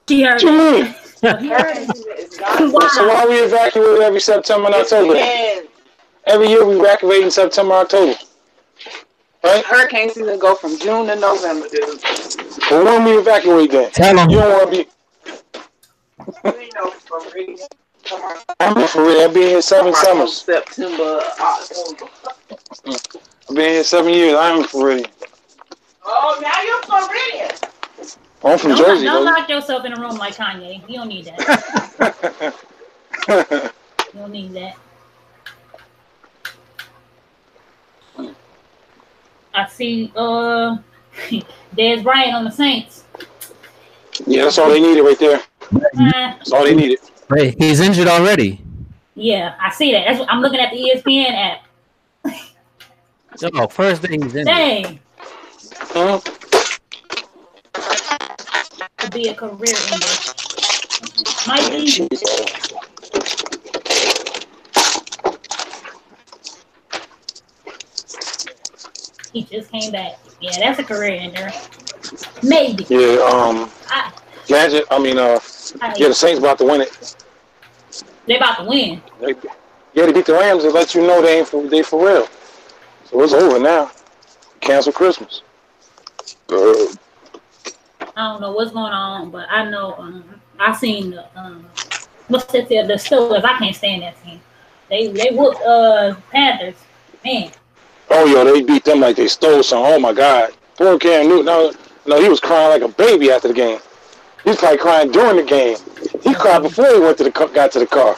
She heard What you it. mean? Wow. So why we evacuate every September and October? Every year we evacuate in September, October. Right? Hurricane season go from June to November, dude. But when we evacuate then? Tell You him. don't want to be. You ain't know for real. I'm for real. I've been here 7 summers. September, October. I've been here 7 years. I'm for real. Oh, now you're Floridian. I'm from Jersey, Don't though. lock yourself in a room like Kanye. You don't need that. You don't need that. I see Dez Bryant on the Saints. Yeah, that's all they needed right there. That's all they needed. Wait, he's injured already. Yeah, I see that. I'm looking at the ESPN app. So first thing he's injured. Dang. Huh? Could be a career ender. Might be. He just came back. Yeah, that's a career ender. Maybe. Yeah, Gadget, the Saints about to win it. They about to win. They beat the Rams and let you know they for real. So it's over now. Cancel Christmas. I don't know what's going on, but I know I seen the the Steelers. I can't stand that team. They whooped Panthers. Man. Oh yo, they beat them like they stole something. Oh my God. Poor Cam Newton. No, he was crying like a baby after the game. He was probably crying during the game. He cried before he got to the car.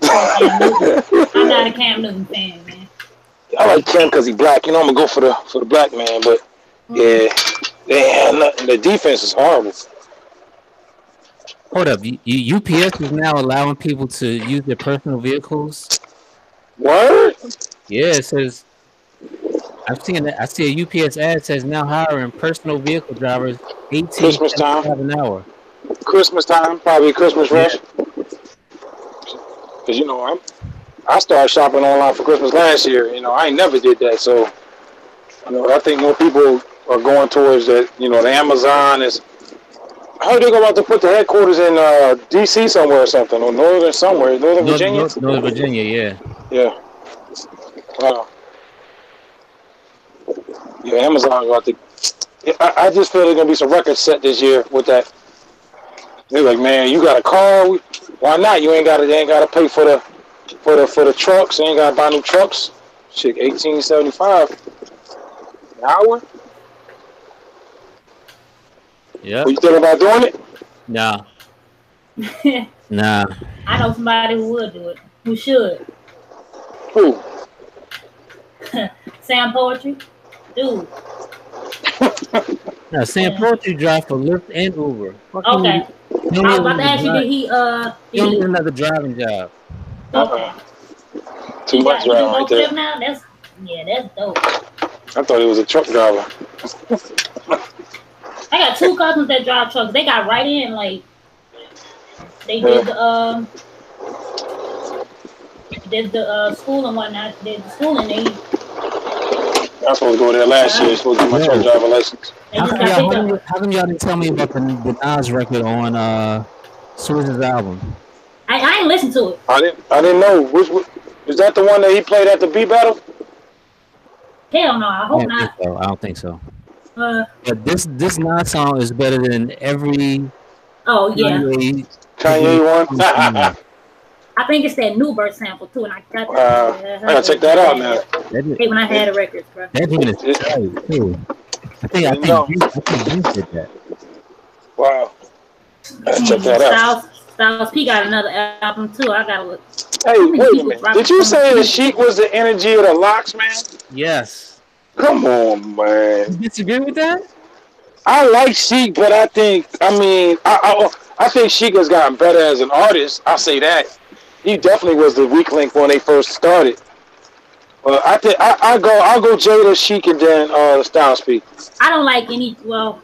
I'm not a Cam Newton fan, man. I like Cam because he's black. I'm gonna go for the black man, but yeah, they had nothing. The defense is horrible. Hold up, UPS is now allowing people to use their personal vehicles. Word? Yeah, it says. I see a UPS ad says now hiring personal vehicle drivers 18 Christmas time an hour. Christmas time, probably Christmas rush. Because I started shopping online for Christmas last year. I ain't never did that, so I think more people are going towards that. The Amazon is. I heard they're about to put the headquarters in DC somewhere or something, or Northern Virginia. Northern Virginia, yeah. Yeah. Wow. Yeah, Amazon about to. I just feel there's gonna be some records set this year with that. They're like, man, you got a car? Why not? They ain't gotta pay for the trucks. They ain't gotta buy new trucks. Shit, $18.75 an hour. Yeah. You thinking about doing it? Nah. Nah. I know somebody who would do it. Who should? Who? Sam Poetry. Dude. No, Sam Poetry drive for Lyft and Uber. Okay. I was about to ask you, did he you don't need another driving job. Okay. Too much driving right there. Now? That's dope. I thought he was a truck driver. I got 2 cousins that drive trucks. They got right in, like they did the school and whatnot. Did the school and they. I was supposed to go there last year. Supposed to get my truck driver license. How come y'all didn't tell me about the Nas record on Swiz's album? I ain't listened to it. I didn't know. Is that the one that he played at the beat battle? Hell no, I hope not. I don't think so. But this Nas song is better than every. Oh yeah. Kanye one. I think it's that New Birth sample too, and I got. I gotta check that out now. When I had the records, bro. That thing is tight too. I think you did that. Wow. Gotta check that out. Styles P got another album too. I gotta look. Hey, wait a minute. Did you say the Sheik was the energy of the Locks, man? Yes. Come on, man. You disagree with that? I like Sheik, but I think Sheik has gotten better as an artist. I'll say that. He definitely was the weak link when they first started. I think I'll go Jada, Sheik, and then Styles P. I don't like any. Well,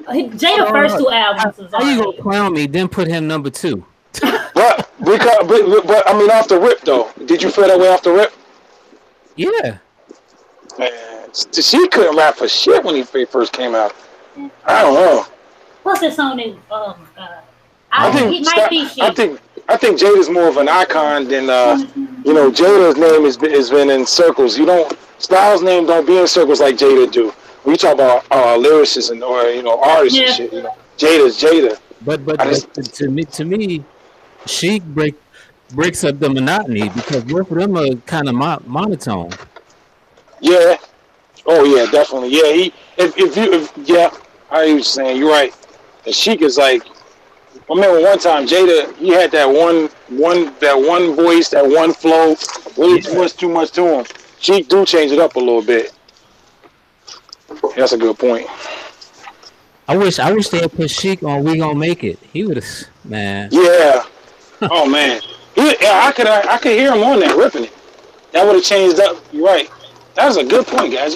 Jada first 2 albums. How you gonna clown me? Then put him number 2. but I mean, off the rip though, did you feel that way off the rip? Yeah. Man, she couldn't rap for shit when he first came out. I don't know. What's the song that? Oh my god! I think It might be I Chic. think I think Jada's more of an icon than Jada's name has been in circles. You don't Styles' name don't be in circles like Jada do. When you talk about lyricists and or artists and Yeah. shit, Jada's Jada. But I just to me, Sheik breaks up the monotony because both of them are kind of monotone. yeah. Oh yeah, definitely. Yeah, yeah, I hear you saying. You're right. The Sheik is like. I remember one time Jada, he had that one voice, that one flow. Way too much to him. She do change it up a little bit. That's a good point. I wish they had put Sheik on We Gonna Make It. He would have, man. Yeah. Oh man. I could hear him on that ripping it. That would have changed up. You're right. That was a good point, guys.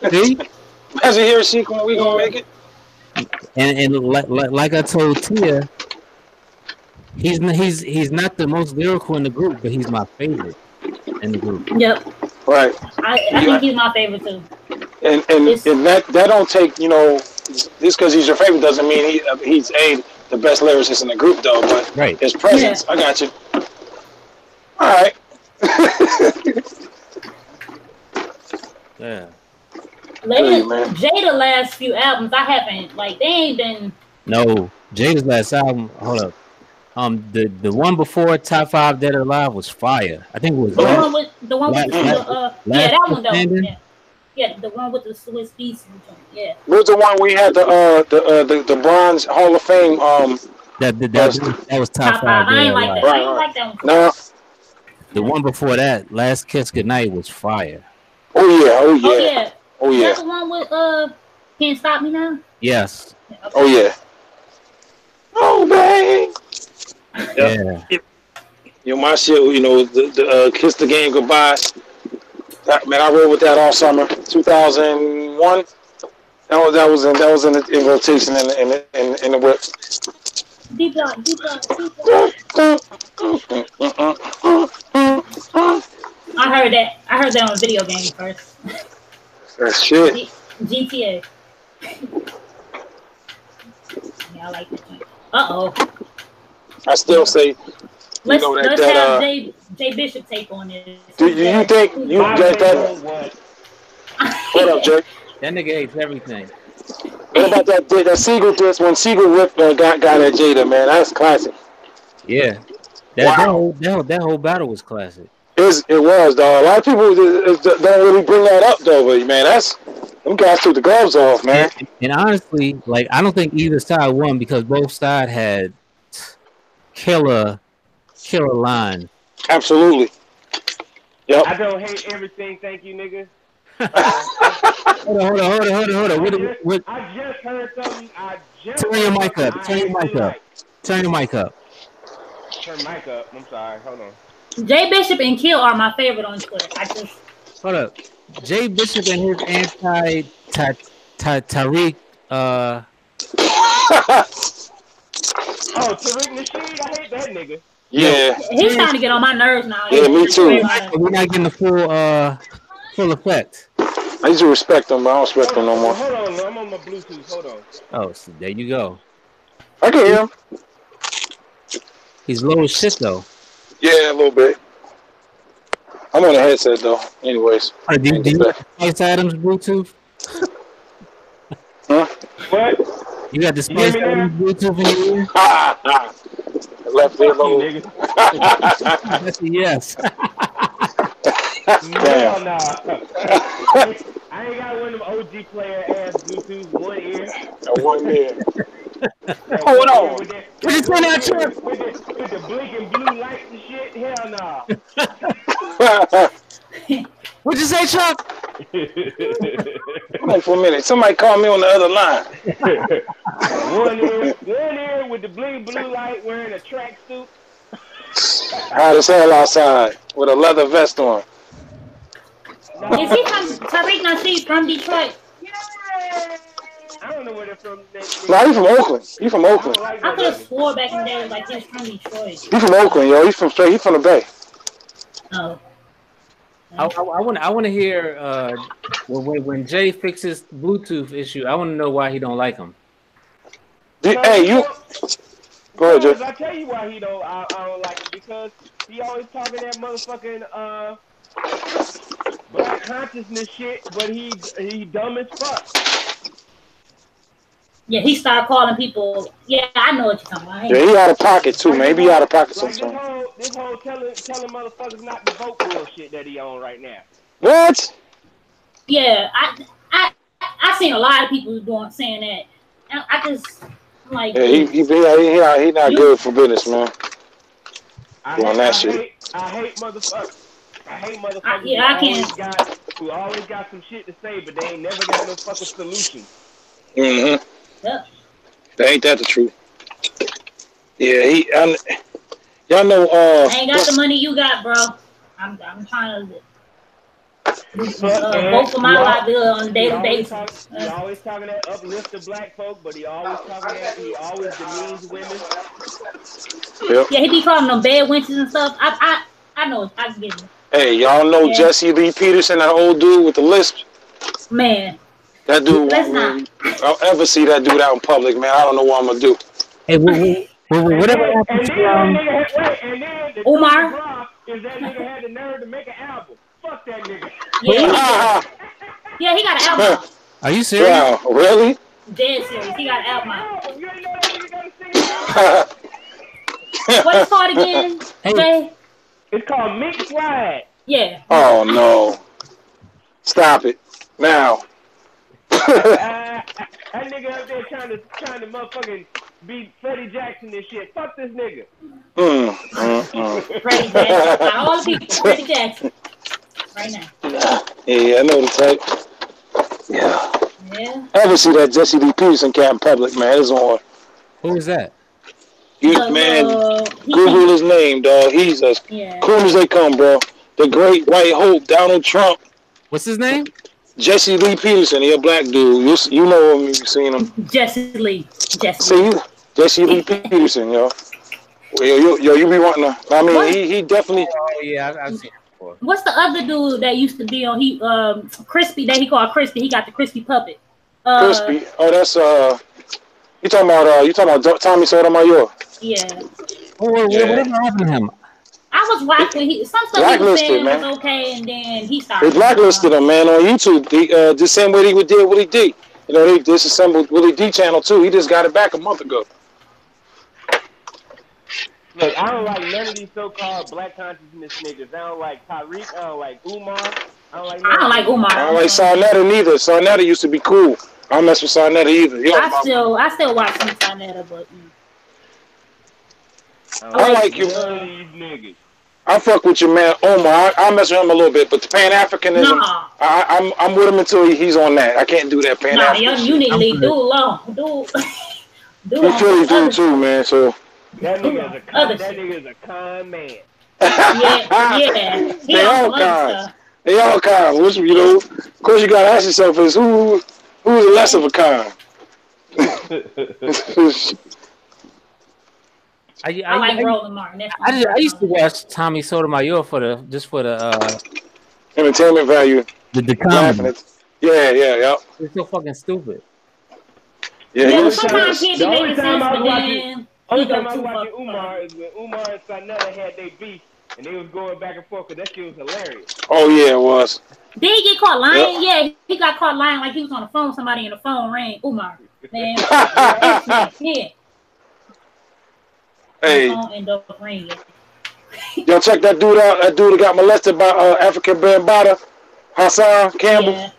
See? Imagine hearing Sheik on We Gonna Make It. And like I told Tia, he's not the most lyrical in the group, but he's my favorite in the group. Yep. Right. I think he's my favorite too. And that don't take just because he's your favorite doesn't mean he's the best lyricist in the group though. But right. His presence, I got you. All right. Yeah. Jada last few albums I haven't they ain't been. No, Jada's last album. Hold up. The one before Top 5 Dead or Alive was fire. I think it was the one with that one though. Yeah, the one with the Swiss Beats. Yeah. What's the one we had the bronze Hall of Fame? That was Top 5. I ain't like that. I ain't like that one. No. The one before that, Last Kiss Goodnight, was fire. Oh yeah. Is that the one with Can't Stop Me Now? Yes. Okay. Oh yeah. Oh bang. Yeah. My shit. The Kiss the Game Goodbye. Man, I rode with that all summer. 2001. That was in rotation in the whip. Deep down. I heard that on a video game first. That's shit. GTA. Yeah, I like that one. I still say. Let's have Jay Bishop take on this. Do you think you get that? Hold up, Jay. That nigga hates everything. What about that Siegel disc when Siegel ripped got at Jada, man? That's classic. Yeah. That whole battle was classic. It was, dog. A lot of people don't really bring that up, though. But man, them guys took the gloves off, man. And honestly, I don't think either side won because both sides had killer lines. Absolutely. Yep. I don't hate everything. Thank you, nigga. Hold on. What? I just heard something. Turn your mic up. Turn your mic up. Turn mic up. I'm sorry. Hold on. Jay Bishop and Kill are my favorite on Twitter. Hold up. Jay Bishop and his Tariq. Oh, Tariq Nasheed. I hate that nigga. Yeah. He's trying to get on my nerves now. Yeah, me too. We're not getting the full effect. I used to respect him, but I don't respect him no more. Hold on, I'm on my Bluetooth. Hold on. Oh, so there you go. I can hear him. He's low as shit though. Yeah, a little bit. I'm on a headset though. Anyways. Do you have Spice Adams Bluetooth? Huh? What? You got the Spice Adams Bluetooth in your ear? Left ear alone. That's a yes. Hell nah. I ain't got one of them OG player ass Bluetooth, one ear. One ear. Hold on. With the blinking blue lights and shit, hell nah. What'd you say, Chuck? Hold on for a minute. Somebody call me on the other line. one ear with the bling blue light wearing a tracksuit. Hot as hell outside with a leather vest on. Is he from Tariq Nasheed from Detroit? I don't know where they're from. Nah, he's from Oakland. He's from Oakland. I could have swore back in the day he was from Detroit. He's from Oakland, yo. He's from the Bay. Oh. I want to hear when Jay fixes Bluetooth issue. I want to know why he don't like him. Hey, you. Go ahead, Jay. I tell you why I don't like him, because he always talking that motherfucking black consciousness shit, but he dumb as fuck. Yeah, he started calling people. Yeah, I know what you're talking about. Yeah, he out of pocket too, man. He out of pocket like sometimes. This whole telling motherfuckers not to vote bullshit that he on right now. What? Yeah, I seen a lot of people saying that. And I just like. Yeah, he not good for business, man. I hate motherfuckers. Who always got some shit to say, but they ain't never got no fucking solution. Mm-hmm. Yep. Ain't that the truth? Yeah, y'all know. I ain't got the money you got, bro. I'm trying to vote for my liability on a daily basis. He always talking that uplift of black folk, but he always demeans women. Yep. Yeah, he be calling them bad wenches and stuff. I know. I get it. Hey, y'all know Jesse Lee Peterson, that old dude with the lisp? Man. That dude, I'll ever see that dude out in public, man. I don't know what I'm gonna do. Hey, whatever happened to Umar? Is that nigga had the nerve to make an album? Fuck that nigga. Yeah. Yeah, he got an album. Are you serious? Wow, really? Dead serious. He got an album out. You ain't know that nigga got to sing. What's it called again? Jay? It's called Mink Swag. Yeah. Oh no! Stop it now. That nigga up there trying to motherfucking be Freddie Jackson and shit. Fuck this nigga. Freddie Jackson. All the people. Freddie Jackson. Right now. Yeah, I know the type. Yeah. I ever see that Jesse Lee Peterson cat in public, man. It's on. Who is that? Man, Google his name, dog. He's as cool as they come, bro. The great white hope, Donald Trump. What's his name? Jesse Lee Peterson. He a black dude. You know him. You've seen him. Jesse Lee. Jesse Lee Peterson, yo, you be wanting to. I mean, he definitely. Oh yeah, I've seen him before. What's the other dude that used to be on? Crispy. That he called Crispy. He got the Crispy puppet. Crispy. Oh, that's You talking about Tommy Sotomayor? Yeah. Whatever happened to him? I was watching. Some stuff he was saying was okay, and then he started. They blacklisted him, man, on YouTube. The same way he did Willie D. You know, they disassembled Willie D channel too. He just got it back a month ago. Look, I don't like none of these so-called black consciousness niggas. I don't like Tariq. I don't like Umar. I don't like Umar. I don't like Sarnetta neither. Sarnetta used to be cool. I don't mess with Sarnetta either. I still watch some Sarnetta, but I like you. These niggas. I fuck with your man Omar. I mess with him a little bit, but the Pan-Africanism, I'm with him until he's on that. I can't do that Pan-Africanism. Nah, you need to leave dude alone. Dude. He Philly dude too, man. So that nigga's a con man. Yeah. They all cons. Which, you know, of course you gotta ask yourself is who's the less of a con. I like Roland Martin. I used to watch Tommy Sotomayor for the entertainment value. The comedy. Yeah. It's so fucking stupid. Yeah, sometimes he be making sense, but then only time I was watching Umar is when Umar and Sarnetta had their beef, and they was going back and forth, because that shit was hilarious. Oh yeah, it was. Did he get caught lying? Yep. Yeah, he got caught lying like he was on the phone. Somebody in the phone rang. Umar, man. Yeah. Hey, yo, check that dude out. That dude that got molested by African Bambaataa, Hassan Campbell. Yeah.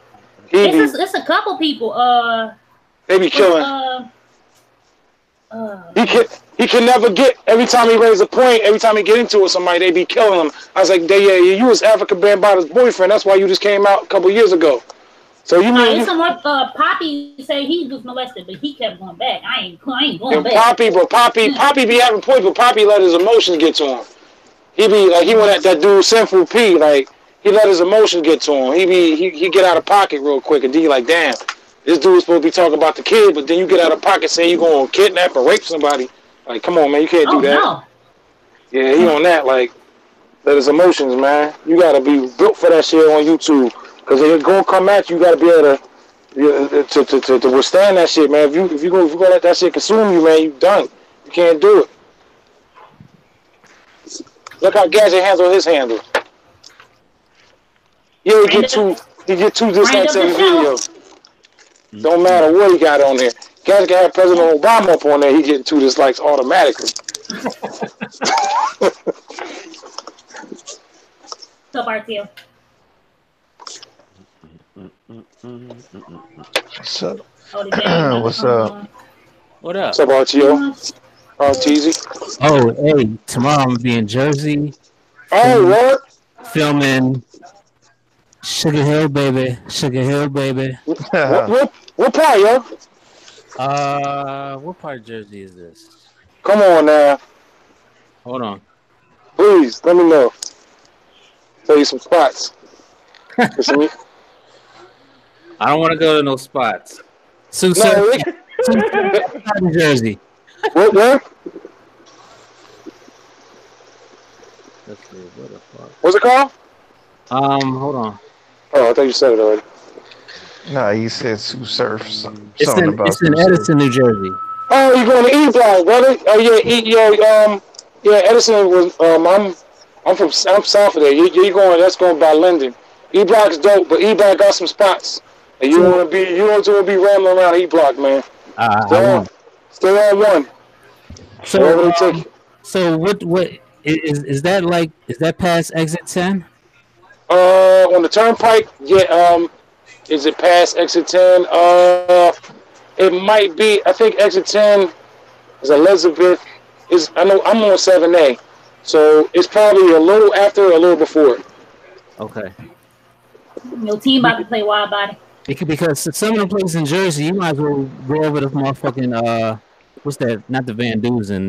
It's a couple people. They be killing. He can never get. Every time he raises a point, every time he get into it, somebody they be killing him. I was like, you was African Bambaataa's boyfriend. That's why you just came out a couple years ago. So it's someone. Poppy say he was molested, but he kept going back. I ain't going back. Poppy be having points, but Poppy let his emotions get to him. He be like he went at that dude Sinful P. Like he let his emotions get to him. He get out of pocket real quick, and then you like, damn, this dude's supposed to be talking about the kid, but then you get out of pocket saying you gonna kidnap or rape somebody. Like, come on, man, you can't do that. No. Yeah, he on that. Like, Let his emotions, man. You gotta be built for that shit on YouTube. Cause they're gonna come at you. You gotta be able to withstand that shit, man. If you gonna let that shit consume you, man, you done. You can't do it. Look how Gadget handled his handle. Yeah, he get two dislikes every video. Don't matter what he got on there. Gadget can have President Obama up on there. He getting 2 dislikes automatically. What's up, RTO? What's up? What's up? What up? What's up, RTO? Teasy. Oh, hey, tomorrow I'm gonna be in Jersey. Oh, what? Filming Sugar Hill, baby. Sugar Hill, baby. What part, yo? What part of Jersey is this? Come on now. Hold on. Please, let me know. Tell you some spots. I don't want to go to no spots. Sioux New Jersey. What? Let's see. What the fuck? What's it called? Hold on. Oh, I thought you said it already. No, he said Sioux Surf. It's in Edison, New Jersey. Oh, you going to E-Block, brother? Oh yeah, Edison was. I'm south of there. You going? That's going by Linden. E-Block's dope, but E-Block got some spots. And you want to be rambling around E-Block, man. Stay on one. So what is that like? Is that past exit 10? On the turnpike, yeah. Is it past exit 10? It might be. I think exit 10 is Elizabeth. I know I'm on 7A, so it's probably a little after, or a little before. Okay. Your team about to play wide body. Because some of the places in Jersey, you might as well go over the motherfucking what's that? Not the Van Dusen,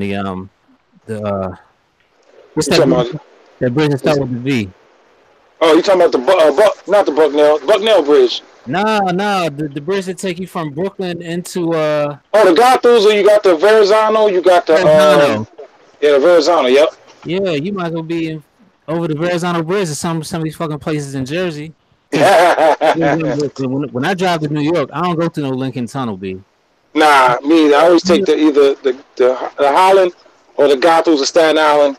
what's that? That bridge that starts with the V. Oh, you talking about the not the Bucknell Bridge? No, the bridge that take you from Brooklyn into Oh, the Gothels, or you got the Verrazano, you got the the Verrazano, yep. Yeah, you might as well be over the Verrazano Bridge or some of these fucking places in Jersey. When I drive to New York, I don't go through no Lincoln Tunnel, B. Nah, me, I always take either the Holland or the Gothels of Staten Island,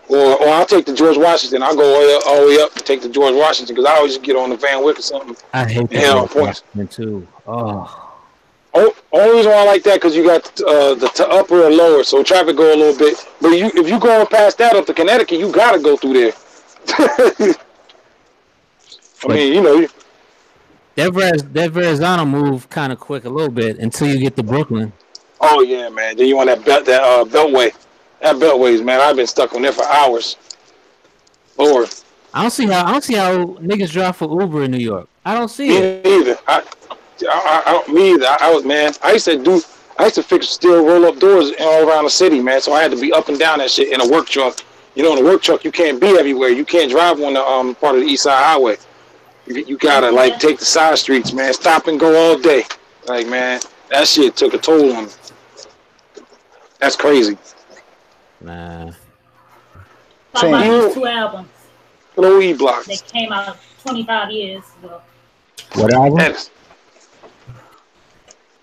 or I'll take the George Washington. I'll go all the way up to take the George Washington, because I always just get on the Van Wyck or something. I hate that Washington too. Only reason why I like that, because you got the upper and lower, so traffic go a little bit. But if you going past that up to Connecticut, you gotta go through there. I mean, you know, that Verrazano move kind of quick a little bit until you get to Brooklyn. Oh yeah, man. Then you want that beltway. That beltways, man. I've been stuck on there for hours. Lord. I don't see how niggas drive for Uber in New York. I don't see it. Me either. Me either. I used to fix steel roll-up doors all around the city, man. So I had to be up and down that shit in a work truck. You know, in a work truck, you can't be everywhere. You can't drive on the part of the East Side Highway. You gotta take the side streets, man. Stop and go all day. Like, man, that shit took a toll on me. That's crazy. Nah. Talk about these 2 albums. Little E-Block. They came out 25 years ago. What album?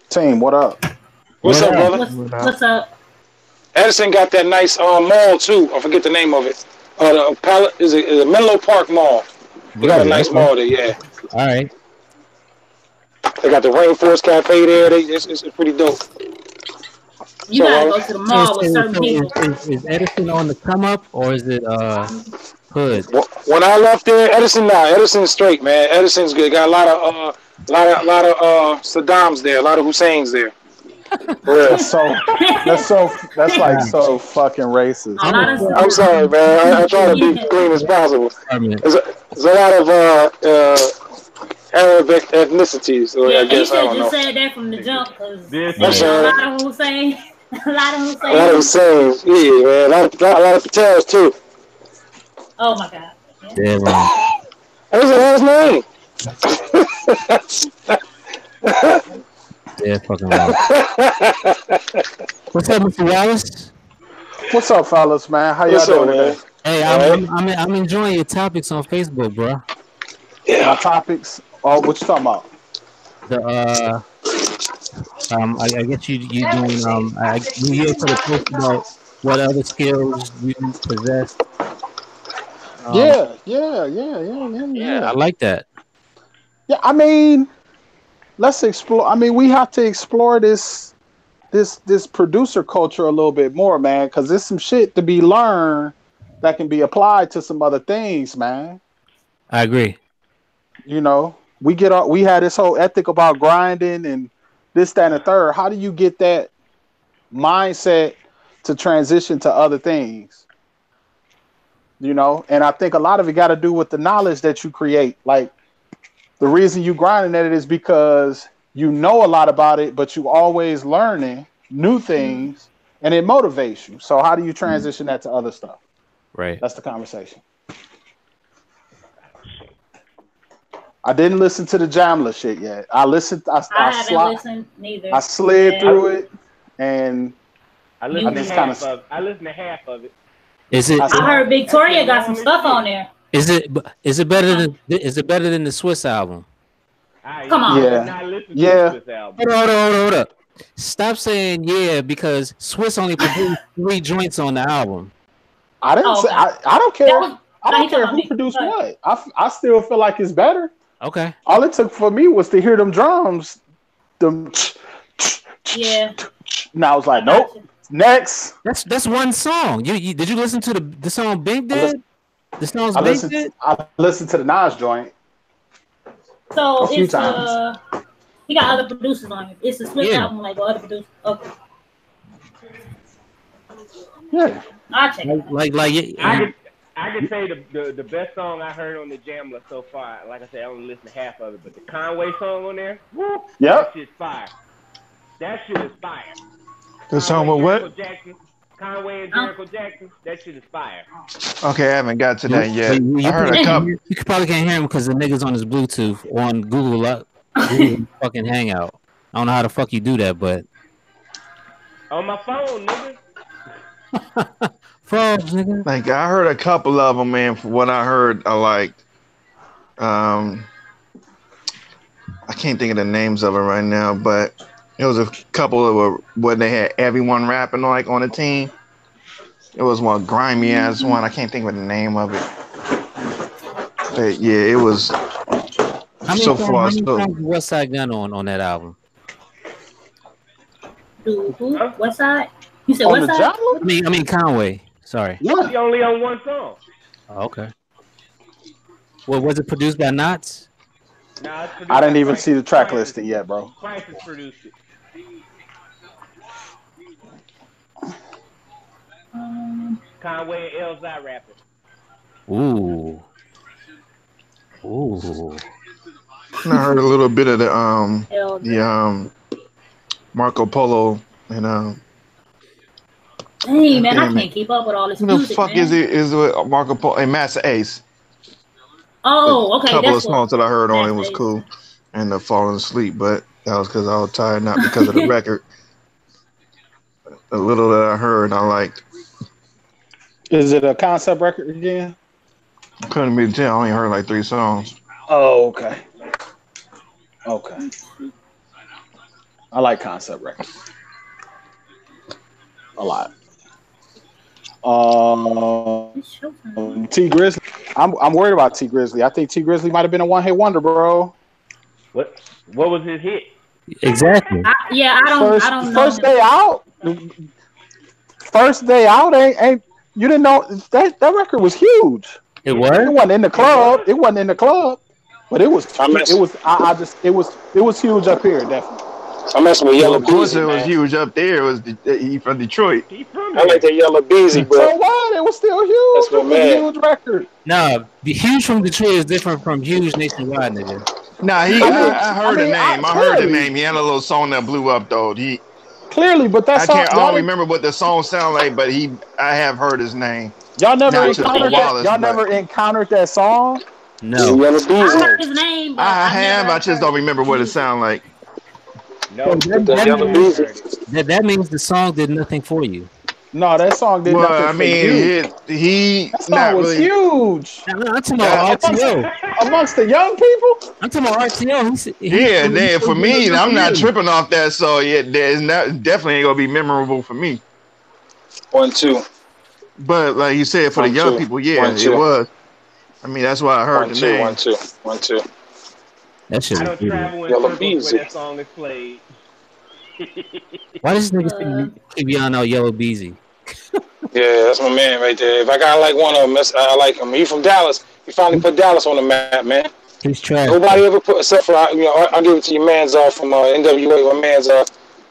Team, what up? What's up, brother? What's up? Edison got that nice mall too. I forget the name of it. The is a Menlo Park Mall. They got a nice mall there, yeah. All right. They got the Rainforest Cafe there. It's pretty dope. You gotta go to the mall with certain people. Is Edison on the come up, or is it hood? When I left there, Edison's straight, man. Edison's good. Got a lot of Saddams there, a lot of Husseins there. That's like so fucking racist. I'm sorry, man. I try to be clean as possible. There's a lot of Arabic ethnicities, or I guess, I don't know. You said that from the jump, because a lot of Hussein. A lot of Husseins. Yeah, man. A lot of Patels too. Oh my God. Yeah, man. What's his name? Yeah, fucking right. What's up, Mr. Wallace? What's up, fellas, man? How y'all doing today? Hey, I'm enjoying your topics on Facebook, bro. My topics. Oh, what you talking about? The I guess you doing you put a post about what other skills you possess. Yeah. Yeah, I like that. Yeah, I mean, let's explore. I mean, we have to explore this producer culture a little bit more, man, because there's some shit to be learned that can be applied to some other things, man. I agree. You know, we had this whole ethic about grinding and this, that, and the third. How do you get that mindset to transition to other things? You know, and I think a lot of it got to do with the knowledge that you create. Like the reason you grinding at it is because you know a lot about it, but you always learning new things, and it motivates you. So how do you transition that to other stuff? Right. That's the conversation. I didn't listen to the Jamla shit yet. I listened. I haven't listened neither. I slid through it, and I listened to kind half of. I listened to half of it. Is it? I heard Victoria got some stuff on there. Is it better than the Swiss album? Come on. Yeah. Hold up. Stop saying yeah because Swiss only produced 3 joints on the album. I didn't say. I don't care. I don't care who produced what. I still feel like it's better. Okay. All it took for me was to hear them drums. Yeah. Now I was like, nope. Next. That's one song. You did you listen to the song Big did? The songs Big did? I listened to the Nas joint. So it's he got other producers on it. It's a Swiss album like other producers. Okay. Yeah. I'll check it out. I could say the best song I heard on the Jamla so far. Like I said, I only listened to half of it, but the Conway song on there, woo, that shit's fire. That shit is fire. The song with what? Conway and Jericho Jackson. That shit is fire. Okay, I haven't got to that yet. I heard a couple. You probably can't hear him because the nigga's on his Bluetooth on Google fucking Hangout. I don't know how the fuck you do that, but on my phone, nigga. Frogs, nigga. Like I heard a couple of them, man. For what I heard, I liked. I can't think of the names of it right now, but it was a couple of where they had everyone rapping like on the team. It was one grimy ass one. I can't think of the name of it. But yeah, it was. How many songs West Side Gun on that album? Who? West Side? You said West Side? I mean Conway. Sorry. Yeah. He only on one song. Oh, okay. Well, was it produced by Knots? Nah, I didn't even see the track listing yet, bro. Price has produced it. Conway and LZI rapping. Ooh. I heard a little bit of the Marco Polo and Hey man, I can't keep up with all this music. Who the fuck is it? Is it Marco Polo and Master Ace? Oh, okay. A couple of songs that I heard on it was cool, and falling asleep, but that was because I was tired, not because of the record. The little that I heard, I liked. Is it a concept record again? Couldn't be tell. I only heard like 3 songs. Oh, okay. Okay. I like concept records a lot. T Grizzly. I'm worried about T Grizzly. I think T Grizzly might have been a one-hit wonder, bro. What was his hit? Exactly. I don't know. First day out ain't you didn't know that record was huge. It was? It wasn't in the club. It wasn't in the club. But it was huge up here, definitely. I'm messing with Yellow Beezy. Of course, it was huge up there. It was he from Detroit. I like that Yellow Beezy, bro. So what? It was still huge. That's what, man. It was a huge record. No, the huge from Detroit is different from huge nationwide, nigga. Nah, I heard the name. I heard the name. He had a little song that blew up though. Clearly, but that's I don't remember what the song sounded like, but I have heard his name. Y'all never encountered that. Y'all never encountered that song? No. I heard his name. But I have. I just don't remember what it sounded like. No, that means the song did nothing for you. No, that song did Well, nothing I for you. mean, he That song not was really. huge I'm talking That, about amongst RTO. amongst the young people. I'm talking about RTO. yeah, then for me, I'm not tripping. tripping off that. So yeah, there's not definitely ain't gonna be memorable for me. 1 2 But like you said, for the 1 young 2 people, yeah, 1 it 2 was. I mean, that's why I heard 1 the 2 1 name. 2 1 2. That shit I was don't good. travel in Yellow circles where Beezy. that song is played. Why does niggas Uh, keep yelling out Yellow Beezy? Yeah, that's my man right there. If I gotta like one of them, I like him. He from Dallas. He finally put Dallas on the map, man. He's trash. Nobody ever put, except for I'll give it to your man's from NWA. My man's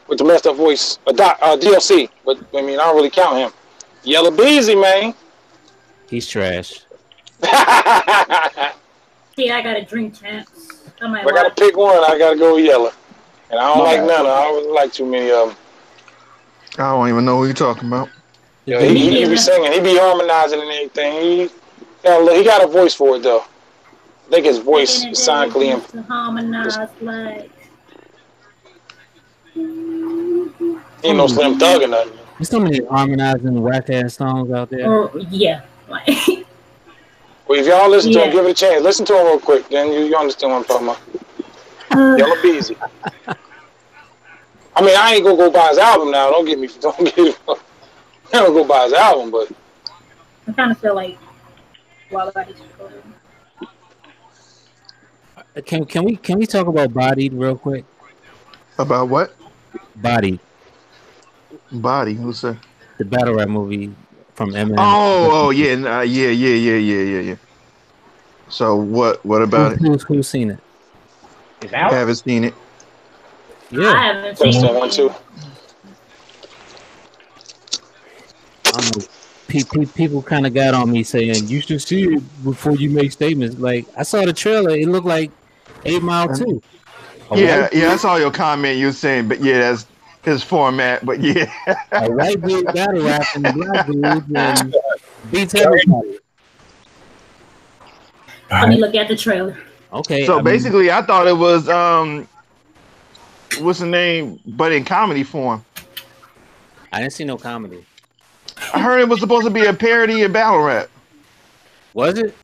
with the messed up voice, DLC. But I mean, I don't really count him. Yellow Beezy, man. He's trash. yeah, I got a drink champs. I might If I gotta watch. pick one, I gotta go with Yellow. And I don't My like bad. none. I don't really like too many of them. I don't even know what you're talking about. The Yeah, dude, Me he be neither. singing. He be harmonizing and everything. He got a voice for it though. I think his Back voice in the is day, we sonically used to harmonize like. ain't no Slim Thug or nothing. there's so many harmonizing whack ass songs out there. Or yeah, like Well, if y'all listen to him, yeah. give it a chance. Listen to him real quick, then you understand what I'm talking about. Yellow Beezy. I mean, I ain't gonna go buy his album now. Don't get me. I don't go buy his album, but I kind of feel like while I just Can we talk about Bodied real quick? About what? Bodied, Body? Who's that? the battle rap movie from Eminem. Oh, yeah, yeah. So what about it? Who's seen it? It's out. Haven't seen it. Yeah, I haven't test seen that 1 2. People kind of got on me saying you should see it before you make statements. Like I saw the trailer, it looked like 8 Mile 2. Yeah, I saw your comment. You were saying, but yeah, that's his format. But yeah, A white dude battle rapping black dudes and beats everybody. Let me look at the trailer. Okay, so basically, I thought it was what's the name? But in comedy form. I didn't see no comedy. I heard it was supposed to be a parody of battle rap. Was it?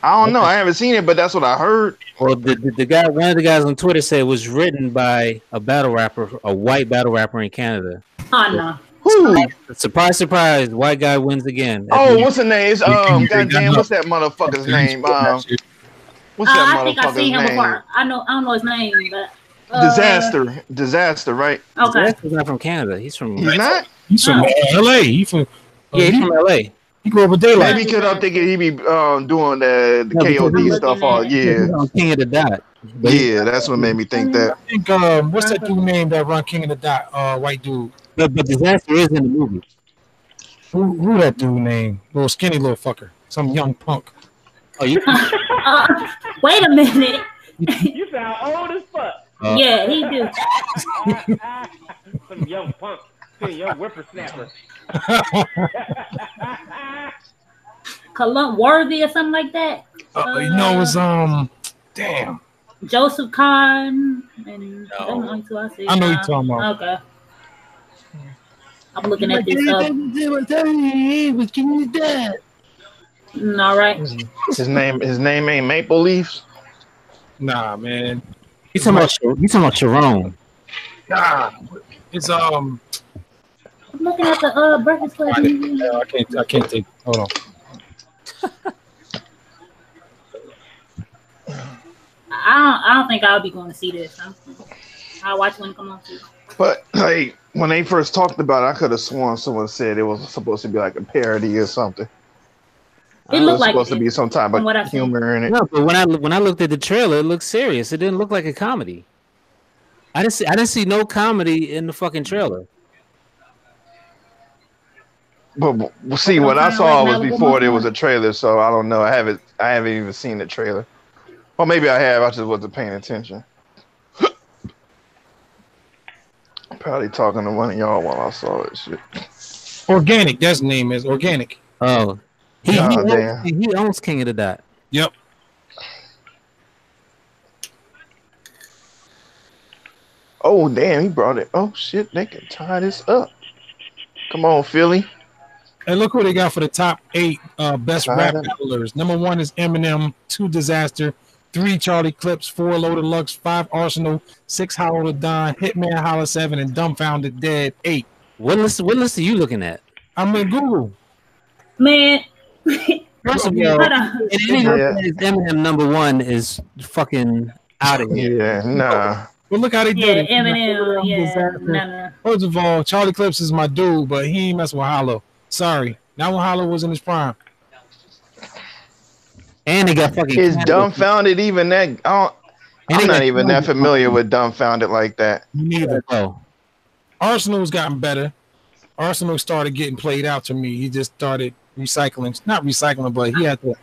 I don't know. I haven't seen it, but that's what I heard. Well, the guy, one of the guys on Twitter said it was written by a battle rapper, a white battle rapper in Canada. Oh no. Who? Surprise, surprise! White guy wins again. Oh, what's the name? It's, goddamn, what's that motherfucker's name? What's that I think I've seen motherfucker's him name? before. I don't know his name, but Disaster, right? okay. He's not from Canada. He's from. He's not. He's from LA. He's from Yeah, he's from LA. he grew up with Daylight. Maybe because I'm thinking he be doing the No, because KOD I'm stuff. looking All at yeah, He's on King of the Dot. But yeah. That's what made me think that. I think what's that dude name that run King of the Dot? White dude. But Disaster is in the movie. Who that dude name? Little skinny little fucker. Some young punk. Oh, you? Wait a minute. You sound old as fuck. Yeah, he do. Some young punk. Some young whippersnapper. Worthy or something like that. You know, it was damn. Joseph Kahn and those are the only two I see. I know you're talking about. Okay. I'm looking at this up. All right. His name ain't Maple Leafs. Nah, man. You talking about Sharon? Nah, it's I'm looking at the Breakfast Club. I can't take. Hold on. I don't think I'll be going to see this. I'll watch when it comes on too. But like when they first talked about it, I could have sworn someone said it was supposed to be like a parody or something. It looked like supposed to be some type from what of I've seen. humor in it. No, but when I looked at the trailer, it looked serious. It didn't look like a comedy. I didn't see no comedy in the fucking trailer. But see, what I saw was before there was a trailer, so I don't know. I haven't even seen the trailer. Or maybe I have. I just wasn't paying attention. Probably talking to one of y'all while I saw that shit. Organic. That's the name is Organic. Oh, he owns King of the Dot. Yep. Oh damn, he brought it. Oh shit, they can tie this up. Come on, Philly. And look who they got for the top 8 best rap Right. battlers. Number 1 is Eminem, 2 Disaster, 3 Charlie Clips, 4 Loaded Lux, 5 Arsenal, 6 Hollow the Don, Hitman Holla 7, and Dumbfounded Dead 8. What list are you looking at? I'm in Google. Man, First of Yeah. all, hold on. and any list that is Eminem number 1 is fucking out of here. Yeah, nah. But look how they Yeah, did it. Eminem. Yeah, Disaster. no. First of all, Charlie Clips is my dude, but he ain't messing with Hollow. Sorry. Not when Hollow was in his prime. And they got fucking Is Canada. Dumbfounded even that? I'm not even that familiar with Dumbfounded like that. Neither. Oh. Arsenal's gotten better. Arsenal started getting played out to me. He just started recycling. Not recycling, but he had to.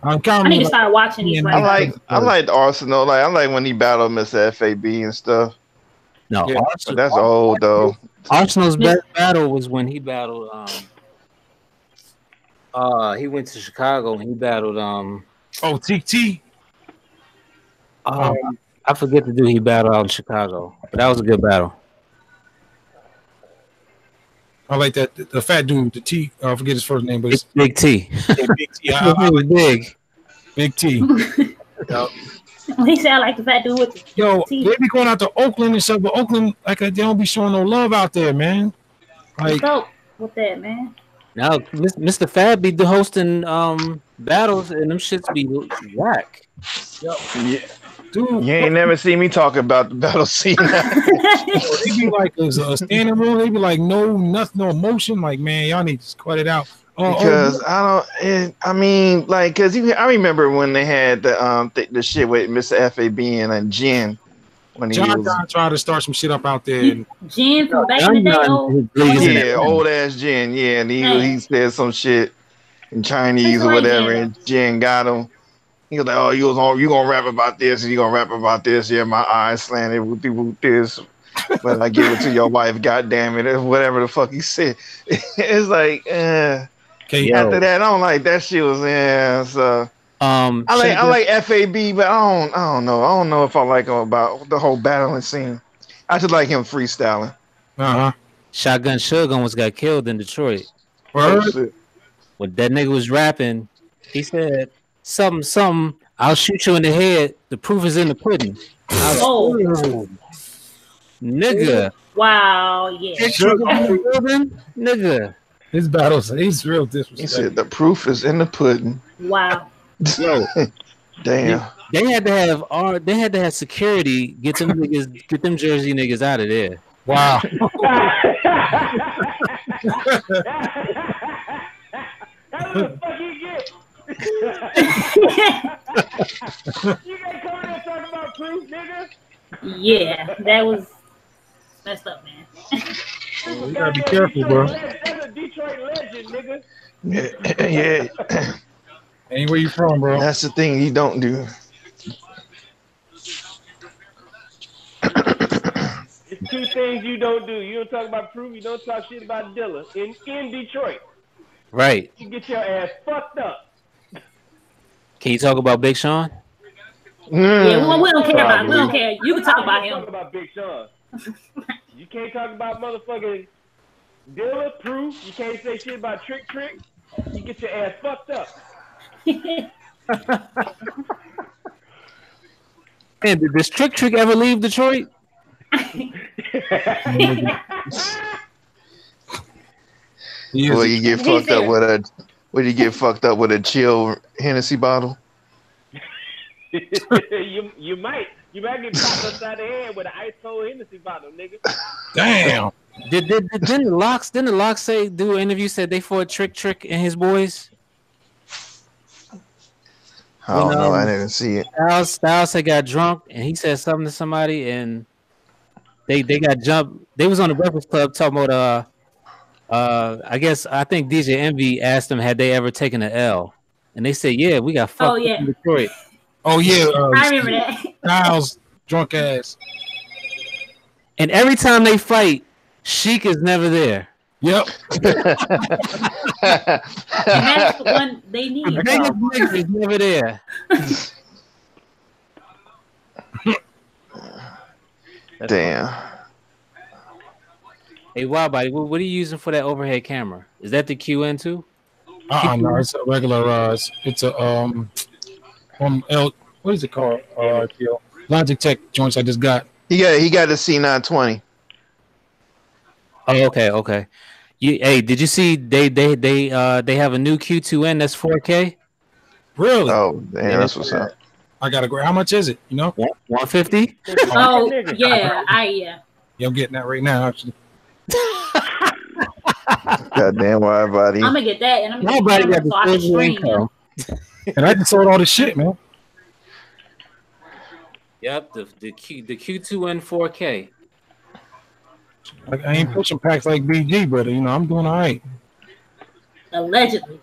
I need to start watching these right now. I like Arsenal. I like when he battled Mr. FAB and stuff. No, Yeah, But that's old though. Arsenal's best battle was when he battled he went to Chicago and he battled Oh, TT. I forget the dude he battled out in Chicago, but that was a good battle. I like that. The fat dude, the T. I forget his first name, but it's Big T. Big T. I like Big. Big T. Yep. He sound like the fat dude with the Yo, T. they be going out to Oakland and stuff, but Oakland, like, they don't be showing no love out there, man. Like, Go with that, man. Now Mr. Fab be hosting battles and them shits be whack. Yeah. dude, You ain't never seen me talk about the battle scene. they be like a standing room. They be like nothing, no emotion. Like, man, y'all need to cut it out. Because I mean, like, because I remember when they had the shit with Mr. FAB and Jen when he John was Don tried to start some shit up out there. Jen from back in the day. yeah, old ass Jen, yeah, and he said some shit in Chinese or whatever, and Jen got him. He was like, "Oh, you gonna rap about this, and you gonna rap about this." Yeah, my eyes slanted with this, but I give it to your wife. God damn it, whatever the fuck he said. It's like, after that, I don't like that shit was so. I like FAB, but I don't know. I don't know if I like him about the whole battling scene. I just like him freestyling. Shotgun Suge almost got killed in Detroit. Oh, shit. When that nigga was rapping, he said something. I'll shoot you in the head. The proof is in the pudding. Nigga. Wow. Yeah. Nigga. His battles, he's real disrespectful. He said the proof is in the pudding. Wow. Yo, damn. They had to have security get them Jersey niggas out of there. Wow. How the fuck you get? You gotta come in and talk about proof, nigga. Yeah, that was messed up, man. You gotta be careful, bro. That's a Detroit legend, nigga. Yeah. Ain't where you from, bro? That's the thing he don't do. It's two things you don't do. You don't talk about proof. You don't talk shit about Dilla in Detroit. Right. You get your ass fucked up. Can you talk about Big Sean? Yeah, we don't care about. We don't care. You can talk about him. Talk about Big Sean. You can't talk about motherfucking Dilla, proof. You can't say shit about Trick. You get your ass fucked up. And did this Trick ever leave Detroit? Will you get fucked up with a? Would you get fucked up with a chill Hennessy bottle? you might get popped upside the head with an ice cold Hennessy bottle, nigga. Damn. Didn't the Locks say do an interview said they fought Trick and his boys? I don't know. I didn't see it. Styles had got drunk and he said something to somebody and they got jumped. They was on the Breakfast Club talking about I think DJ Envy asked them had they ever taken an L, and they said yeah, we got fucked up in Detroit. Oh yeah, I remember that. Styles drunk ass. And every time they fight, Sheik is never there. Yep. That's the one they need. The biggest nigga is never there. Damn. Hey, Wildbody, what are you using for that overhead camera? Is that the QN too? No, it's a regular. It's a what is it called? Logitech joints I just got. He got the C920. Oh, okay. Hey, did you see they have a new Q2N that's 4K? Really? Oh, damn, Yeah. that's what's up. I gotta go. How much is it? You know? 150. Oh yeah, Yeah, I'm getting that right now. Actually, Goddamn wide body. I'm gonna get that, and I'm gonna Nobody get the got camera the so I can stream. income. and I just sold all this shit, man. Yep, the Q2N 4K. Like, I ain't pushing packs like BG, but you know I'm doing all right. Allegedly.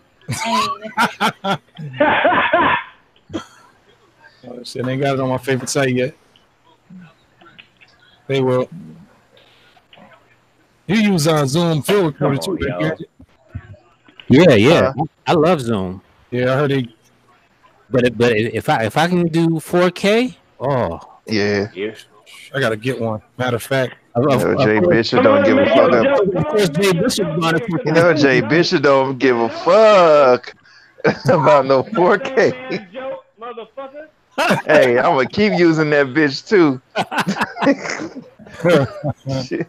Oh, shit, they got it on my favorite site yet. They will. You use Zoom Field Recorder too, right? Yeah. I love Zoom. Yeah, I heard they. But if I can do 4K, Yeah. I gotta get one. Matter of fact, Jay Bishop don't give a fuck. You know, Jay Bishop don't give a fuck about no 4K. Motherfucker. Hey, I'm gonna keep using that bitch too. Shit.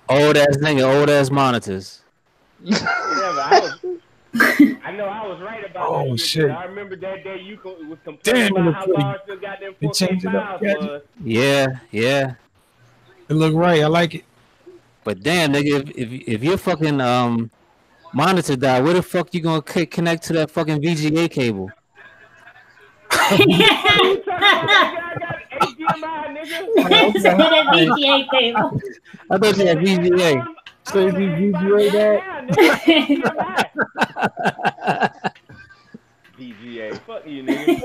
Old ass nigga, old ass monitors. I know I was right about that shit. I remember that day you was complaining about how large the goddamn 4K files was. Yeah. It look right. I like it. But damn, nigga, if your fucking monitor die, where the fuck you gonna connect to that fucking VGA cable? VGA cable. I thought you had VGA. So you VGA that? VGA, fuck you, nigga.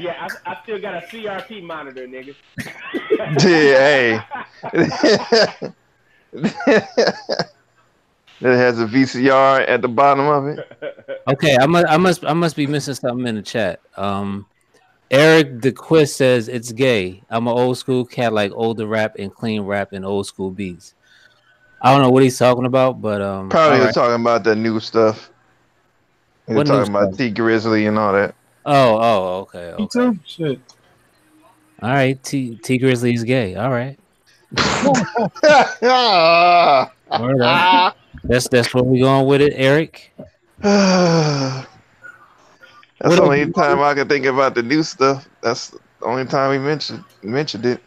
Yeah, I still got a CRT monitor, nigga. Yeah, hey. That has a VCR at the bottom of it. Okay, I must be missing something in the chat. Eric the Quiz says it's gay. I'm an old school cat, like older rap and clean rap and old school beats. I don't know what he's talking about, but probably was talking about the new stuff. He was talking about T Grizzly and all that. Oh, okay. Me too. Shit. All right, T Grizzly is gay. All right. That's where we going with it, Eric. That's the only time I can think about the new stuff. That's the only time we mentioned it.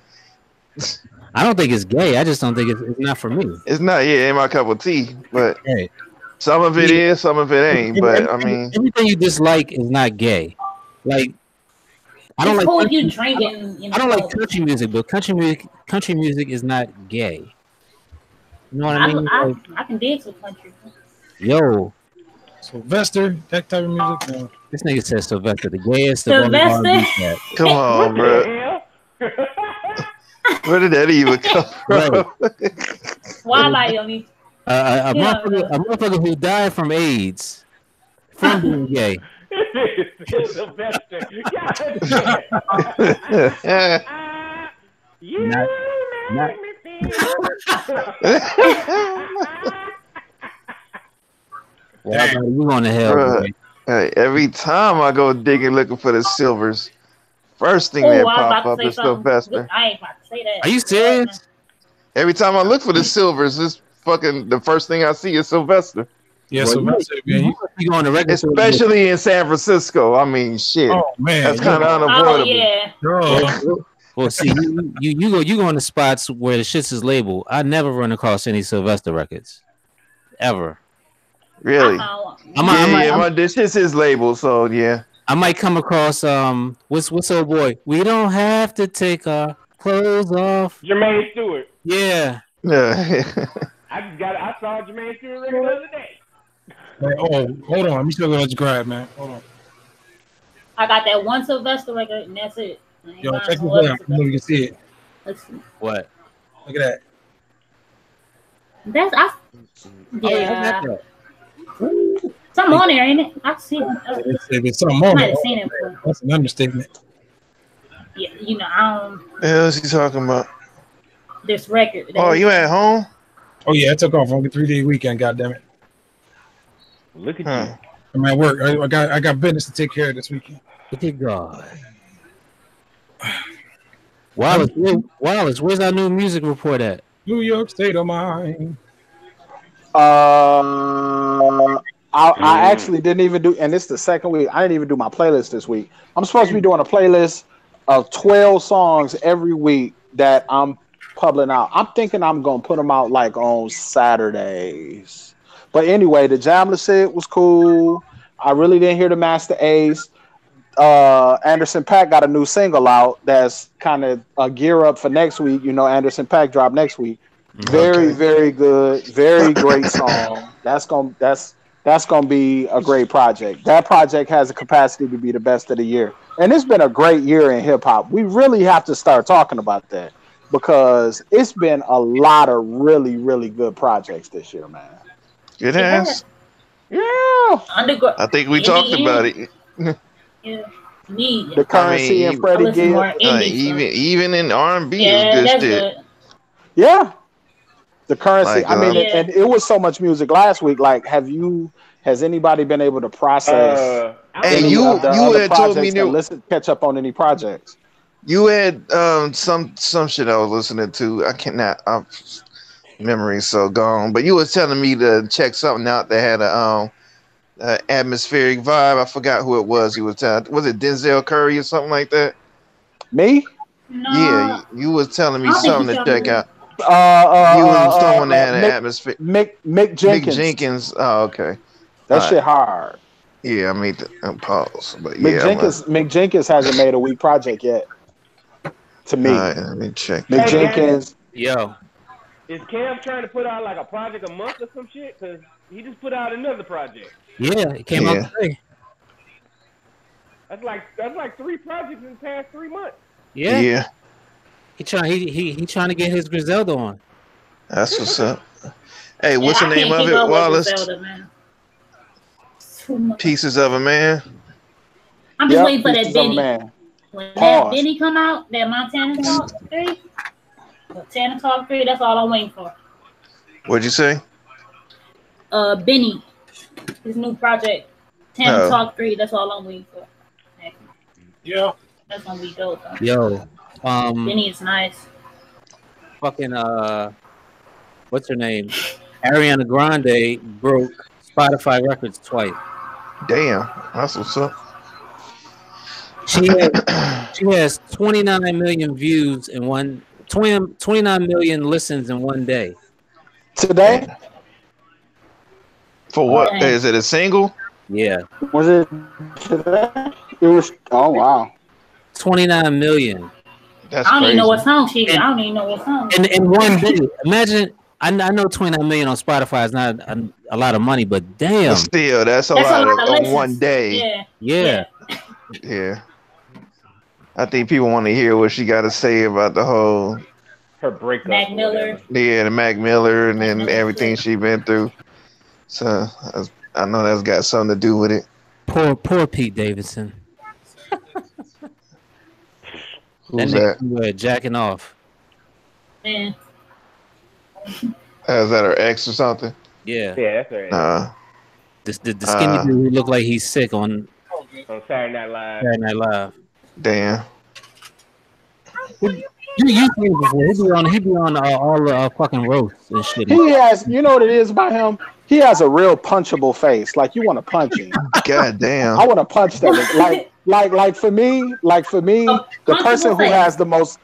I don't think it's gay. I just don't think it's not for me. It's not. Yeah, ain't my cup of tea. But some of it is, some of it ain't. But I mean, everything you dislike is not gay. Like I don't like cool you drinking. You know, I don't like country music, but country music is not gay. You know what I mean? I can dance with country. Yo. Sylvester, that type of music. No. This nigga says Sylvester, the gayest Sylvester? of Come on, bro. Where did that even come from? Why lie on me? A motherfucker who died from AIDS from being gay. Sylvester. Not well, you going to hell, hey, every time I go digging looking for the silvers, first thing that pop up is Sylvester. I ain't about to say that. Are you serious? Every time I look for the silvers, this fucking the first thing I see is Sylvester. Yeah, Sylvester, man. You going to record, especially in San Francisco. I mean, shit. Oh man, that's kind of unavoidable. Oh yeah. Well, see, you go into spots where the shits is labeled. I never run across any Sylvester records, ever. Really? This is his label, so yeah. I might come across what's old boy? We don't have to take our clothes off. Jermaine Stewart. Yeah. Yeah. I saw Jermaine Stewart record the other day. Oh, hold on. Let me show you what you grab, man. Hold on. I got that one Sylvester record, and that's it. Yo, check this out. I don't know if you can see it. Let's see. What? Look at that. Yeah. Oh, something on there, ain't it? I've seen it. It's something on I might there. have seen it before. That's an understatement. Yeah, you know, I don't. The hell is he talking about? This record. Oh, you at home? Oh yeah, I took off on a 3-day weekend. Goddamn it! Look at Huh. I'm at work. I got business to take care of this weekend. Look at God. Wallace, where's our new music report at? New York State of mind. I actually didn't even do, and it's the second week. I didn't even do my playlist this week. I'm supposed to be doing a playlist of 12 songs every week that I'm publishing out. I'm thinking I'm gonna put them out like on Saturdays. But anyway, the Jamla shit was cool. I really didn't hear the Master Ace. Anderson Paak got a new single out that's kind of a gear up for next week. You know, Anderson Paak dropped next week. Very, very good, very great song. That's gonna be a great project. That project has a capacity to be the best of the year, and it's been a great year in hip hop. We really have to start talking about that because it's been a lot of really, really good projects this year, man. It has. Yeah, I think we talked about it. Yeah. Me. the Currency and Freddie Gibb. Even in R&B, Yeah, it was that's good shit. good. Yeah, the Currency. Like, I mean, Yeah. and it was so much music last week. Like, has anybody been able to process Hey, any you of the you other had told me projects and catch up on any projects? you had some shit I was listening to. I cannot. Memory's so gone. But you was telling me to check something out that had a atmospheric vibe. I forgot who it was. You was telling. Was it Denzel Curry or something like that? Me? No. Yeah, you was telling me I don't think something you to told check me. out. You was someone that had an Mick, atmosphere. Mick Jenkins. Mick Jenkins. Oh, okay. That All shit right. hard. Yeah, I mean, pause. But Mick yeah, Mick Jenkins hasn't made a weak project yet. To me, all right, let me check. Mick Hey, Jenkins. Yo, Is Cam trying to put out like a project a month or some shit? Cause he just put out another project. yeah, it came out today. That's like 3 projects in the past 3 months. Yeah. He trying to get his Griselda on. That's what's up. Hey, what's Yeah, the I name can't of keep it, up with Wallace? Griselda, man. Too much. Pieces of a Man. I'm just waiting for that Pieces of a Benny. Man. When that Pause. Benny come out, that Montana Talk 3, Montana Talk 3, that's all I'm waiting for. What'd you say? Benny, his new project, Montana Talk 3, that's all I'm waiting for. Yeah. That's gonna be dope. Though. Yo, Benny is nice. fucking what's her name? Ariana Grande broke Spotify records twice. Damn, that's what's up. She has 29 million views in 29 million listens in one day. Today? For what? Dang. Is it a single? Yeah. Was it today? It was. Oh wow. 29 million. That's I don't crazy. even know what song she did. I don't even know what song. In one day. Imagine. I know 29 million on Spotify is not a lot of money, but damn. But still, that's a lot of on one day. Yeah. Yeah. I think people want to hear what she got to say about the whole. Her breakup. Mac Miller. Yeah, the Mac Miller and then everything she been through. So I know that's got something to do with it. Poor Pete Davidson. Who's that? Jacking off. Yeah. Is that her ex or something? Yeah. Yeah, that's right. The skinny dude who looked like he's sick on Saturday Night Live. Saturday Night Live. Damn. You seen him before. He be on all the fucking roasts and shit. He has. You know what it is about him? He has a real punchable face. Like you want to punch him. God damn. I want to punch that. Like for me, the person who has the most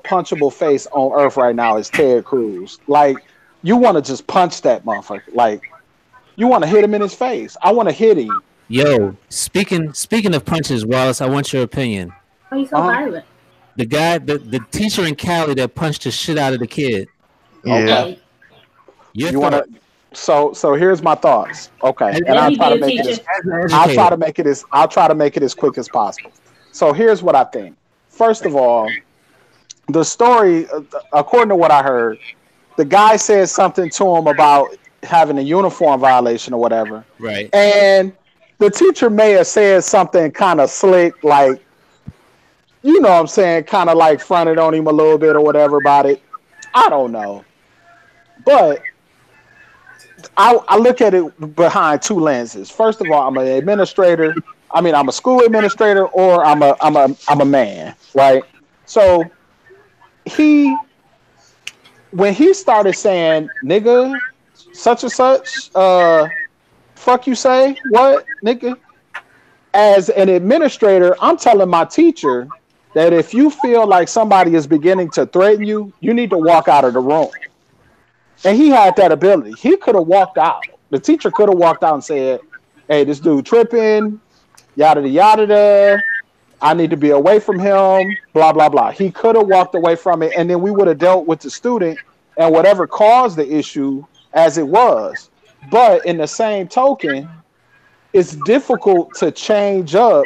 punchable face on earth right now is Ted Cruz. Like you want to just punch that motherfucker. Like you want to hit him in his face. I want to hit him. Yo, speaking of punches, Wallace, I want your opinion. Why are you so violent? The guy, the teacher in Cali that punched the shit out of the kid. Yeah. Okay. You want to? So here's my thoughts. Okay, and Let I'll me try to be a make it. teacher. I'll try to make it as quick as possible. So here's what I think. First of all, the story, according to what I heard, the guy said something to him about having a uniform violation or whatever. Right. And the teacher may have said something kind of slick, like, you know what I'm saying, kind of like fronted on him a little bit or whatever about it. I don't know. But I look at it behind two lenses. First of all, I'm an administrator. I mean, I'm a school administrator, or I'm a man, right? So he, when he started saying nigga, such and such, fuck you say what nigga. As an administrator, I'm telling my teacher that if you feel like somebody is beginning to threaten you, you need to walk out of the room. And he had that ability. He could have walked out. The teacher could have walked out and said, hey, this dude tripping, yada yada. I need to be away from him, blah, blah, blah. He could have walked away from it, and then we would have dealt with the student and whatever caused the issue as it was. But in the same token, it's difficult to change up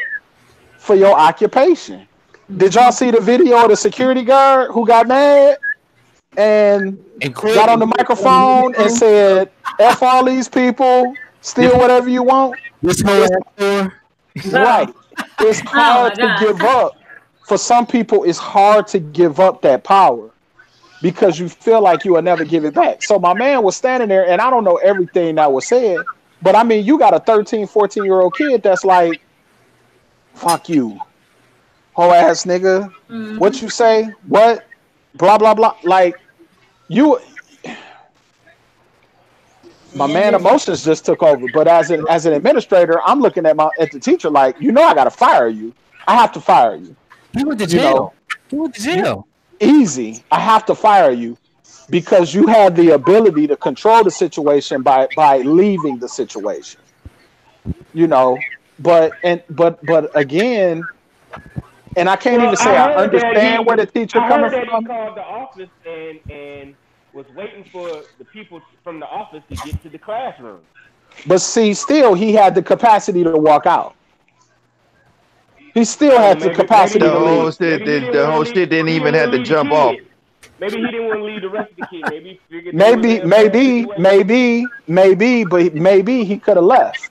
for your occupation. Did y'all see the video of the security guard who got mad and got on the microphone and said, F all these people, steal whatever you want? Right. It's hard to give up. For some people, it's hard to give up that power because you feel like you will never give it back. So my man was standing there, and I don't know everything that was said, but I mean, you got a 13, 14-year-old kid that's like, fuck you, whole ass nigga. Mm-hmm. What you say? What? Blah, blah, blah. Like, you... My man emotions just took over. But as an administrator, I'm looking at the teacher like, you know I gotta fire you. I have to fire you. He went to jail. He went to jail. Easy. I have to fire you because you had the ability to control the situation by leaving the situation. You know, but again, and I can't even say I understand where the teacher coming from. He called the office and was waiting for the people from the office to get to the classroom. But see, still, he had the capacity to walk out. He still had the capacity to leave. The whole shit didn't even have to jump off. Maybe he didn't want to leave the rest of the kids. Maybe he figured maybe, but maybe he could have left.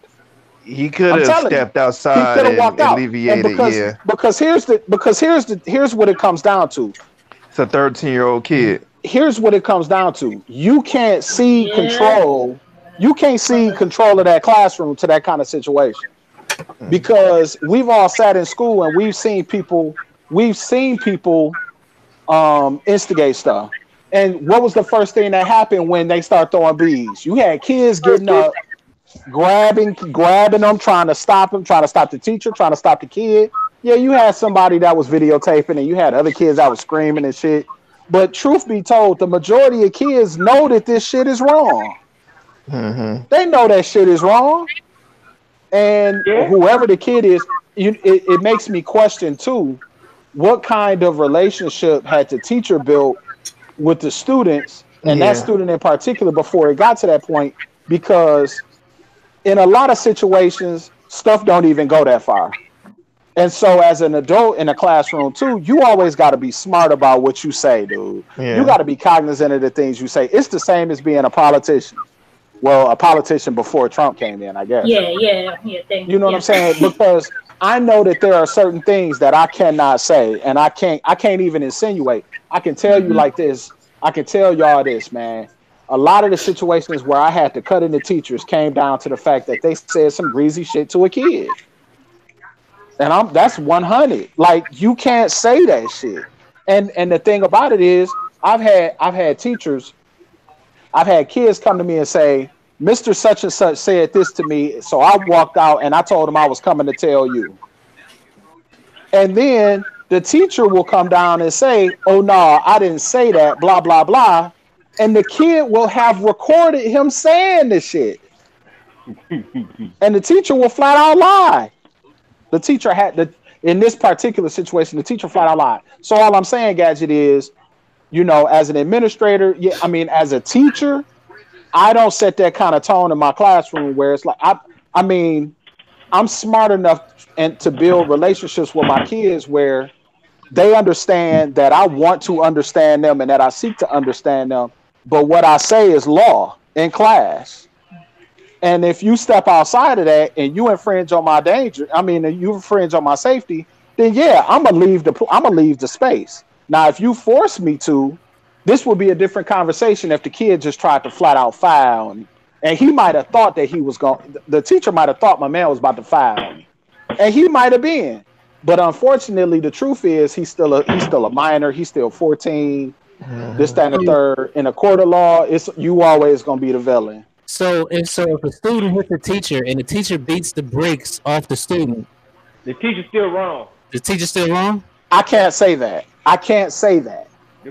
He could have stepped outside. He could have walked out. Alleviated, because here's what it comes down to. It's a 13-year-old kid. Here's what it comes down to. You can't see control. You can't see control of that classroom to that kind of situation. Because we've all sat in school and we've seen people instigate stuff. And what was the first thing that happened when they start throwing bees? You had kids getting up, grabbing them, trying to stop them, trying to stop the teacher, trying to stop the kid. Yeah, you had somebody that was videotaping and you had other kids that was screaming and shit. But truth be told, the majority of kids know that this shit is wrong. Mm-hmm. They know that shit is wrong. And whoever the kid is, it makes me question, too, what kind of relationship had the teacher built with the students, and that student in particular, before it got to that point? Because in a lot of situations, stuff don't even go that far. And so as an adult in a classroom, too, you always got to be smart about what you say, dude. Yeah. You got to be cognizant of the things you say. It's the same as being a politician. Well, a politician before Trump came in, I guess. Yeah. You know what I'm saying? Because I know that there are certain things that I cannot say, and I can't even insinuate. I can tell you like this. I can tell y'all this, man. A lot of the situations where I had to cut into teachers came down to the fact that they said some greasy shit to a kid. And that's 100. Like, you can't say that shit. And the thing about it is, I've had teachers, I've had kids come to me and say, Mr. Such and Such said this to me, so I walked out and I told him I was coming to tell you. And then the teacher will come down and say, oh no, I didn't say that, blah, blah, blah. And the kid will have recorded him saying this shit. And the teacher will flat out lie. The teacher in this particular situation, the teacher flat out lied. So all I'm saying, Gadget, is, you know, as an administrator, as a teacher, I don't set that kind of tone in my classroom where it's like, I'm smart enough to build relationships with my kids where they understand that I want to understand them and that I seek to understand them. But what I say is law in class. And if you step outside of that and you infringe on my you infringe on my safety, then yeah, I'm gonna leave the space. Now, if you force me to, this would be a different conversation if the kid just tried to flat out foul me. And he might have thought that he was going, the teacher might have thought my man was about to foul me. And he might have been. But unfortunately, the truth is he's still a minor, he's still 14, this, that, and the third. In a court of law, you always gonna be the villain. So if a student hits the teacher and the teacher beats the brakes off the student, the teacher's still wrong. The teacher's still wrong? I can't say that.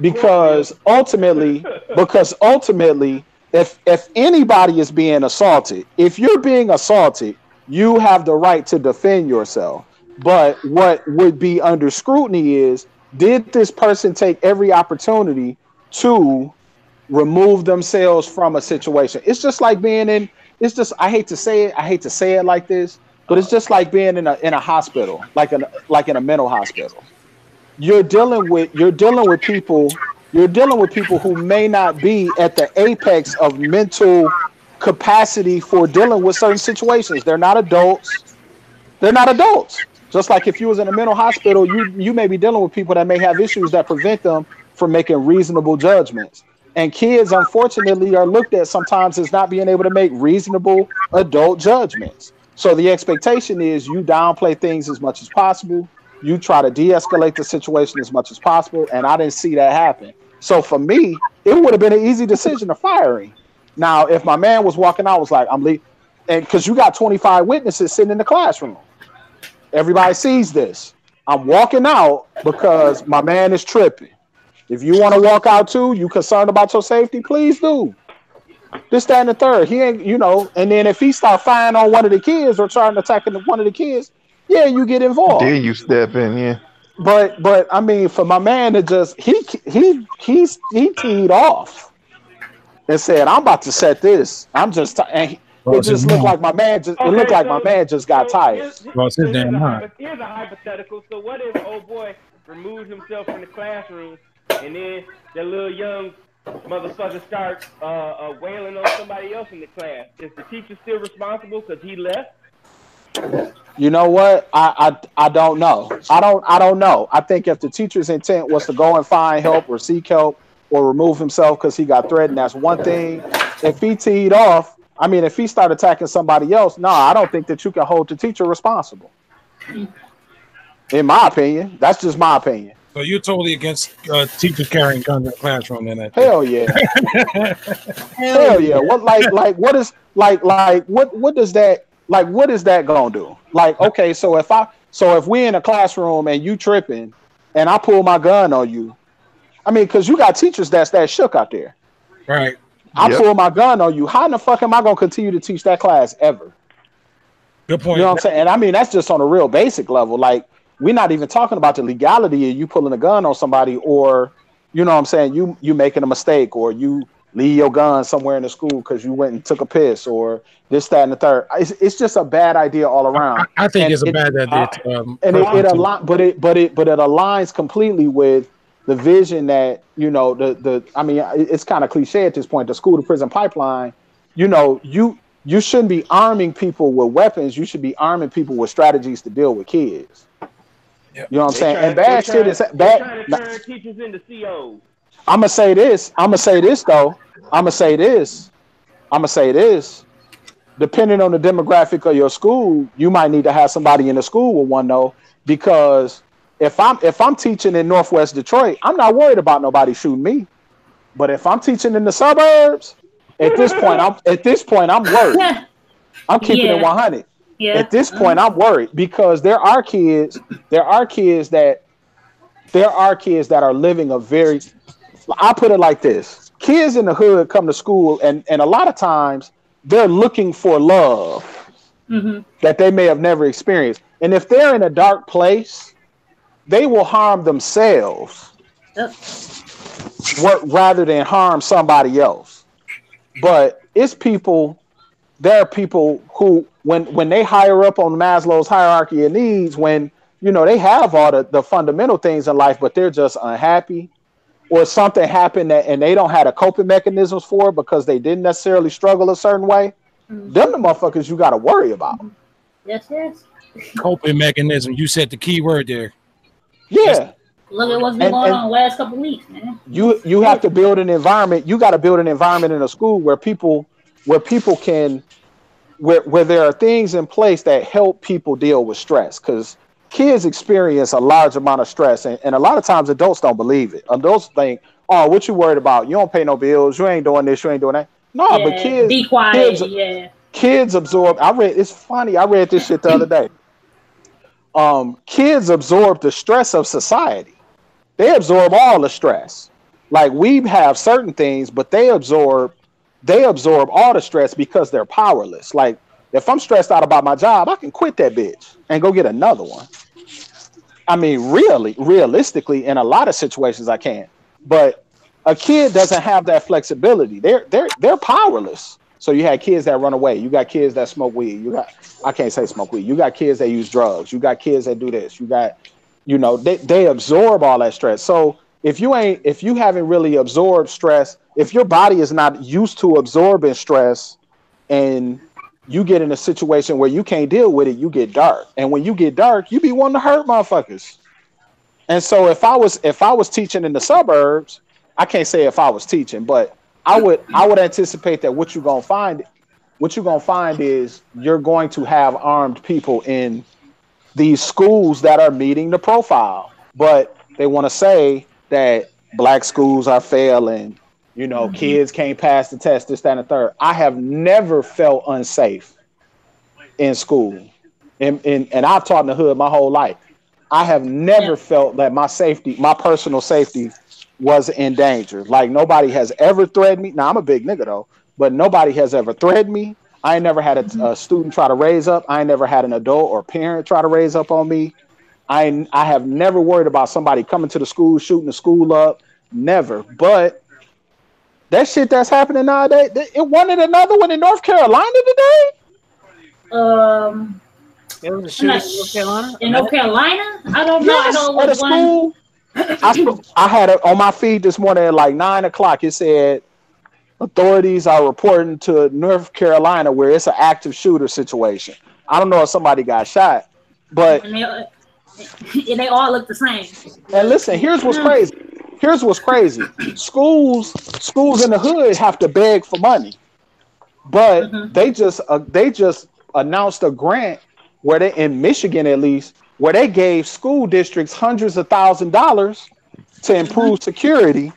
Because ultimately, if anybody is being assaulted, if you're being assaulted, you have the right to defend yourself. But what would be under scrutiny is, did this person take every opportunity to remove themselves from a situation? It's just like being in, I hate to say it like this, but it's just like being in a hospital, like in a mental hospital. You're dealing with people who may not be at the apex of mental capacity for dealing with certain situations. They're not adults. Just like if you was in a mental hospital, you may be dealing with people that may have issues that prevent them from making reasonable judgments. And kids, unfortunately, are looked at sometimes as not being able to make reasonable adult judgments. So the expectation is you downplay things as much as possible. You try to de-escalate the situation as much as possible. And I didn't see that happen. So for me, it would have been an easy decision to fire him. Now, if my man was walking out, I was like, I'm leaving. And because you got 25 witnesses sitting in the classroom. Everybody sees this. I'm walking out because my man is tripping. If you want to walk out too, you concerned about your safety, please do. This, that, and the third. He ain't, and then if he start firing on one of the kids or trying to attack one of the kids, yeah, you get involved. Then you step in, yeah. But I mean, for my man to just he teed off and said, "I'm about to set this. I'm just," and it just looked like my man just. It looked like my man just got tired. Here's a hypothetical. So what if old boy removes himself from the classroom, and then the little young motherfucker starts wailing on somebody else in the class? Is the teacher still responsible because he left? You know what? I don't know. I don't know. I think if the teacher's intent was to go and find help or seek help or remove himself because he got threatened, that's one thing. If he teed off, I mean, if he started attacking somebody else, no, I don't think that you can hold the teacher responsible. In my opinion, that's just my opinion. So you're totally against teachers carrying guns in the classroom, then? Hell yeah. Hell yeah. What what does that? Like, what is that gonna do? Like, okay, so if we in a classroom and you tripping and I pull my gun on you, I mean, because you got teachers that's that shook out there. Right. I pull my gun on you. How in the fuck am I gonna continue to teach that class ever? Good point. You know what I'm saying? And I mean, that's just on a real basic level. Like, we're not even talking about the legality of you pulling a gun on somebody, or, you know what I'm saying, you making a mistake, or you leave your gun somewhere in the school because you went and took a piss, or this, that, and the third. It's just a bad idea all around. I think it's a bad idea. But it aligns completely with the vision that, I mean, it's kind of cliche at this point, the school to prison pipeline. You shouldn't be arming people with weapons. You should be arming people with strategies to deal with kids. Yep. You know what I'm saying? And bad shit is bad. Trying to turn teachers into COs. I'm gonna say this though. I'm gonna say this. Depending on the demographic of your school, you might need to have somebody in the school with one though, because if I'm teaching in Northwest Detroit, I'm not worried about nobody shooting me. But if I'm teaching in the suburbs, at this point I'm worried. I'm keeping it 100. Yeah. At this point, I'm worried because there are kids that are living a very, I put it like this: kids in the hood come to school, and a lot of times they're looking for love that they may have never experienced. And if they're in a dark place, they will harm themselves rather than harm somebody else. But there are people who, when they higher up on Maslow's hierarchy of needs, when they have all the fundamental things in life, but they're just unhappy, or something happened and they don't have the coping mechanisms for it because they didn't necessarily struggle a certain way. Them the motherfuckers you got to worry about. Yes. Coping mechanism. You said the key word there. Yeah. Look at what's been going on the last couple of weeks, man. You have to build an environment. You got to build an environment in a school where people can where there are things in place that help people deal with stress, because kids experience a large amount of stress, and a lot of times adults don't believe it. Adults think, oh, what you worried about? You don't pay no bills. You ain't doing this. You ain't doing that. No, but kids, be quiet. Kids absorb. It's funny. I read this shit the other day. Kids absorb the stress of society. They absorb all the stress. Like, we have certain things, but they absorb all the stress because they're powerless. Like, if I'm stressed out about my job, I can quit that bitch and go get another one. I mean, realistically, in a lot of situations I can. But a kid doesn't have that flexibility. They're powerless. So you had kids that run away. You got kids that smoke weed. I can't say smoke weed. You got kids that use drugs. You got kids that do this. You got, they absorb all that stress. So if you haven't really absorbed stress, if your body is not used to absorbing stress, and you get in a situation where you can't deal with it, you get dark. And when you get dark, you be wanting to hurt motherfuckers. And so if I was teaching in the suburbs, I can't say if I was teaching, but I would anticipate that what you're gonna find is you're going to have armed people in these schools that are meeting the profile, but they want to say that black schools are failing. Kids can't pass the test, this, that, and the third. I have never felt unsafe in school, and I've taught in the hood my whole life. I have never felt that my personal safety was in danger. Like, nobody has ever threatened me. Now, I'm a big nigga though, but nobody has ever threatened me. I ain't never had a student try to raise up. I ain't never had an adult or parent try to raise up on me. I have never worried about somebody coming to the school, shooting the school up. Never. But that shit that's happening nowadays, it wanted another one in North Carolina today. There was a shooting in North Carolina. In North Carolina? I don't know. Yes, I know it was school. I had it on my feed this morning at like 9:00. It said authorities are reporting to North Carolina where it's an active shooter situation. I don't know if somebody got shot, but and they all look the same. And listen, here's what's crazy. Schools in the hood have to beg for money, but they just announced a grant where they, in Michigan at least, where they gave school districts hundreds of $1,000s to improve security,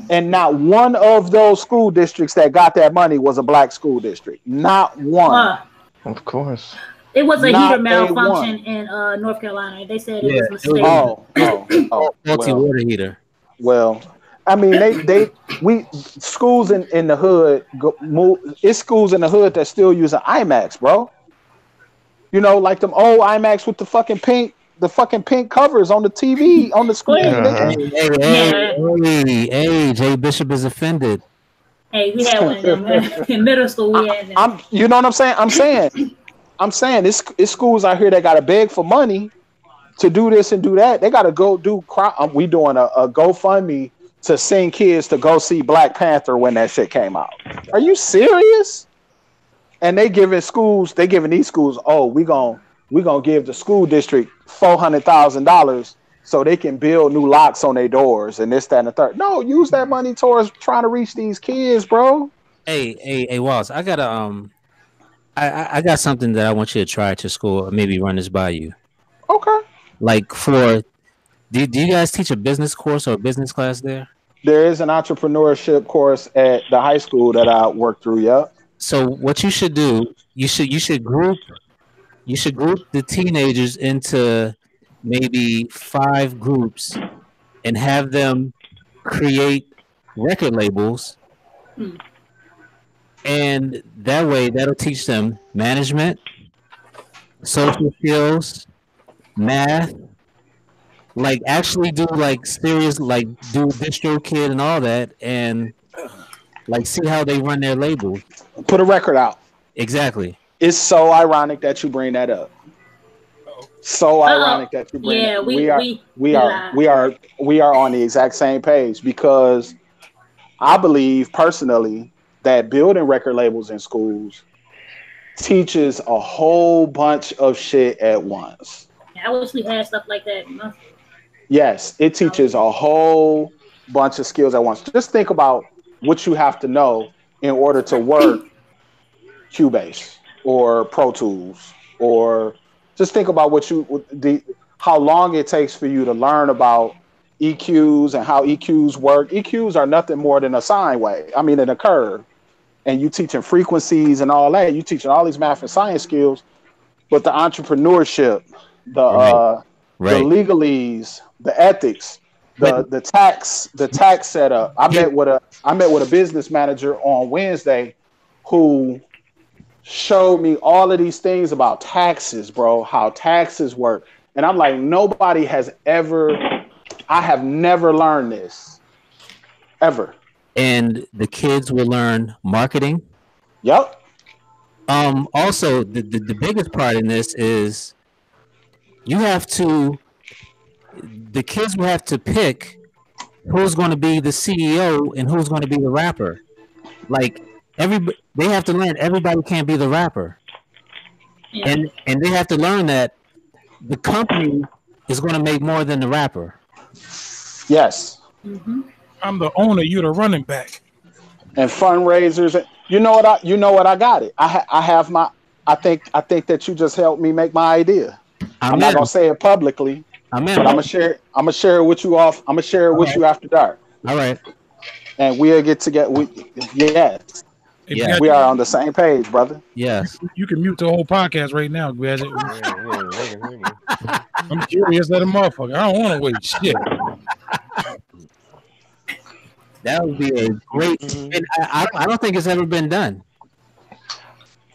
and not one of those school districts that got that money was a black school district. Not one. Of course. It was a heater malfunction in North Carolina. They said it was a mistake. Multi-water heater. Well, I mean, schools in the hood it's schools in the hood that still using IMAX, bro. Like them old IMAX with the fucking pink covers on the TV on the screen. Hey, Jay Bishop is offended. Hey, we had one of them in middle school. We had them. You know what I'm saying? I'm saying it's schools out here that gotta beg for money to do this and do that. They gotta go do. We doing a GoFundMe to send kids to go see Black Panther when that shit came out. Are you serious? And they giving these schools, we gonna give the school district $400,000 so they can build new locks on their doors and this, that, and the third. No, use that money towards trying to reach these kids, bro. Hey, Walls, I got I got something that I want you to try at your school, or maybe run this by you. Okay. Like do you guys teach a business course or a business class there? There is an entrepreneurship course at the high school that I worked through. Yep. So what you should do, you should group the teenagers into maybe 5 groups and have them create record labels. And that way that'll teach them management, social skills, math, like actually do like serious, like do DistroKid and all that, and like see how they run their labels. Put a record out. Exactly. It's so ironic that you bring that up. So ironic that you bring that. We are on the exact same page, because I believe personally that building record labels in schools teaches a whole bunch of shit at once. I wish we had stuff like that. Yes, it teaches a whole bunch of skills at once. Just think about what you have to know in order to work Cubase or Pro Tools, or just think about how long it takes for you to learn about EQs and how EQs work. EQs are nothing more than a sine wave. I mean, in a curve. And you teaching frequencies and all that. You teaching all these math and science skills, but the entrepreneurship, Right. the Right. legalese, the ethics, But the tax setup. I here, met with a business manager on Wednesday who showed me all of these things about taxes, bro, how taxes work. And I'm like, I have never learned this ever. and the kids will learn marketing. Yep. Also, the biggest part in this is you have to, the kids will have to pick who's going to be the CEO and who's going to be the rapper. Like they have to learn everybody can't be the rapper, Yeah. and they have to learn that the company is going to make more than the rapper. Yes. Mm-hmm. I'm the owner. You're the running back. And fundraisers. You know what I got it. I have my. I think that you just helped me make my idea. I'm not gonna say it publicly, I'm but I'm gonna share it. I'm gonna share it with you off. I'm gonna share it with you after dark. All right. And we'll get together. Yes, If Yeah. we are on the same page, brother. Yes. you can mute the whole podcast right now, Gadget. I'm curious that a motherfucker. I don't want to wait. Shit. That would be a great. And I don't think it's ever been done.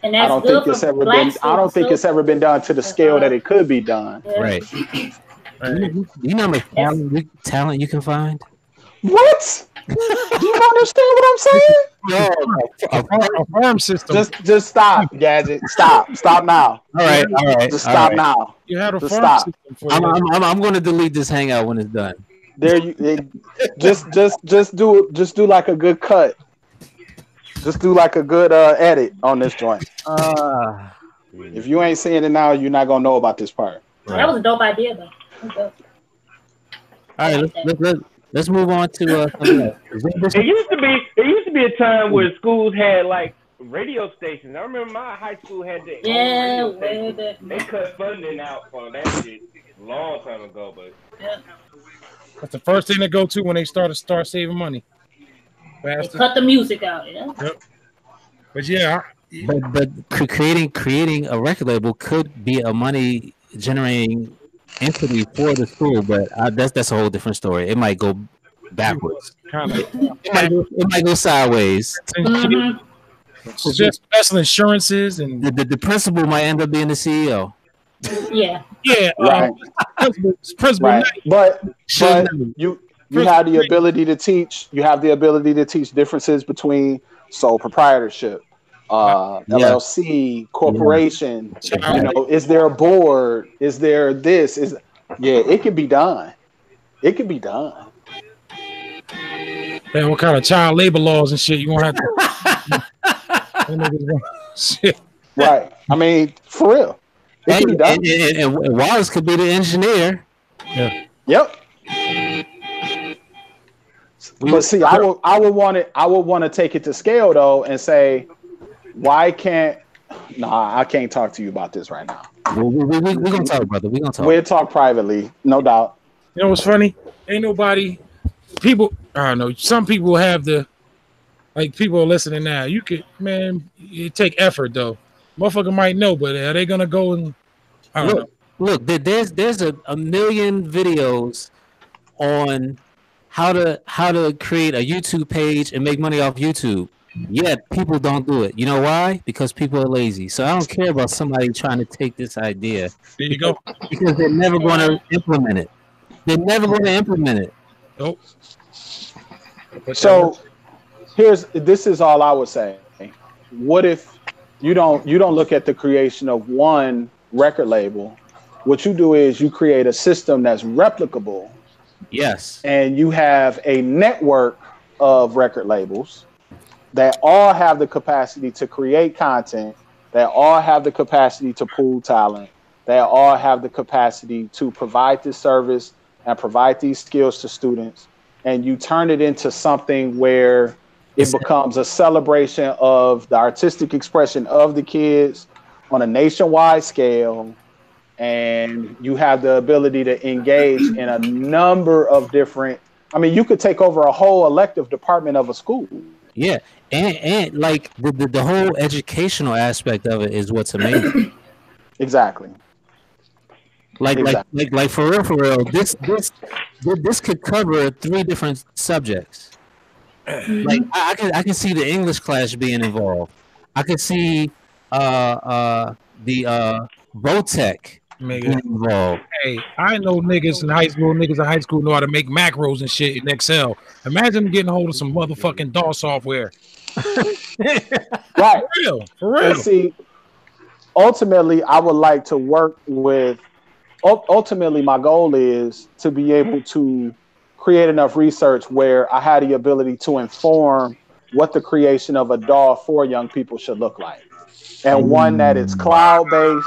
And I that's don't good think it's for ever black been. I don't think it's ever been done to the scale that it could be done. Yeah. Right. You know how much talent you can find? What? Do you understand what I'm saying? A farm system. Just stop, Gadget. Stop now. All right. Just stop now. You had a Just farm stop. system for you. I'm going to delete this hangout when it's done. There you just do like a good cut. Just do like a good edit on this joint. If you ain't seeing it now, you're not gonna know about this part. That was a dope idea, though. All right, let's move on to something else. It used to be a time where schools had like radio stations. I remember my high school had their own radio station. They cut funding out for that shit a long time ago, but That's the first thing they go to when they start saving money. They cut the music out. Yeah. Yep. But yeah. But creating a record label could be a money generating entity for the school, but that's a whole different story. It might go backwards. It might go sideways. Mm-hmm. Just special insurances and the principal might end up being the CEO. Yeah. Yeah. Right. Principal. Right. But you have the ability to teach. You have the ability to teach differences between sole proprietorship, LLC, corporation. Yeah. You know, is there a board? Is there this? It can be done. It can be done. Man, what kind of child labor laws and shit you gonna have to? Shit. Right. I mean, for real. It can be done. And Wallace could be the engineer. Yeah. Yep. But see, I would want to take it to scale though and say, why can't? Nah, I can't talk to you about this right now. We're gonna talk, brother. We're gonna talk. We'll talk privately, no doubt. You know what's funny? Ain't nobody. People, I don't know. Some people have people are listening now. You could, man, it take effort though. Motherfucker might know, but are they gonna go and? I don't know. Look, there's a million videos on how to create a YouTube page and make money off YouTube. Yet people don't do it. You know why? Because people are lazy. So I don't care about somebody trying to take this idea. There you go. Because they're never going to implement it. They're never going to implement it. Nope. So this is all I would say. What if you don't look at the creation of one record label? What you do is you create a system that's replicable. Yes. And you have a network of record labels that all have the capacity to create content, that all have the capacity to pool talent, that all have the capacity to provide this service and provide these skills to students, and you turn it into something where it becomes a celebration of the artistic expression of the kids on a nationwide scale, and you have the ability to engage in a number of different. I mean, you could take over a whole elective department of a school. Yeah, and like the whole educational aspect of it is what's amazing. Exactly. Like for real, this could cover 3 different subjects. Like I can see the English class being involved. I could see the Votech being involved. Hey, I know niggas in high school know how to make macros and shit in Excel. Imagine getting hold of some motherfucking DAW software. Right. For real. And see, ultimately, I would like to work with. Ultimately, my goal is to be able to create enough research where I had the ability to inform what the creation of a DAW for young people should look like. And one that is cloud-based,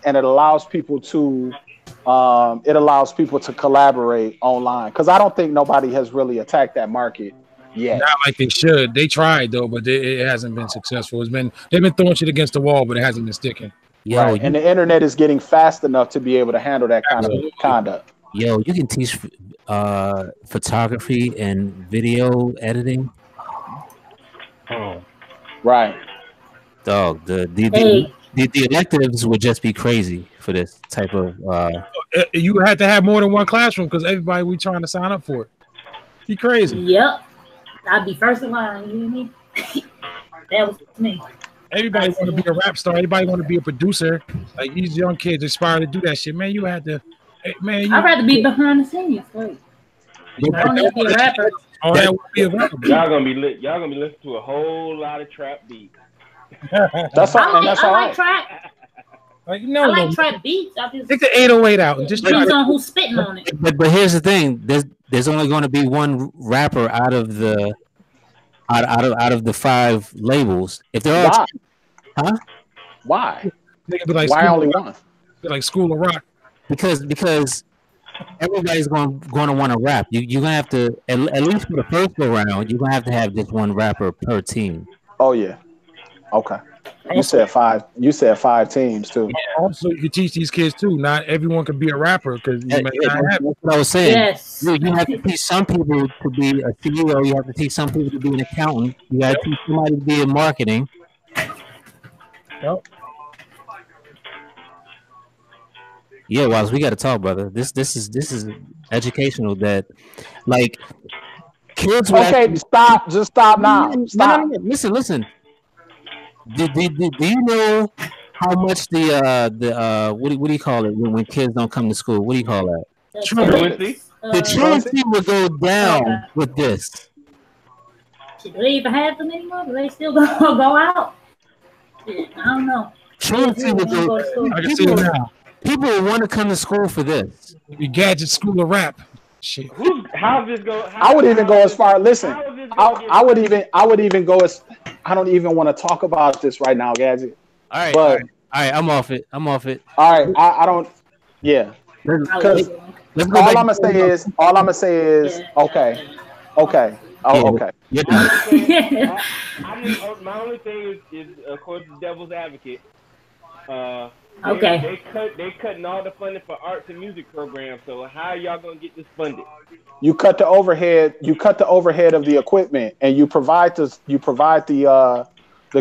and it allows people to collaborate online. Because I don't think nobody has really attacked that market yet. Not like they should. They tried though, but it hasn't been successful. They've been throwing shit against the wall, but it hasn't been sticking. Right. And the internet is getting fast enough to be able to handle that kind of conduct. Yo, you can teach photography and video editing. Oh, right. Dog, the electives would just be crazy for this type of. You had to have more than one classroom because everybody we trying to sign up for it. Be crazy. Yep, I'd be first in line. You know what I mean? That was me. Everybody want to be a rap star. Everybody want to be a producer. Like these young kids aspire to do that shit. Man, you had to. Man, I'd rather be behind the scenes. I don't need to be a rapper. Oh, that would be a rapper. Y'all gonna be listening to a whole lot of trap beats. That's all. I like trap. Like I like trap beats. I just take the 808 out and just depends on who's spitting on it. But here's the thing: there's only going to be one rapper out of the 5 labels. If there are, Why? They could be like why only one? Like School of Rock. Because everybody's going to want to rap. You're gonna have to at least for the first go round. You're gonna have to have just one rapper per team. Oh yeah. Okay. You said 5. You said 5 teams too. Also, you can teach these kids too. Not everyone can be a rapper because that's what I was saying. Yes. You have to teach some people to be a CEO. You have to teach some people to be an accountant. You got to teach somebody to be in marketing. Yep. Yeah, Waz, we got to talk, brother. This is educational. That like kids. Okay, stop. Just stop now. Stop. No. Listen. Do you know how much the what do you call it when kids don't come to school? What do you call that? Truancy. The truancy will go down with this. Do they even have them anymore? Do they still go out? I don't know. Truancy will go. I can see it now. People will want to come to school for this. The Gadget School of Rap. Shit. How's this go? I would even go as far. Listen, I would even go as. I don't even want to talk about this right now, Gadget. All right, but all right, I'm off it. All right, I don't. Yeah, because all I'm gonna say is okay. Oh, okay. My only thing is of course, the devil's advocate. Okay. They cutting all the funding for arts and music programs. So how are y'all gonna get this funded? You cut the overhead. You cut the overhead of the equipment, and you provide the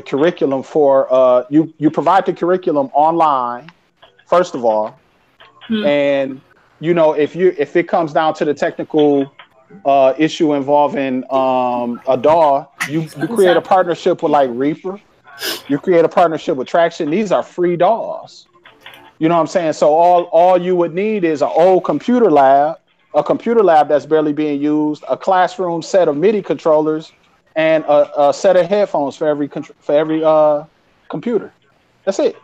curriculum for you provide the curriculum online. First of all, and if it comes down to the technical issue involving a DAW, you create a partnership with like Reaper. You create a partnership with Traction. These are free DAWs. You know what I'm saying? So all you would need is an old computer lab, a computer lab that's barely being used, a classroom set of MIDI controllers, and a set of headphones for every computer. That's it.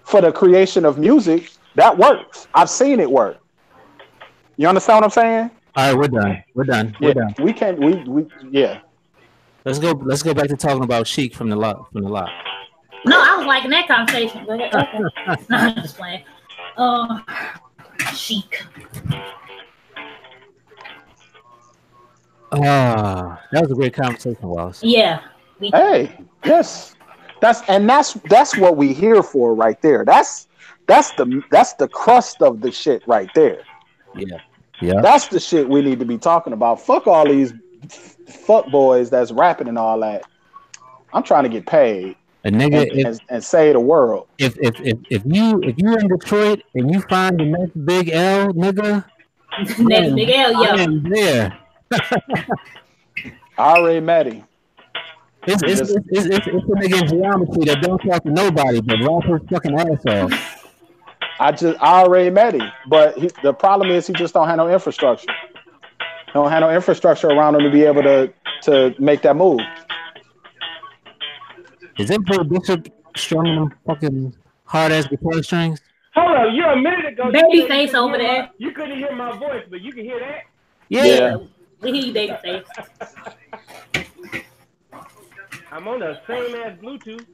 For the creation of music, that works. I've seen it work. You understand what I'm saying? All right, we're done. We can. Let's go back to talking about Sheik from the lot. No, I was liking that conversation. But, okay. No, I'm just playing. Chic. That was a great conversation, Wallace. Yeah. Hey, yes. That's what we here for right there. That's the crust of the shit right there. Yeah. Yeah. That's the shit we need to be talking about. Fuck all these fuck boys that's rapping and all that. I'm trying to get paid A nigga, and save the world. if you're in Detroit and you find the next big L, nigga, Next big L, I yeah. am there. I already met him. It's a nigga in geometry that don't talk to nobody but rap his fucking ass off. I already met him, but the problem is he just don't have no infrastructure. Don't have no infrastructure around him to be able to make that move. Is it Bill Bishop strumming them fucking hard ass guitar strings? Hold on, you a minute ago. Babyface over there. You couldn't hear my voice, but you can hear that. Yeah. We hear you, Babyface. I'm on the same ass Bluetooth.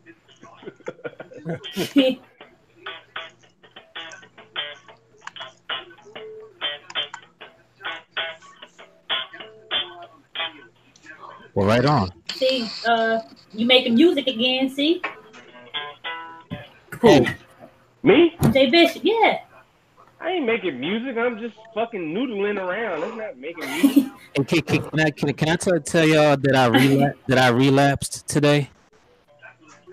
Well, right on. See, you making music again, see? Who? Me? Jay Bishop, yeah. I ain't making music. I'm just fucking noodling around. That's not making music. Okay, can I tell y'all that I relapsed today?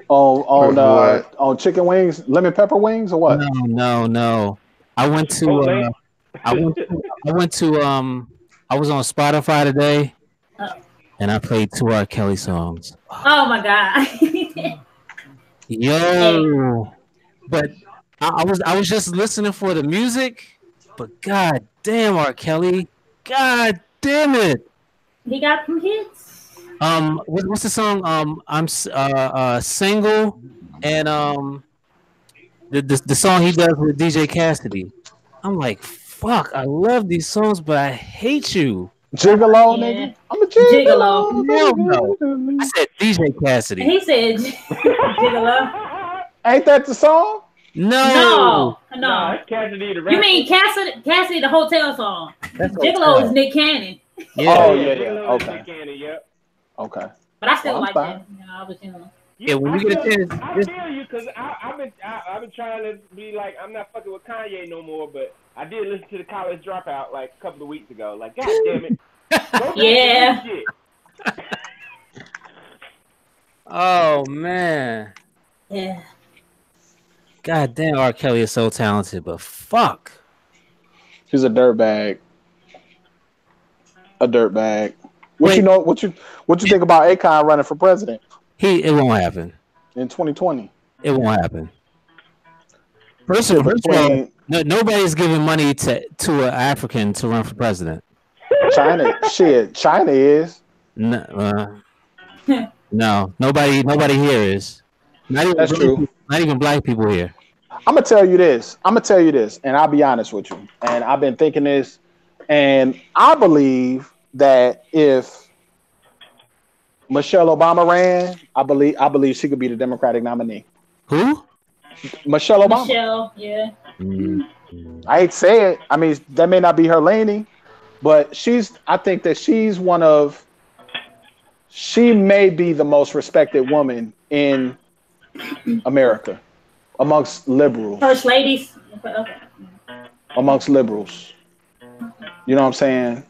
On chicken wings, lemon pepper wings, or what? No. I was on Spotify today, and I played 2 R. Kelly songs. Oh my god. Yo, but I was just listening for the music, but god damn R. Kelly, god damn it. He got some hits. What's the song? I'm single, and the song he does with DJ Cassidy. I'm like, fuck, I love these songs, but I hate you. Gigolo, nigga. I'm a gigolo. No. I said DJ Cassidy. He said Gigolo. Ain't that the song? No. It's Cassidy the rapper. You mean Cassidy the hotel song? Gigolo is Nick Cannon. Yeah. Yeah. Gigolo Okay. Nick Cannon, yep. Okay. But I still like fine. that. You know, I was, Yeah, when you get a chance. I feel you because I've been trying to be like I'm not fucking with Kanye no more, but I did listen to the College Dropout like a couple of weeks ago. Like, god damn it, yeah. Shit. Oh man. Yeah. God damn, R. Kelly is so talented, but fuck. He's a dirtbag. What Wait. you know? What you think about Akon running for president? It won't happen. In 2020. It won't happen. First of all, nobody's giving money to an African to run for president. China is. No, nobody here is. That's true. Not even black people here. I'm gonna tell you this, and I'll be honest with you. And I've been thinking this, and I believe that if Michelle Obama ran, I believe she could be the Democratic nominee. Who? Michelle Obama. Michelle, yeah. I hate to say it. I mean, that may not be her leaning, but I think that she may be the most respected woman in America amongst liberals. First ladies. Okay. Amongst liberals. You know what I'm saying?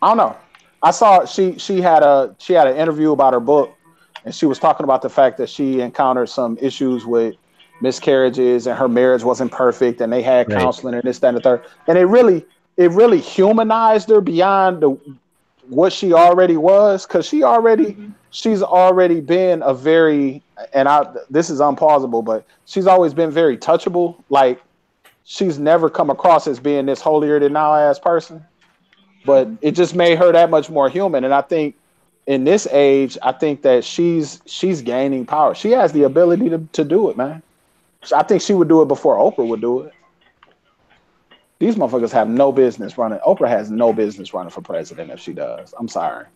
I don't know. I saw she had an interview about her book, and she was talking about the fact that she encountered some issues with miscarriages and her marriage wasn't perfect and they had counseling and this, that, and the third. And it really humanized her beyond what she already was, because she's already been a very, and this is unpausable, but she's always been very touchable. Like, she's never come across as being this holier than thou ass person, but it just made her that much more human. And I think in this age, I think that she's gaining power. She has the ability to do it, man. I think she would do it before Oprah would do it. These motherfuckers have no business running. Oprah has no business running for president if she does. I'm sorry.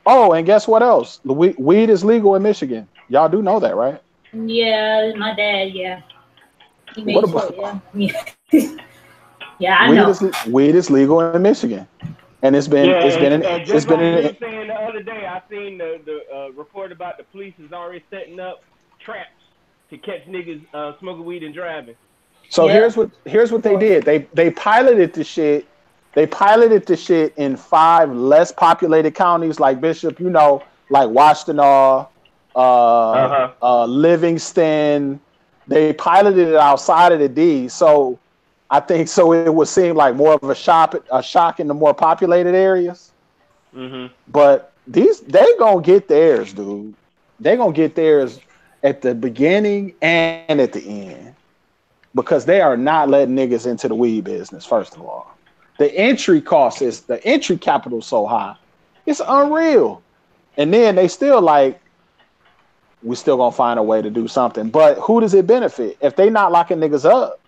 Oh, and guess what else? Weed is legal in Michigan. Y'all do know that, right? Yeah, my dad, yeah. He What made about sure, yeah. Yeah, I know. weed is legal in Michigan, and it's been Yeah, it's been and it's just been like you in, were saying the other day, I seen the report about the police is already setting up traps to catch niggas smoking weed and driving. so Yep. here's what they did. They piloted the shit. They piloted the shit in 5 less populated counties like Bishop, like Washtenaw, Livingston. They piloted it outside of the D. So I think so it would seem like more of a shock in the more populated areas. Mm-hmm. But they gonna get theirs, dude. They gonna get theirs at the beginning and at the end because they are not letting niggas into the weed business. First of all, the entry capital is so high, it's unreal. And then they still like, we still gonna find a way to do something. But who does it benefit if they not locking niggas up?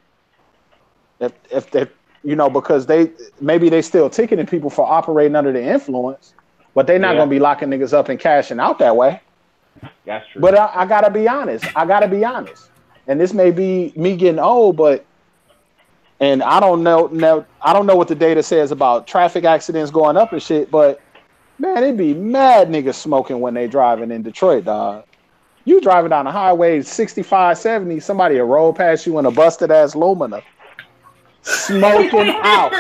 If they, because they still ticketing people for operating under the influence, but they're not gonna be locking niggas up and cashing out that way. That's true. But I gotta be honest. And this may be me getting old, and I don't know. I don't know what the data says about traffic accidents going up and shit. But man, it be mad niggas smoking when they driving in Detroit, dog. You driving down the highway 65, 70, somebody will roll past you in a busted ass Lumina, smoking out.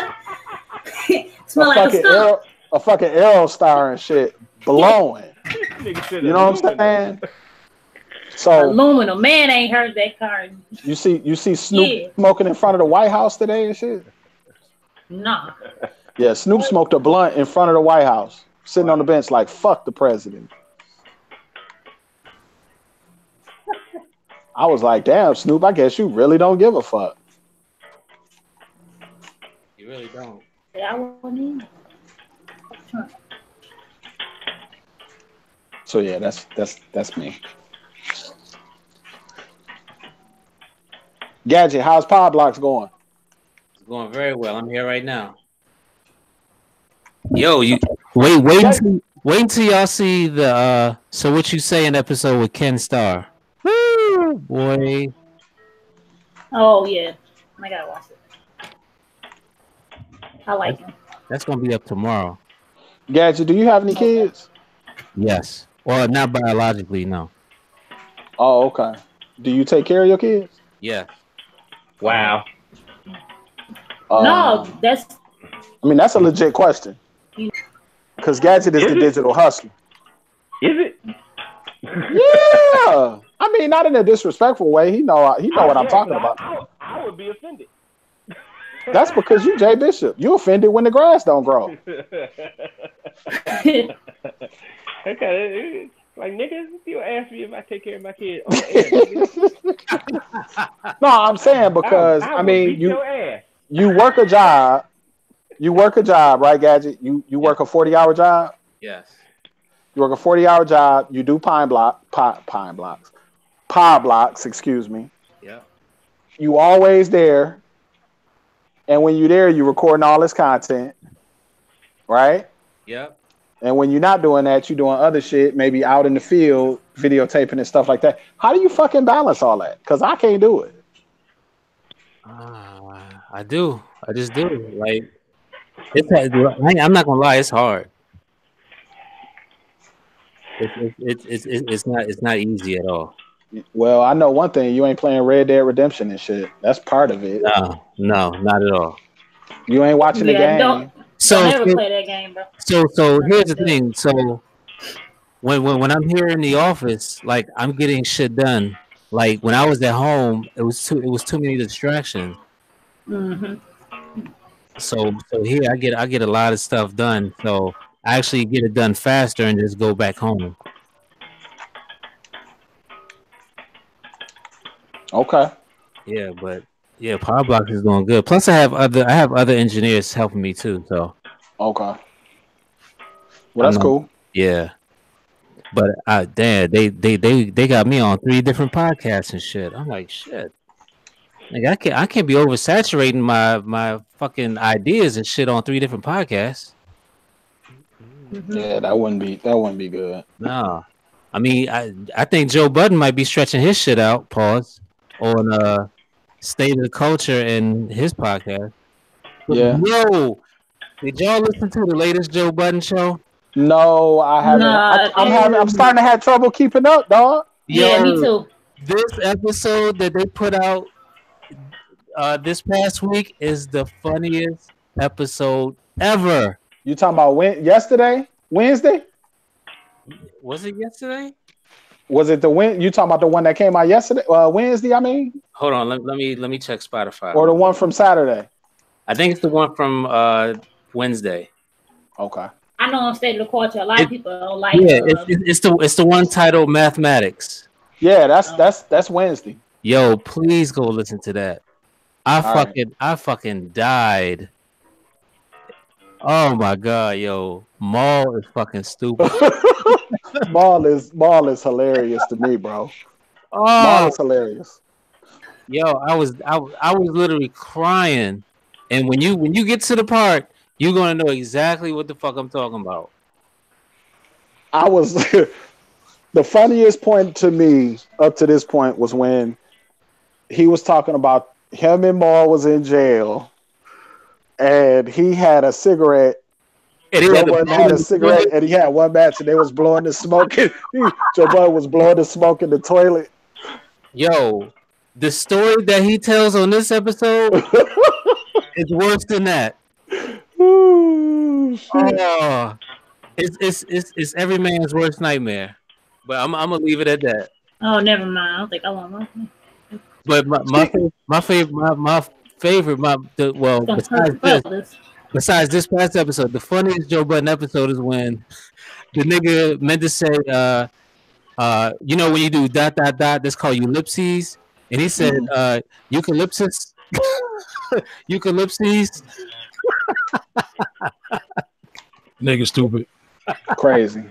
Smell like a skunk. A fucking Aerostar and shit blowing. You know what I'm saying? So Aluminum, man ain't heard that car. You see Snoop smoking in front of the White House today and shit? Nah. Yeah, Snoop smoked a blunt in front of the White House, sitting on the bench like, fuck the president. I was like, damn, Snoop, I guess you really don't give a fuck. You really don't. Yeah, I wouldn't either. So yeah, that's me. Gadget, how's Pod Blocks going? It's going very well. I'm here right now. Yo, you wait until y'all see the So What You Saying episode with Ken Starr. Woo, boy. Oh yeah, I gotta watch it. I like him. That's gonna be up tomorrow. Gadget, do you have any kids? Yes. Well, not biologically, no. Oh, okay. Do you take care of your kids? Yeah. Wow. No, that's. I mean, that's a legit question. Because Gadget is the digital hustler. Is it? Yeah. I mean, not in a disrespectful way. He know what I'm talking about. I would be offended. That's because you Jay Bishop. You offended when the grass don't grow. Okay, like niggas, you ask me if I take care of my kids. No, I'm saying because I mean you work a job. You work a job, right, Gadget? You work a 40-hour job? Yes. You work a 40-hour job, you do pod blocks, excuse me. Yeah. You always there. And when you're there, you're recording all this content. Right? Yep. And when you're not doing that, you're doing other shit, maybe out in the field, videotaping and stuff like that. How do you fucking balance all that? Because I can't do it. I do. I just do. Like, I'm not gonna lie, it's hard. It's not easy at all. Well, I know one thing: you ain't playing Red Dead Redemption and shit. That's part of it. No, not at all. You ain't watching the game. Don't ever play that game, bro. So here's the thing. So when I'm here in the office, like I'm getting shit done. Like when I was at home, it was too many distractions. Mm-hmm. So here I get a lot of stuff done. So I actually get it done faster and just go back home. Okay. Yeah, but yeah, Power Blocks is going good. Plus, I have other engineers helping me too. So okay. Well, that's cool. Yeah, but damn, they got me on 3 different podcasts and shit. I'm like, shit. Like I can't be oversaturating my fucking ideas and shit on 3 different podcasts. Yeah, that wouldn't be good. No, I mean I think Joe Budden might be stretching his shit out. Pause on State of the Culture in his podcast. But Yeah. yo, did y'all listen to the latest Joe Budden show? No, I haven't. Nah, I'm starting to have trouble keeping up, dog. yeah, me Yo, too. this episode that they put out this past week is the funniest episode ever. You talking about yesterday? Wednesday? Was it yesterday? Was it you talking about the one that came out yesterday? Wednesday, I mean? Hold on, let me check Spotify. Or the one from Saturday? I think it's the one from Wednesday. Okay. I know on State of the Culture, a lot of people don't like. Yeah, it's the one titled Mathematics. Yeah, that's Wednesday. Yo, please go listen to that. I fucking died. Oh my god, yo, Maul is fucking stupid. Maul is hilarious to me, bro. Maul is hilarious. Yo, I was literally crying, and when you get to the part, you're gonna know exactly what the fuck I'm talking about. I was the funniest point to me up to this point was when he was talking about him and Maul was in jail, and he had a cigarette. And he had a cigarette, and he had one match, and they was blowing the smoke. Joe Budden was blowing the smoke in the toilet. Yo, the story that he tells on this episode is worse than that. Ooh, oh, it's every man's worst nightmare. But I'm gonna leave it at that. Oh, never mind. I don't think I want to. But my favorite, besides this past episode, the funniest Joe Budden episode is when the nigga meant to say, you know, when you do ... that's called ellipses, and he said, eucalyptus, eucalypses. Nigga stupid. Crazy.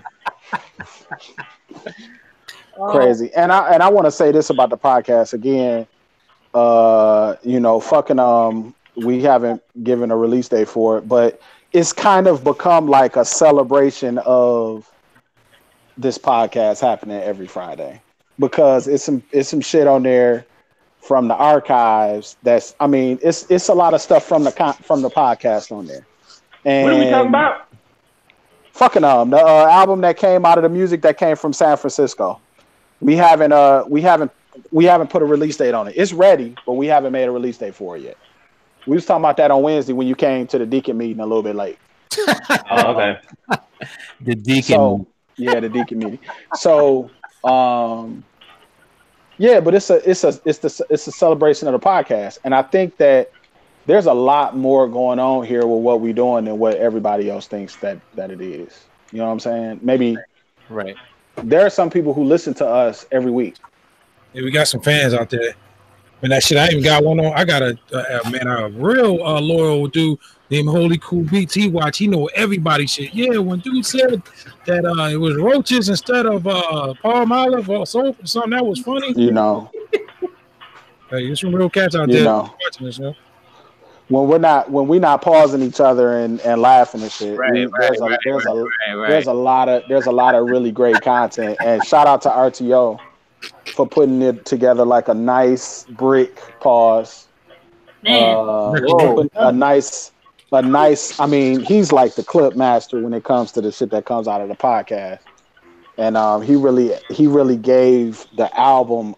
Crazy. And I want to say this about the podcast again. You know, fucking we haven't given a release date for it, but it's kind of become like a celebration of this podcast happening every Friday, because it's some shit on there from the archives. It's a lot of stuff from the podcast on there. And what are we talking about? Fucking the album that came out of the music that came from San Francisco. We haven't put a release date on it. It's ready, but we haven't made a release date for it yet. We was talking about that on Wednesday when you came to the Deacon meeting a little bit late. Oh, okay. The Deacon. So, yeah, the Deacon meeting. So, yeah, but it's a celebration of the podcast, and I think that there's a lot more going on here with what we're doing than what everybody else thinks that it is. You know what I'm saying? Maybe right. There are some people who listen to us every week. Yeah, we got some fans out there. And that shit, I even got one on. I got a real loyal dude named Holy Cool Beats. He know everybody shit. Yeah, when dude said that it was roaches instead of palm olive or soap or something, that was funny. You know. Hey, there's some real cats out there watching this, yo. When we're not pausing each other and laughing and shit, there's a lot of really great content. And shout out to RTO for putting it together like a nice brick pause. A nice. I mean, he's like the clip master when it comes to the shit that comes out of the podcast, and he really gave the album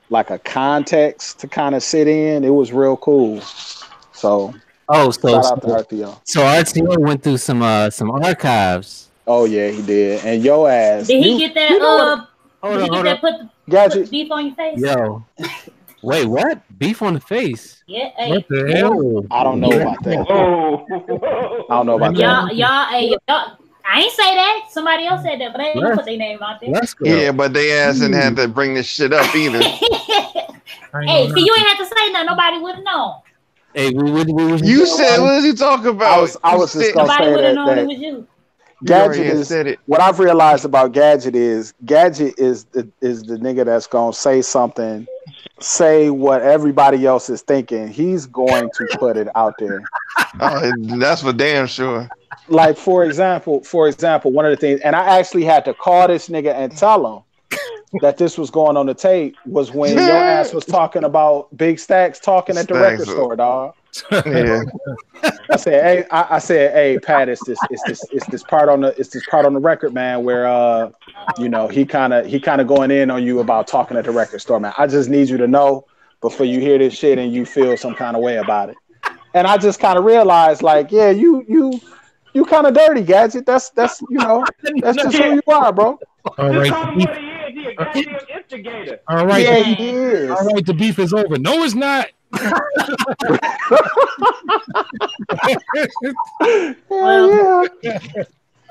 like a context to kind of sit in. It was real cool. So shout out to RTO. So RTO went through some archives. Oh yeah, he did. And yo ass. Did he get that? Hold on. Put beef on your face? Yo. Wait, what? Beef on the face? Yeah. Hey. What the hell? I don't know about that. I don't know about that. Y'all. I ain't say that. Somebody else said that, but they didn't put their name out there. Yeah, but they didn't have to bring this shit up either. Hey, see, you ain't have to say nothing. Nobody would have known. Hey, you said, what did you talk about? I was just gonna say that it was you. Gadget is what I've realized about Gadget is the nigga that's gonna say what everybody else is thinking. He's going to put it out there. Oh, that's for damn sure. Like for example, one of the things, and I actually had to call this nigga and tell him, that this was going on the tape was when your ass was talking about Big Stacks talking at the record store, dog. Yeah. I said, hey, Pat, it's this part on the record, man, where he kind of going in on you about talking at the record store, man. I just need you to know before you hear this shit and you feel some kind of way about it. And I just kind of realized, like, yeah, you kind of dirty, Gadget. That's just who you are, bro. All Just right. call him what he is. He a goddamn instigator. All right. Yeah, he is. All right, the beef is over. No, it's not. Well,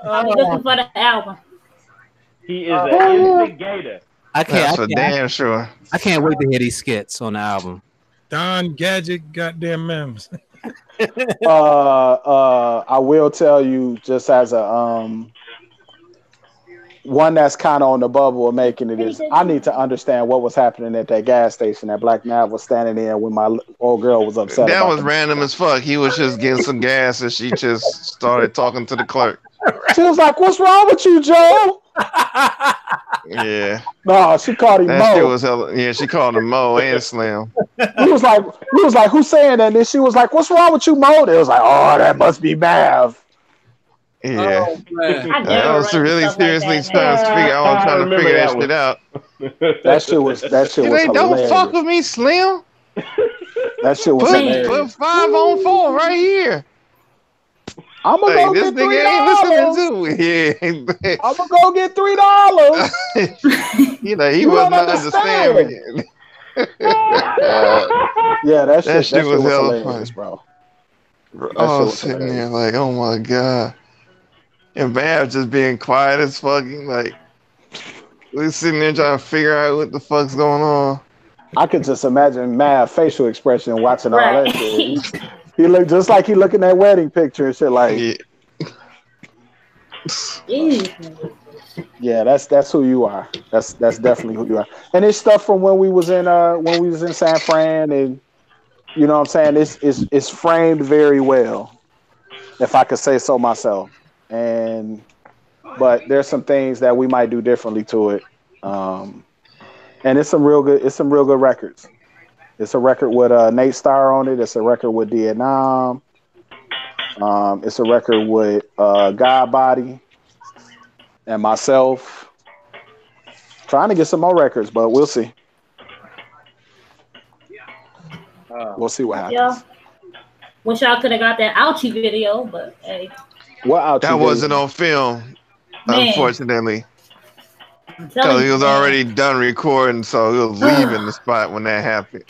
I'm looking for the album. He is an instigator. That's for damn sure. I can't wait to hear these skits on the album. Don Gadget, goddamn memes. I will tell you, just as a one that's kind of on the bubble of making it, is I need to understand what was happening at that gas station that Black Nav was standing there when my old girl was upset. That was random as fuck. He was just getting some gas and she just started talking to the clerk. She was like, "What's wrong with you, Joe?" Yeah. No, she called him That shit Mo. was hella, yeah, she called him Mo and Slim. We was like, "Who's saying that?" And then she was like, "What's wrong with you, Mo?" They was like, "Oh, that must be Mav." Yeah. Oh, man. I was really seriously trying to figure that shit out. That shit was Don't hilarious. fuck with me, Slim. That shit was hilarious. Put 5 on 4 right here. I'm gonna go This get nigga ain't $3. listening to. Yeah. I'm gonna go get $3. He wasn't understanding. Yeah, that shit was hella hilarious, funny, bro. I was sitting there like, oh my god. And Mav just being quiet as fucking like we sitting there trying to figure out what the fuck's going on. I could just imagine Mav facial expression watching all that shit. He looked just like he looking at wedding picture and shit like yeah, that's who you are. That's definitely who you are. And it's stuff from when we was in San Fran, and you know what I'm saying, it's framed very well, if I could say so myself. But there's some things that we might do differently to it. And it's some real good records. It's a record with Nate Starr on it. It's a record with Vietnam. It's a record with God Body and myself. Trying to get some more records, but we'll see. We'll see what happens. Yeah. Wish y'all could have got that ouchie video, but hey. What ouchie that video? wasn't on film, Man. unfortunately. Because he was already done recording, so he was leaving the spot when that happened.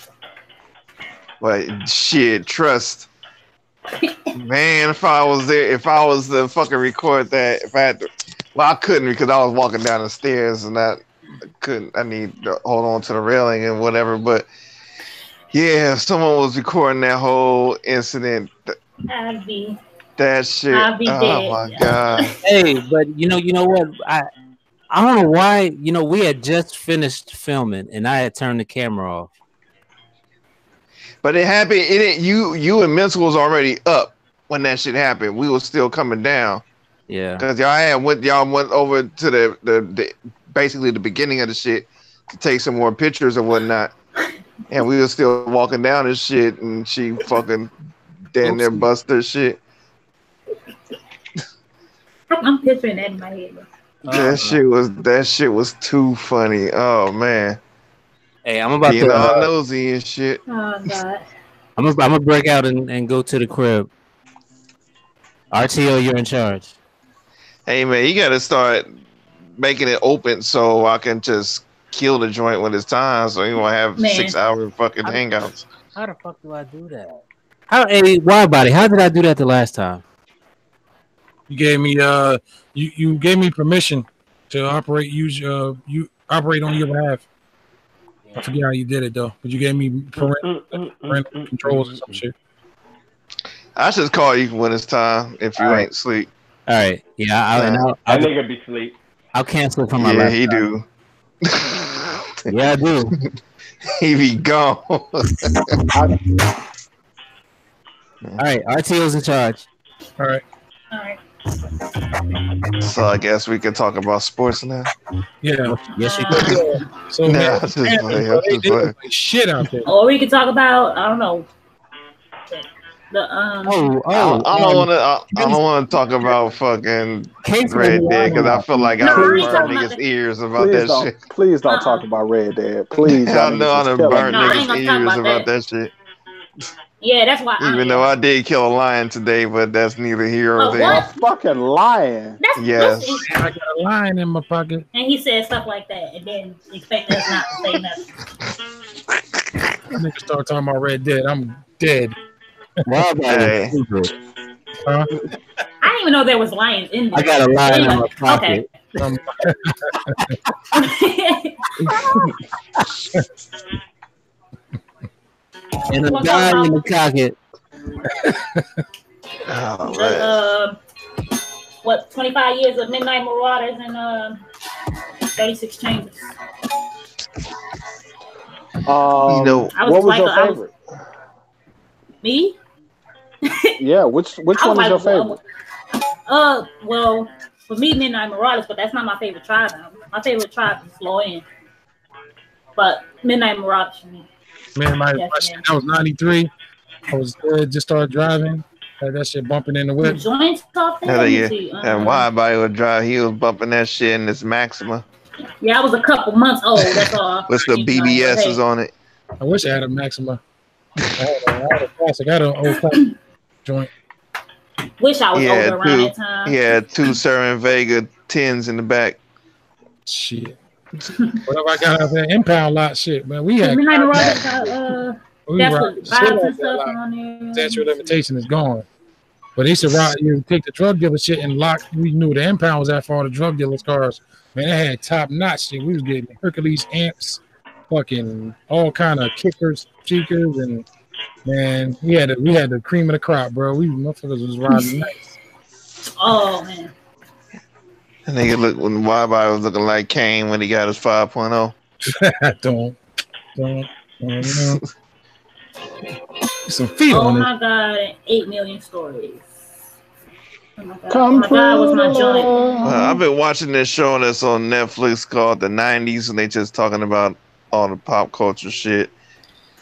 But shit, trust. Man, if I was there, if I was to fucking record that, if I had to, well, I couldn't because I was walking down the stairs and I couldn't. I need to hold on to the railing and whatever. But yeah, if someone was recording that whole incident, I'd be that shit. I'd be oh dead. my god. Hey, but you know what? I don't know why. We had just finished filming and I had turned the camera off. But it happened. It didn't. You and Mental was already up when that shit happened. We was still coming down. Yeah. Because y'all went over to the basically the beginning of the shit to take some more pictures and whatnot. And we were still walking down this shit, and she fucking damn near bust her shit. I'm picturing that in my head. That shit was too funny. Oh man. Hey, I'm about being to all nosy and shit. Oh god. I'm gonna break out and go to the crib. RTO, you're in charge. Hey man, you gotta start making it open so I can just kill the joint when it's time, so you won't have 6 hour fucking hangouts. How the fuck do I do that? Hey, wide body, how did I do that the last time? You gave me you gave me permission to operate you operate on your behalf. I forget how you did it though, but you gave me parental controls or some shit. I should call you when it's time if you ain't sleep. All right, yeah, that nigga be sleep. I'll cancel it from my laptop. Yeah, he do. Yeah, I do. He be gone. All right, RTO's in charge. All right. All right. So I guess we can talk about sports now. Yeah. Yes, you could. So Nah, man, I'm just playing, I'm they just playing. play shit out there. Or we could talk about I don't know the I don't want to. I don't want to talk about fucking Case Red Dead because I feel like No, I I done ain't burn talking about niggas' that. ears about that shit. Please don't talk about Red Dead. Please, y'all I know I niggas is done killing burnt me. No, I niggas' ain't gonna talk ears about about that. that shit. Yeah, that's why. Even though I did kill a lion today, but that's neither here or there. What? A fucking lion. That's Yes. listen, I got a line in my pocket. and he said stuff like that, and then expect us not to say nothing. Niggas start talking about Red Dead. I'm dead. Hey. Huh? I didn't even know there was lions in there. I got a lion in my pocket. Okay. And a We'll guy talk in the about- pocket. Oh, man. What 25 years of Midnight Marauders and 36 Chambers. You know, what was your favorite? Me? Yeah, which one is your favorite? Well, for me, Midnight Marauders, but that's not my favorite tribe. My favorite tribe is Low End. But Midnight Marauders for me. Man, my shit, that was 93. I was good, just started driving. Had that shit bumping in the whip. Joints off there? Let me see. And why by would drive? He was bumping that shit in this Maxima. Yeah, I was a couple months old. That's all. What's the BBSs on it? I wish I had a Maxima. I had a classic. I had an old classic joint. Wish I was older around that time. Yeah, 2 Seven Vega 10s in the back. Shit. Whatever I got out there, impound lot shit, man. We had Midnight Marauders got that's what vibes and stuff on there. Statute of limitation is gone. But they used to you take the drug dealer shit and lock. We knew the impound was out for all the drug dealers' cars. Man, they had top notch shit. We was getting Hercules amps, fucking all kind of kickers, cheekers, and man, we had the cream of the crop, bro. We motherfuckers was riding nice. Oh man. And they look when Wildby was looking like Kane when he got his 5.0. Don't. Some feet on it. Oh my god, 8 million stories. Oh my god, Come what's my joint? I've been watching this show that's on Netflix called The 90s, and they just talking about all the pop culture shit.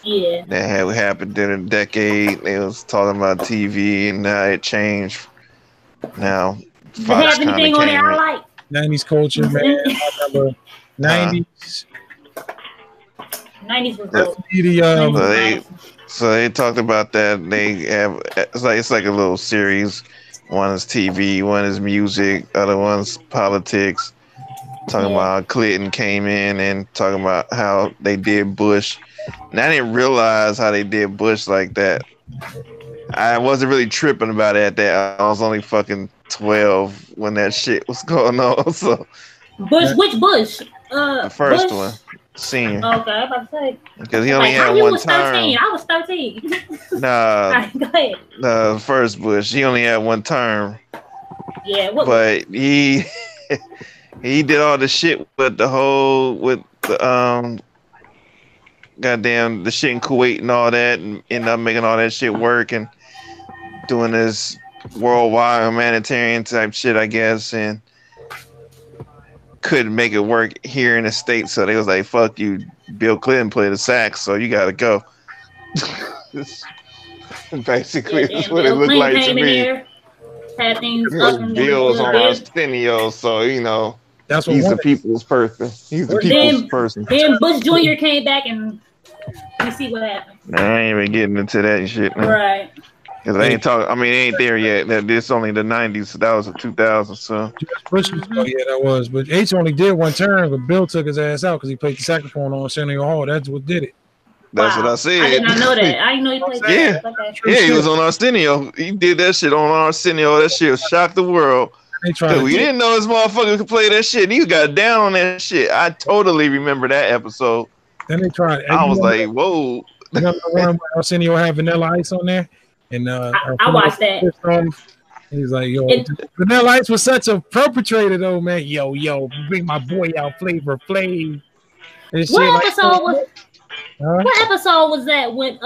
Yeah. That had happened in a decade. They was talking about TV and how it changed. Now, Does it have anything on there I like? 90s culture, man. I remember 90s. 90s was dope. So they talked about that. They have it's like a little series. One is TV, one is music, other one's politics. Talking about how Clinton came in and talking about how they did Bush. And I didn't realize how they did Bush like that. I wasn't really tripping about it at that. I was only fucking 12 when that shit was going on. So Bush, which Bush? the first Bush? one, senior. Okay, I was about to say. Because he only had you one was term. 13. I was 13. Nah, Right, go ahead. the first Bush, he only had one term. Yeah, what? But he he did all the shit with the goddamn the shit in Kuwait and all that, and ended up making all that shit work and doing this worldwide humanitarian type shit, I guess, and couldn't make it work here in the States, so they was like, fuck you, Bill Clinton played the sax, so you gotta go. Basically, that's what it looked like to me. Had things Bill was on Arsenio, so you know that's what he's the people's person. He's the people's person. Then Bush Jr. came back and we see what happened. I ain't even getting into that shit, man. Right. Cause I ain't talking. I mean, it ain't there yet. This only the 90s. So that was the 2000s. So Bush was, oh yeah, that was. But H only did one term, but Bill took his ass out because he played the saxophone on Arsenio Hall. That's what did it. That's what I said. I did not know that. I didn't know he played yeah. Yeah, he was on Arsenio. He did that shit on Arsenio. That shit shocked the world. We didn't know this motherfucker could play that shit. And he got down on that shit. I totally remember that episode. Then they tried. I was like, whoa. You know the one where Arsenio had Vanilla Ice on there? And I watched that. He's like, yo, Vanilla Ice was such a perpetrator, though, man. Yo, bring my boy out, Flavor Flav. What episode was? What episode was that when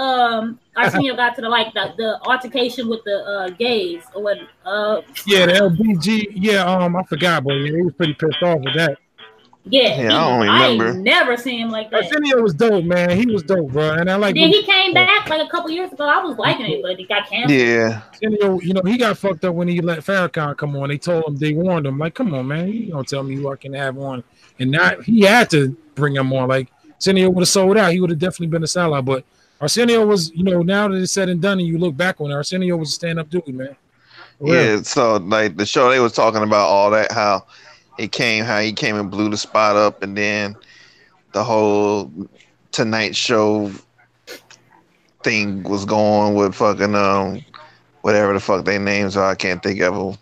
Arsenio got to the altercation with the gays or what? Yeah, the LBG. Yeah, I forgot, but yeah, he was pretty pissed off with that. Yeah, Yeah, I don't I ain't remember. never seen him like that. Arsenio was dope, man. He was dope, bro. And I like. Then he came back like a couple years ago. I was liking it, but he got canceled. Yeah. Arsenio, he got fucked up when he let Farrakhan come on. They warned him, like, come on, man, you don't tell me I can have one. And not he had to bring him on. Like Arsenio would have sold out. He would have definitely been a sellout. But Arsenio was, now that it's said and done, and you look back on it, Arsenio was a stand-up dude, man. Yeah, so like the show they was talking about all that, how he came and blew the spot up, and then the whole Tonight Show thing was going with fucking whatever the fuck their names are, I can't think of them.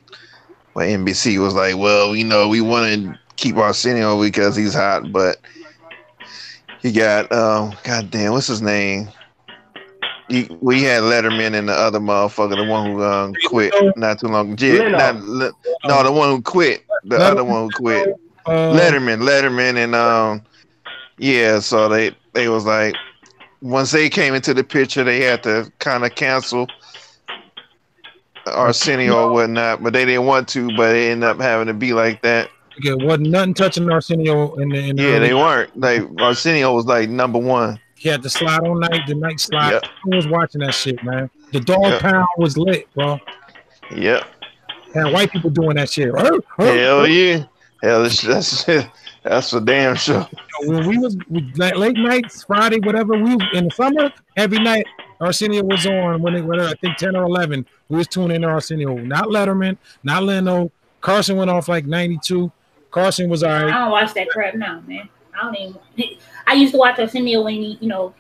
But NBC was like, well, we want to keep Arsenio because he's hot, but he got goddamn, what's his name? We had Letterman and the other motherfucker, the one who quit not too long. No, the one who quit. The other one who quit. Letterman, and yeah. So they was like, once they came into the picture, they had to kind of cancel Arsenio or whatnot, but they didn't want to. But it ended up having to be like that. Yeah, wasn't nothing touching Arsenio in the yeah, they weren't. Like Arsenio was like number one. He had the slide on night, the night slide. Yep. Who was watching that shit, man? The dog pound was lit, bro. Yep. And white people doing that shit. Hell yeah. Hell, that's a damn show. When we was like late nights, Friday, whatever, we in the summer, every night Arsenio was on when I think 10 or 11. We was tuning in to Arsenio. Not Letterman, not Leno. Carson went off like 92. Carson was all right. I don't watch that crap now, man. I used to watch Arsenio when a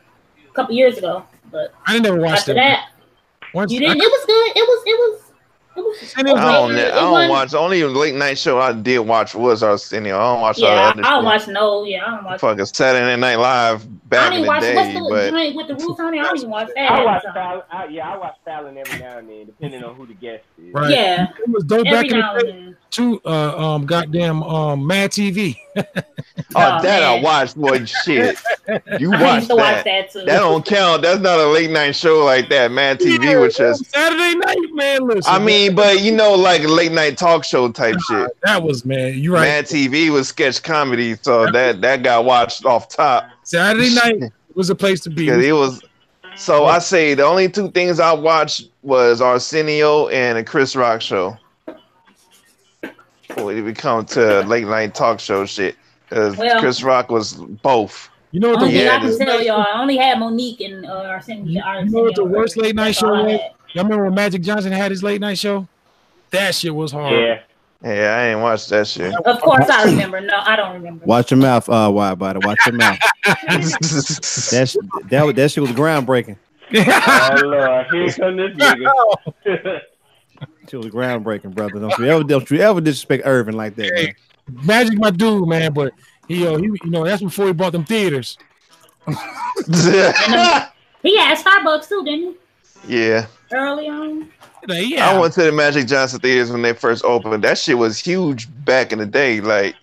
couple years ago, but I never watched after that. You didn't. It was good. It was. I don't watch. The only late night show I did watch was Arsenio. I don't watch all the other I don't watch no. Yeah, I don't watch. Fucking Saturday Night Live back in the day. What's the joint with the roof on it? I don't even watch that. I watch Fallon. I watch Fallon every now and then, depending on who the guest is. Right. Yeah, it was dope back in the day. Too, goddamn, Mad TV. I watched, boy. Shit, you watch that? Watch that too. That don't count. That's not a late night show like that. Mad TV was just Saturday night, man. Listen, I mean, but like a late night talk show type shit. That was, man. You right. Mad TV was sketch comedy, so that got watched off top. Saturday night was a place to be. It was. So I say the only two things I watched was Arsenio and a Chris Rock show. Before we come to late night talk show shit, because Chris Rock was both. You know what I can tell y'all. I only had Monique and Arsenio. You know what the worst late night show was? Y'all remember when Magic Johnson had his late night show? That shit was hard. Yeah, I ain't watched that shit. Of course I remember. No, I don't remember. Watch your mouth, wide body. Watch your mouth. that shit was groundbreaking. Oh Lord, here come this nigga. She was groundbreaking, brother. Don't you ever disrespect Irvin like that, man. Magic, my dude, man. But he that's before he bought them theaters. He had Starbucks too, didn't he? Yeah. Early on. I went to the Magic Johnson theaters when they first opened. That shit was huge back in the day. Like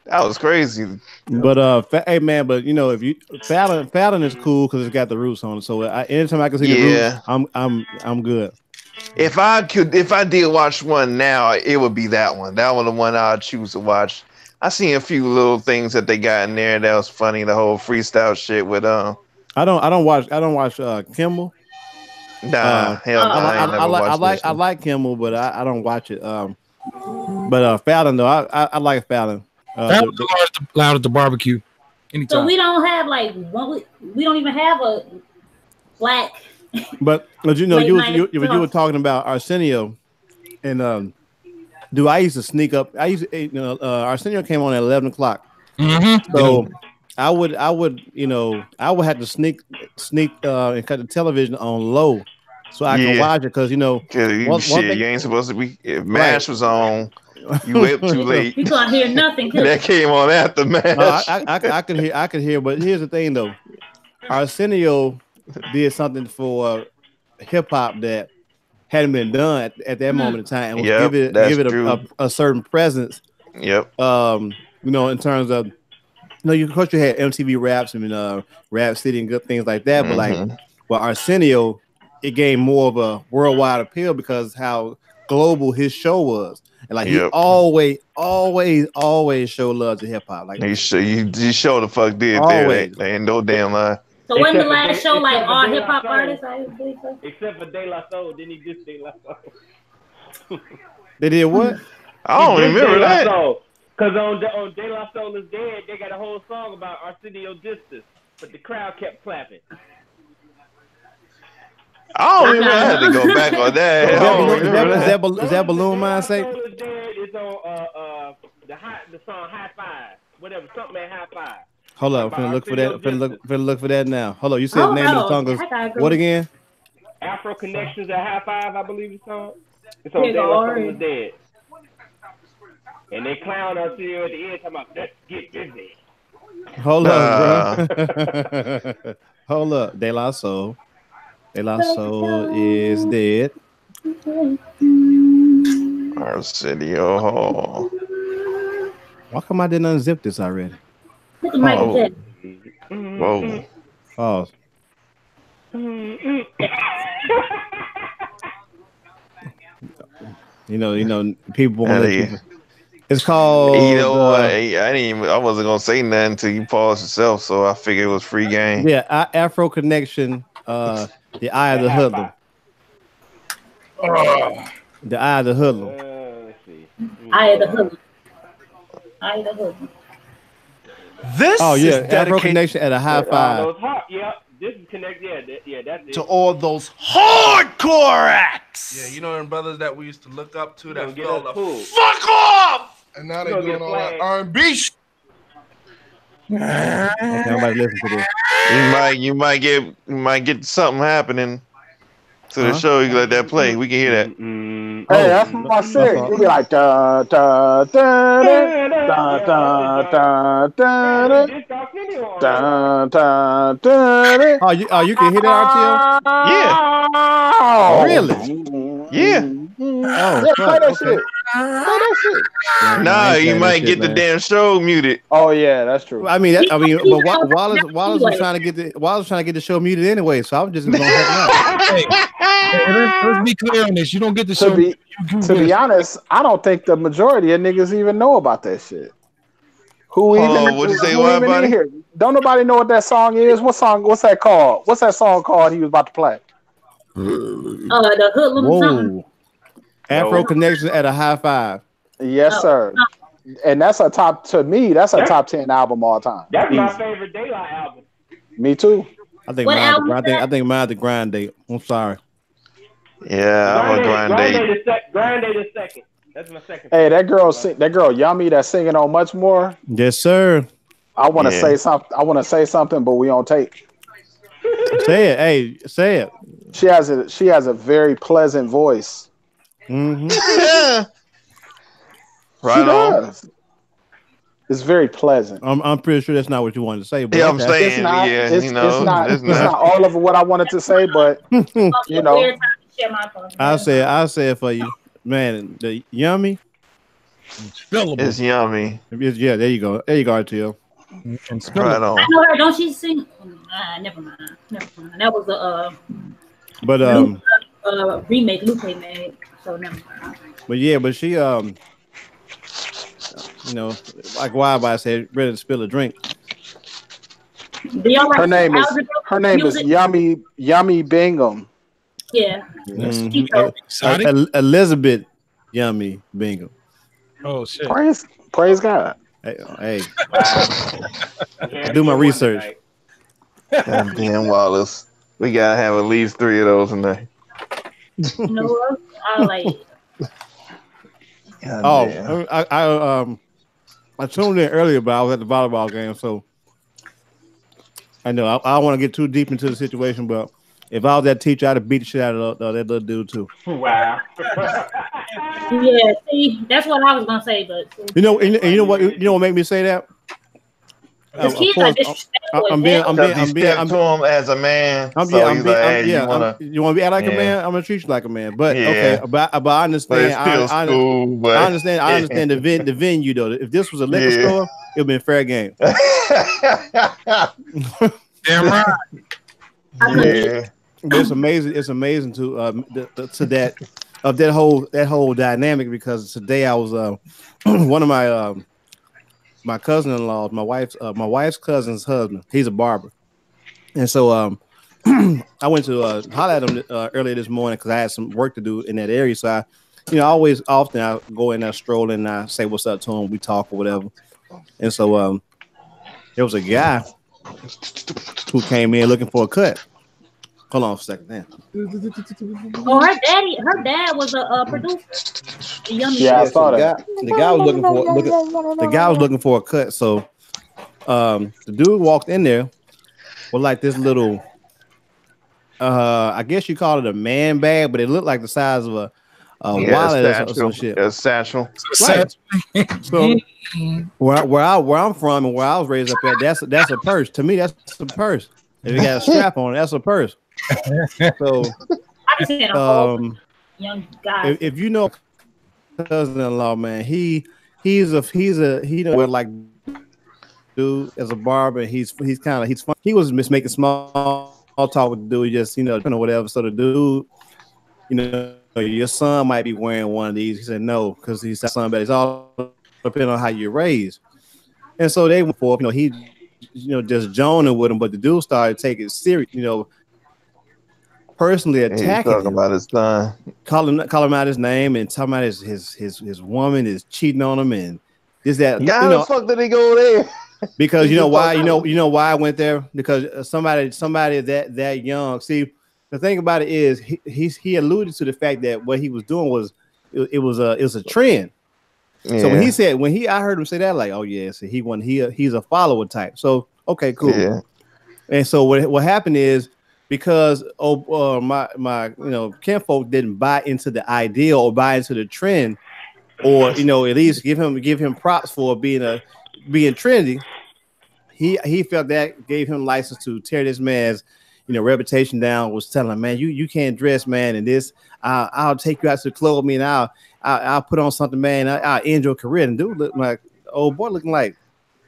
that was crazy. But hey man, but if you Fallon is cool because it's got the roots on it. So anytime I can see the roots, I'm good. If I did watch one now, it would be that one. That one, the one I'd choose to watch. I seen a few little things that they got in there that was funny. The whole freestyle shit with I don't watch Kimmel. Nah, hell no. I like Kimmel, but I don't watch it. But Fallon though, I like Fallon. Fallon's loud at the barbecue. Anytime. So we don't have we don't even have a black. But you were talking about Arsenio, and I used to sneak up. Arsenio came on at 11 o'clock. Mm-hmm. So I would have to sneak and cut the television on low so I can watch it because you ain't supposed to be. If MASH was on, you wait too late. You can't hear nothing. That came on after MASH. I could hear, but here's the thing though, Arsenio did something for hip hop that hadn't been done at that moment in time, and give it a certain presence. Yep. In terms of No, of course you had MTV Raps and Rap City and good things like that, but like, well, Arsenio, it gained more of a worldwide appeal because how global his show was, and like he always showed love to hip hop. Like he showed the fuck did always. There ain't no damn lie. So wasn't the last show like all hip hop artists? Except for De La Soul, didn't he diss De La Soul? They did what? I don't remember that. Because on De La Soul is Dead, they got a whole song about Arsenio Distance, but the crowd kept clapping. I don't remember. I had to go back on that. Is that Balloon Mindset? De La Soul is Dead is on the song High Five, whatever, something at High Five. Hold on, finna look for that. Finna look for that now. Hold on, you said the name of the song is what again? Afro Connections at High Five, I believe it's on. It's on De La Soul is Dead. And they clown us here at the end talking about let's get busy. Hold up, bro. Hold up. De La Soul. De La Soul is dead. Arsenio. Why come I didn't unzip this already? Whoa. Pause. You know, people want to. It's called. I wasn't gonna say nothing until you paused yourself, so I figured it was free game. Yeah, Afro Connection. The Eye of the Hoodlum. The Eye of the Hoodlum. Let's see. Eye of the Hoodlum. Eye of the Hoodlum. This is Afro Connection at a high five. This is connected. Yeah, that's it. To all those hardcore acts. Yeah, you know them brothers that we used to look up to that felt like fuck off. And now they're doing all that R&B shit. Nobody listen to this. You might get something happening to the show. You can let that play. We can hear that. Hey, that's my shit. You be like da da da da da da da da da. Oh, you can hear that, RTO? Yeah. Really? Yeah. Oh, play that shit. Play that shit. Nah, you might get the damn show muted. Oh yeah, that's true. But Wallace was trying to get the show muted anyway, so I'm just gonna help him out. Let's be clear on this. You don't get the show. To be honest, I don't think the majority of niggas even know about that shit. What'd you say, buddy? Here? Don't nobody know what that song is? What's that called? What's that song called he was about to play? The Hoodlum something. Afro Connection at a high five. Yes, sir. And that's a top 10 album all time. That's my favorite Daylight album. Me too. I think mine's the Grind Day. I'm sorry. Yeah, I'm a Grind Day. Grind Day the second. That's my second. Hey, that girl Yummy that's singing on Much More. Yes, sir. I want to say something. I want to say something, but we don't take. Say it. Hey, say it. She has a very pleasant voice. Mm-hmm. Right on. It's very pleasant. I'm pretty sure that's not what you wanted to say. But yeah, I'm saying, it's not all of what I wanted to say, but you know, I say it for you, man. The Yummy, it's yummy. Yeah, there you go, RTO. Right on. I know her. Don't she sing? Never mind. That was a remake Lupe made. So never mind. But yeah, but she you know, like Wildby said, ready to spill a drink. Her name is Yummy Bingham. Yeah. Elizabeth Yummy Bingham. Oh shit! Praise God. Hey. I do my research. Damn Wallace, we gotta have at least 3 of those tonight. You know what? I like it. I tuned in earlier, but I was at the volleyball game, so I know I don't want to get too deep into the situation. But if I was that teacher, I'd have beat the shit out of that little dude too. Wow. Yeah, see, that's what I was gonna say, but you know what made me say that? I'm being to him as a man. You want to be act like a man? I'm gonna treat you like a man. But okay, but I understand. I understand the venue though. If this was a liquor store, it'd been fair game. Damn right. Yeah. But it's amazing. It's amazing to that whole dynamic, because today I was one of my cousin-in-law, my wife's cousin's husband. He's a barber, and so I went to holler at him earlier this morning because I had some work to do in that area. So I often I go in there strolling and I say what's up to him. We talk or whatever. And so there was a guy who came in looking for a cut. Hold on for a second, man. Oh, her dad was a producer. Yeah, I saw that. The guy was looking for a cut. So the dude walked in there with like this little, I guess you call it a man bag, but it looked like the size of a wallet or some shit. A satchel. Right. So where I'm from and where I was raised up at, that's a purse. To me, that's a purse. If you got a strap on it, that's a purse. So young guy. If you know cousin-in-law, man, he like dude as a barber. He's fun. He was just making small talk with the dude, just whatever. So the dude, your son might be wearing one of these. He said no, because he's a son, but it's all depending on how you're raised. And so they went for he just joning with him, but the dude started taking it serious, personally attacking talking him, about his son, calling him out his name and talking about his woman is cheating on him and this that. How the fuck did he go there? Because why I went there, because somebody that young. See, the thing about it is he alluded to the fact that what he was doing was it was a trend. Yeah. So I heard him say that, like, oh yeah, so he's a follower type. So okay, cool. Yeah. And so what happened is, because my kinfolk didn't buy into the idea or buy into the trend, or at least give him props for being trendy. He felt that gave him license to tear this man's reputation down. Was telling him, man, you can't dress, man, and this I'll take you out to the club, me, and I'll put on something, man. I'll end your career. And dude looked like old boy, looking like,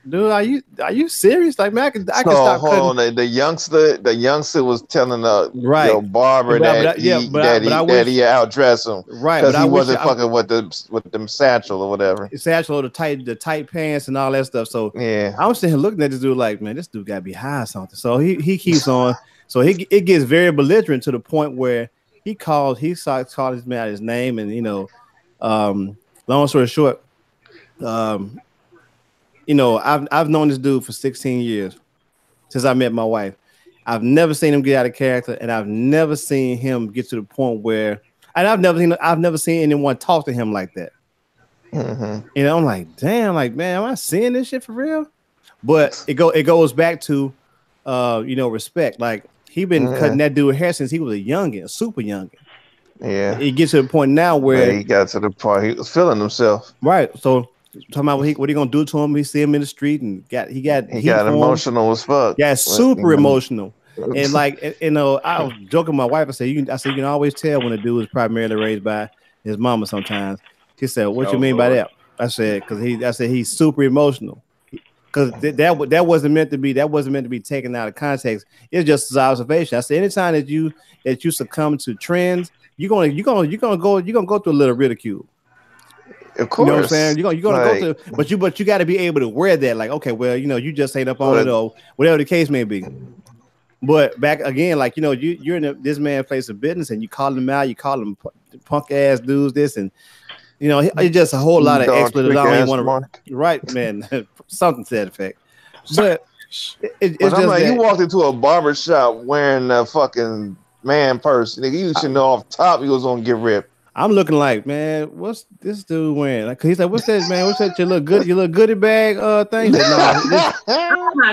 dude, are you serious? Like, man, I can stop. Hold on, the youngster was telling the barber that he outdressed him, right? Because he wasn't fucking with them satchel or whatever, satchel, the tight pants and all that stuff. So yeah, I was sitting here looking at this dude like, man, this dude got to be high or something. So he keeps on. So it gets very belligerent to the point where he called his man out his name, and long story short, I've known this dude for 16 years since I met my wife. I've never seen him get out of character, and I've never seen him get to the point where, and I've never seen anyone talk to him like that. Mm-hmm. I'm like, damn, like, man, am I seeing this shit for real? But it goes back to respect. Like, he been cutting that dude hair since he was a youngin, a super youngin. Yeah, it gets to the point now where he got to the point he was feeling himself. Right. So talking about what he gonna do to him, he see him in the street and he got emotional as fuck. Yeah, super emotional. And like, I was joking with my wife. I said you can always tell when a dude is primarily raised by his mama sometimes. She said, what you mean by that? I said, he's super emotional. Because that wasn't meant to be taken out of context. It's just his observation. I said, anytime that you succumb to trends, you're gonna go through a little ridicule. Of course, you know what I'm saying. You're gonna go through, but you got to be able to wear that. Like, okay, well, you just ain't up on it, or whatever the case may be. But back again, like, you're in this man's place of business, and you call him out, you call him punk ass dudes, this and. It's just a whole lot of expletives. I don't even want to. Right, man. Something to that effect. But it's just like, that, you walked into a barber shop wearing a fucking man purse. Nigga, you should know off top he was gonna get ripped. I'm looking like, man, what's this dude wearing? Like, he's like, what's that, man? What's that? Your little goodie bag thing? He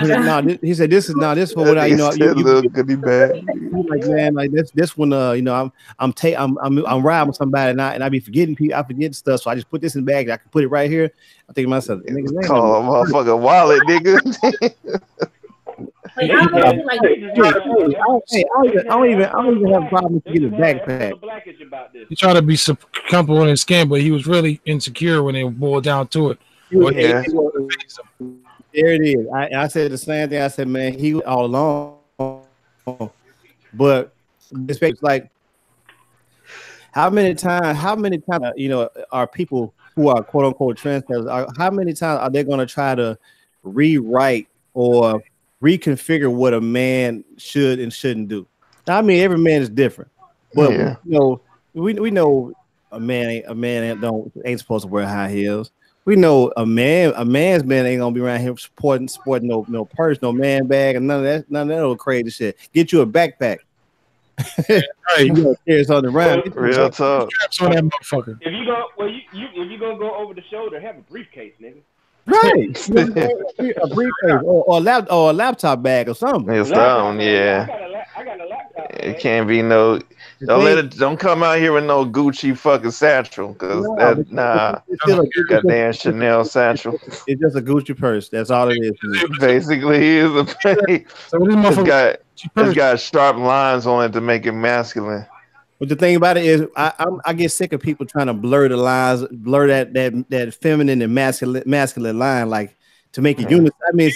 said, he said, this is for what I little goodie bag. Like, man, like this one, I'm riding with somebody and I be forgetting people. I forget stuff, so I just put this in the bag. I can put it right here. I think to myself, nigga, call a motherfucking wallet, nigga. Like, I don't even have a problem to get a backpack. He tried to be comfortable in his skin, but he was really insecure when it boiled down to it. Yeah. There it is. I said the same thing. I said, man, he was all along. But it's like how many times, are people who are quote unquote trendsetters, how many times are they going to try to rewrite or reconfigure what a man should and shouldn't do? Now, I mean, every man is different, but we know a man ain't supposed to wear high heels. We know a man's man ain't gonna be around here sporting no purse, no man bag, and none of that old crazy shit. Get you a backpack. Right. You know, carries on the round. Real talk. On that motherfucker. If you go, if you gonna go over the shoulder, have a briefcase, nigga. Right. A briefcase or a laptop bag or something. It's something, yeah. I got a laptop. It can't be no. Don't come out here with no Gucci fucking satchel, cause goddamn Chanel satchel. It's just a Gucci purse. That's all it is. Basically, is a it's got sharp lines on it to make it masculine. But the thing about it is, I get sick of people trying to blur the lines, blur that feminine and masculine line, like to make it unit. I mean,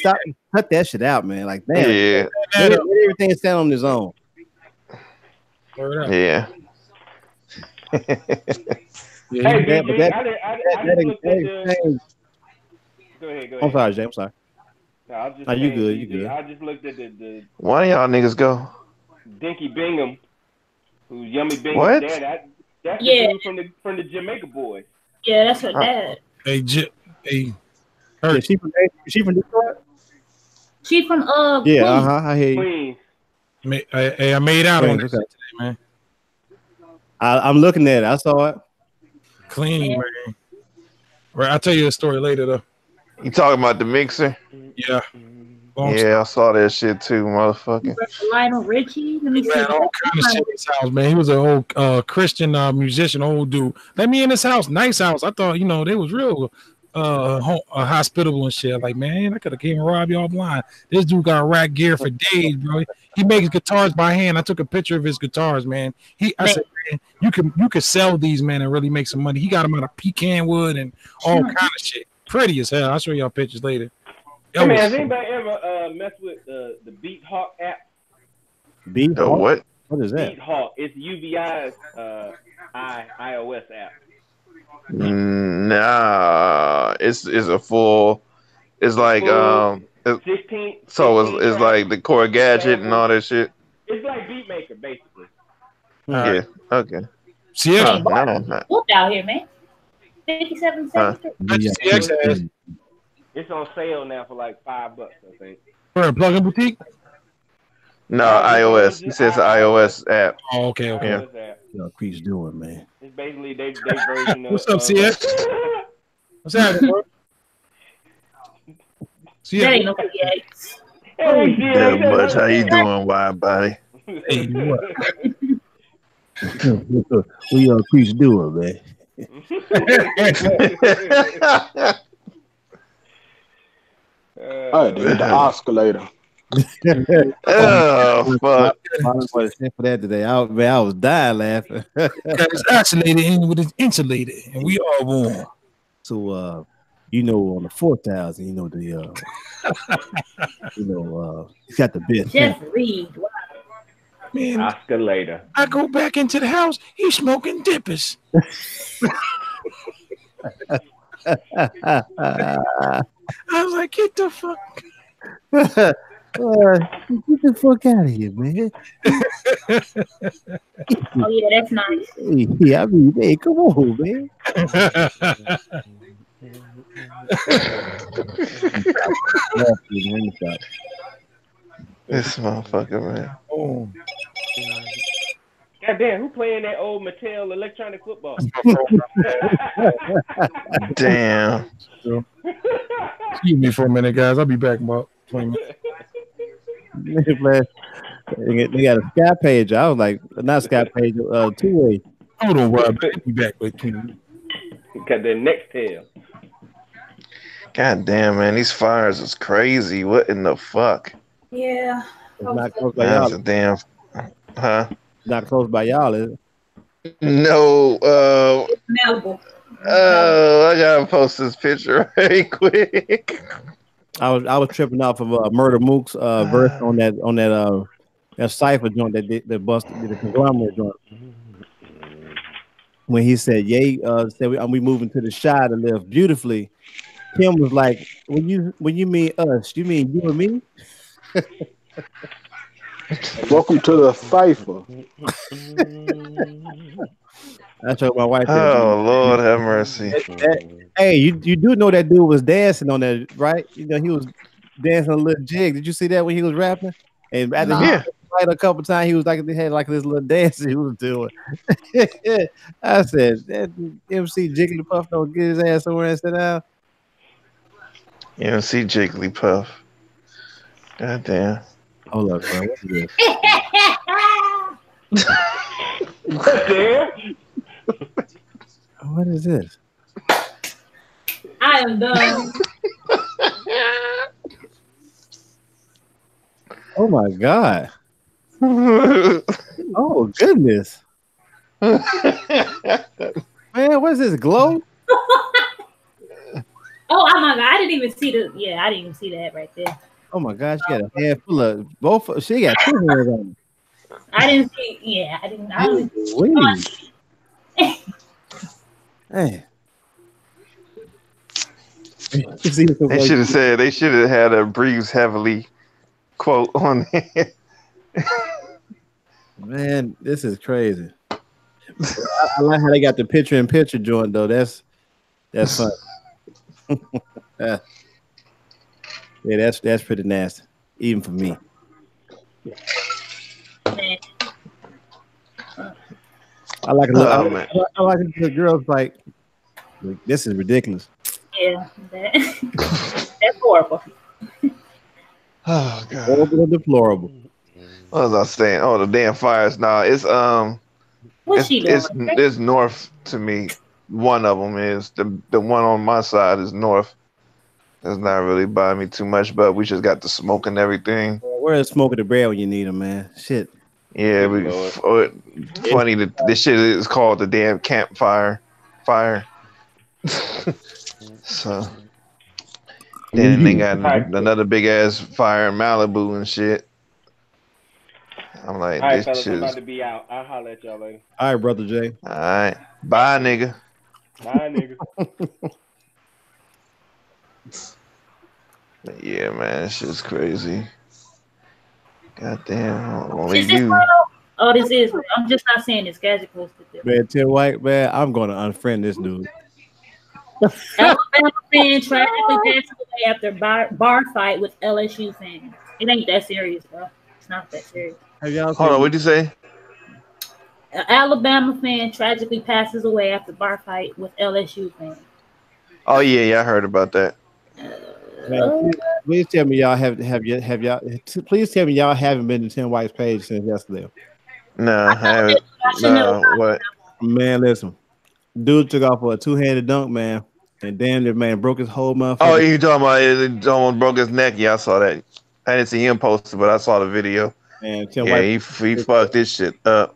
cut that shit out, man. Like, damn, let everything stand on its own. Yeah. Hey, go ahead. I'm sorry, Jay. I'm sorry. No, you good? You good? I just looked at the Why y'all niggas go? Dinky Bingham, who's Yummy Bingham's What? dad. That's the dude from the Jamaica Boys. Yeah, that's her dad. She from Detroit? She from Yeah, Queens. I hear you. Queens. I made out on this today, man. I'm looking at it. I saw it. Clean, man. Right, I'll tell you a story later, though. You talking about the mixer? Yeah. Yeah, I saw that shit too, motherfucker. Lionel Richie. Let me see. All kind of shit in his house, man. He was an old Christian musician, old dude. Let me in his house, nice house. I thought, they was real hospitable and shit. Like, man, I could have came and robbed y'all blind. This dude got rack gear for days, bro. He makes guitars by hand. I took a picture of his guitars, man. I said, man, you could sell these, man, and really make some money. He got them out of pecan wood and all kind of shit. Pretty as hell. I'll show y'all pictures later. Hey, man, has anybody ever messed with the Beat Hawk app? Beat Hawk? What? What is that? Beat Hawk. It's UVI's iOS app. Nah, it's a full. It's like 16. So it's like the core gadget and all that shit. It's like Beatmaker, basically. Yeah. Okay. See, Whooped out here, man. 57 cents. It's on sale now for like $5, I think. For a plug-in boutique? No, iOS. He says iOS app. Oh, okay. Yeah. Yo, Cree's doing, man. It's basically they version of. What's up, CX? What's happening, bro? That ain't no CX. That much. How you doing, wide body? Hey, what? What Cree's doing, man? I did the oscillator. Oh fuck! I was for that today. I was dying laughing. It's oscillated in with it's insulated, and we all warm. So on the 4,000, he's got the bit. Jeff Reed. Wow. Man, oscillator. I go back into the house. He's smoking dippers. I was like, get the fuck. Get the fuck out of here, man. Oh, yeah, that's nice. Yeah, I mean, hey, come on, man. This motherfucker, man. Oh. God damn, who playing that old Mattel electronic football? Damn. Excuse me for a minute, guys. I'll be back in about 20 minutes. They got a Sky page. I was like, not Sky page, two-way. Hold on, Rob. I'll be back with 20 minutes. Got the next tail. God damn, man. These fires is crazy. What in the fuck? Yeah. It's not close by That's y'all. a damn. Huh? Not close by y'all, is it? No. Malibu. I gotta post this picture right quick. I was tripping off of Murder Mook's verse on that cipher joint that busted the conglomerate joint when he said, "Yay, said we moving to the shy to live beautifully." Kim was like, when you mean us, you mean you and me?" Welcome to the cipher. I told my wife that. Oh Lord, have mercy. Hey, you do know that dude was dancing on that, right? You know he was dancing a little jig. Did you see that when he was rapping? And after he Yeah. played a couple times, he was like he had like this little dance he was doing. I said, that MC Jigglypuff don't get his ass somewhere and sit down. You don't see Jigglypuff. God damn. Hold up, bro. What is this? Damn. What is this? I am done. Oh my god. Oh goodness. Man, what is this glow? Oh my god! I didn't even see the. Yeah, I didn't even see that right there. Oh my gosh, she got a handful of both. She got 2 hands on. I didn't see. Yeah, I didn't. I only. Hey. They should have had a breathes heavily quote on it. Man, this is crazy. I like how they got the picture in picture joint though. That's fun. Yeah, that's pretty nasty, even for me. I like I like the girls like this is ridiculous. Yeah, that's horrible. Oh god. Horrible and deplorable. What was I saying? Oh, the damn fires. Nah, it's What's she doing? it's north to me. One of them is the one on my side is north. That's not really bothering me too much, but we just got the smoke and everything. Where's smoking the bread when you need them, man? Shit. Yeah, funny that this shit is called the damn campfire fire. So then they got another big ass fire in Malibu and shit. I'm like, all right, this fellas, shit I'm about is... to be out. I'll holler at y'all later. All right, brother Jay. All right, bye, nigga. Bye, nigga. Yeah, man, this shit's crazy. Goddamn, only Is this you. real? Oh, this is real. I'm just not saying this. Guys are posted this. Man, Tim White, man, I'm gonna unfriend this dude. Alabama fan tragically passed away after bar fight with LSU fans. It ain't that serious, bro. It's not that serious. Hold on, what'd you say? An Alabama fan tragically passes away after bar fight with LSU fans. Oh yeah, I heard about that. Man, please tell me y'all have y'all. Please tell me y'all haven't been to Tim White's page since yesterday. No, I haven't. No, what? Man, listen, dude took off for a 2-handed dunk, man, and damn it, man, broke his whole motherfucker. Oh, you talking about it almost broke his neck? Yeah, I saw that. I didn't see him post it, but I saw the video. Man, he fucked this shit up.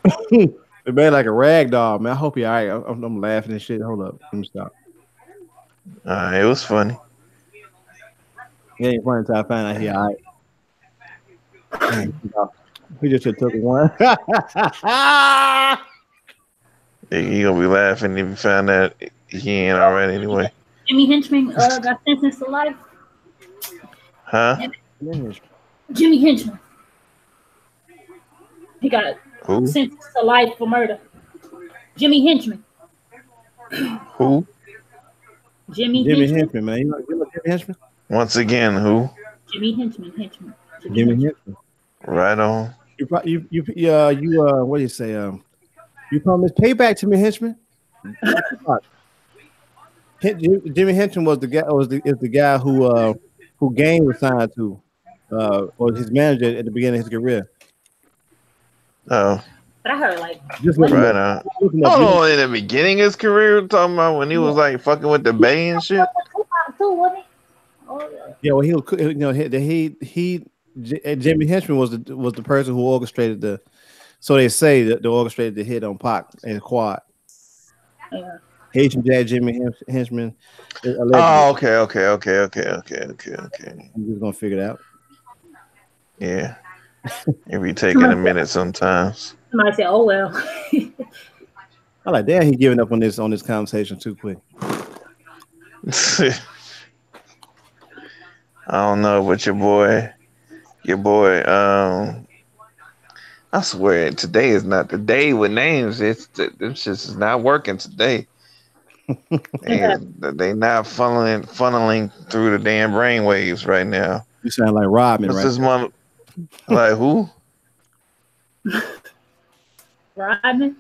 It made like a rag doll, man. I hope he all right. I'm laughing and shit. Hold up, let me stop. It was funny. It ain't funny until I find out he all right. We just took one. He gonna be laughing if you find that he ain't already anyway. Jimmy Henchman got sentenced to life. Huh? Jimmy Henchman. He got sentenced to life for murder. Jimmy Henchman. Who? Jimmy Henchman, man. You know Jimmy Henchman? Once again, who? Jimmy Henchman. Jimmy Henchman. Right on. You what do you say? You promised payback to me, Henchman. Jimmy Henchman was the guy who Game was signed to, or his manager at the beginning of his career. Oh. But I heard like just right on. Oh, in the beginning of his career, talking about when he was like fucking with the Bay and shit. Yeah, well, he was, Jimmy Henchman was the person who orchestrated the So they say that they orchestrated the hit on Pac and Quad. Yeah. Haitian Jack Jimmy Henchman. Oh, Allegedly. okay. I'm just gonna figure it out. Yeah. It be taking a minute sometimes. Somebody said, "Oh well." I like, damn, he giving up on this conversation too quick. I don't know, but your boy, I swear today is not the day with names. It's this just is not working today. They not funneling through the damn brain waves right now. You sound like Rodman, What's right? this one? Like who? Rodman.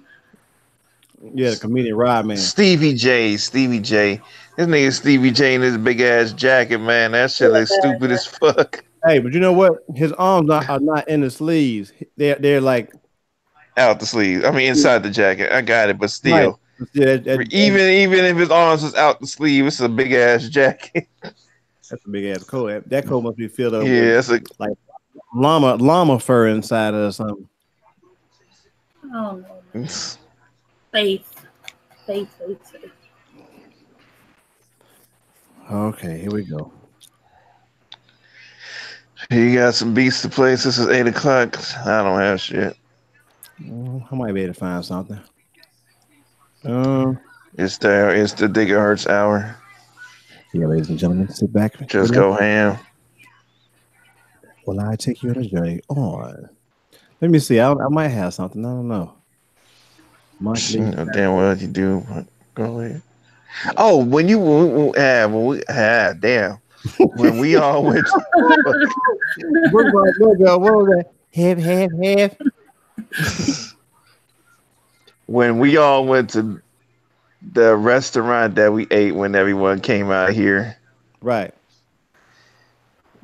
Yeah, the comedian Rodman. Stevie J. This nigga Stevie J in his big ass jacket, man. That shit is stupid as fuck. Hey, but you know what? His arms are not in the sleeves. They're like out the sleeve. I mean, inside the jacket. I got it, but still. Right. Yeah, even if his arms was out the sleeve, it's a big ass jacket. That's a big ass coat. That coat must be filled up with like llama fur inside or something. Oh no. Faith. Okay, here we go. You got some beats to play. This is 8 o'clock. I don't have shit. I might be able to find something. It's the gigahertz hour. Yeah, ladies and gentlemen, sit back. Just go ham. Well, I take you on a journey on. Let me see. I might have something. I don't know. Damn well you do. Go ahead. Oh, when we all went. What was that? Have. When we all went to the restaurant that we ate when everyone came out here. Right.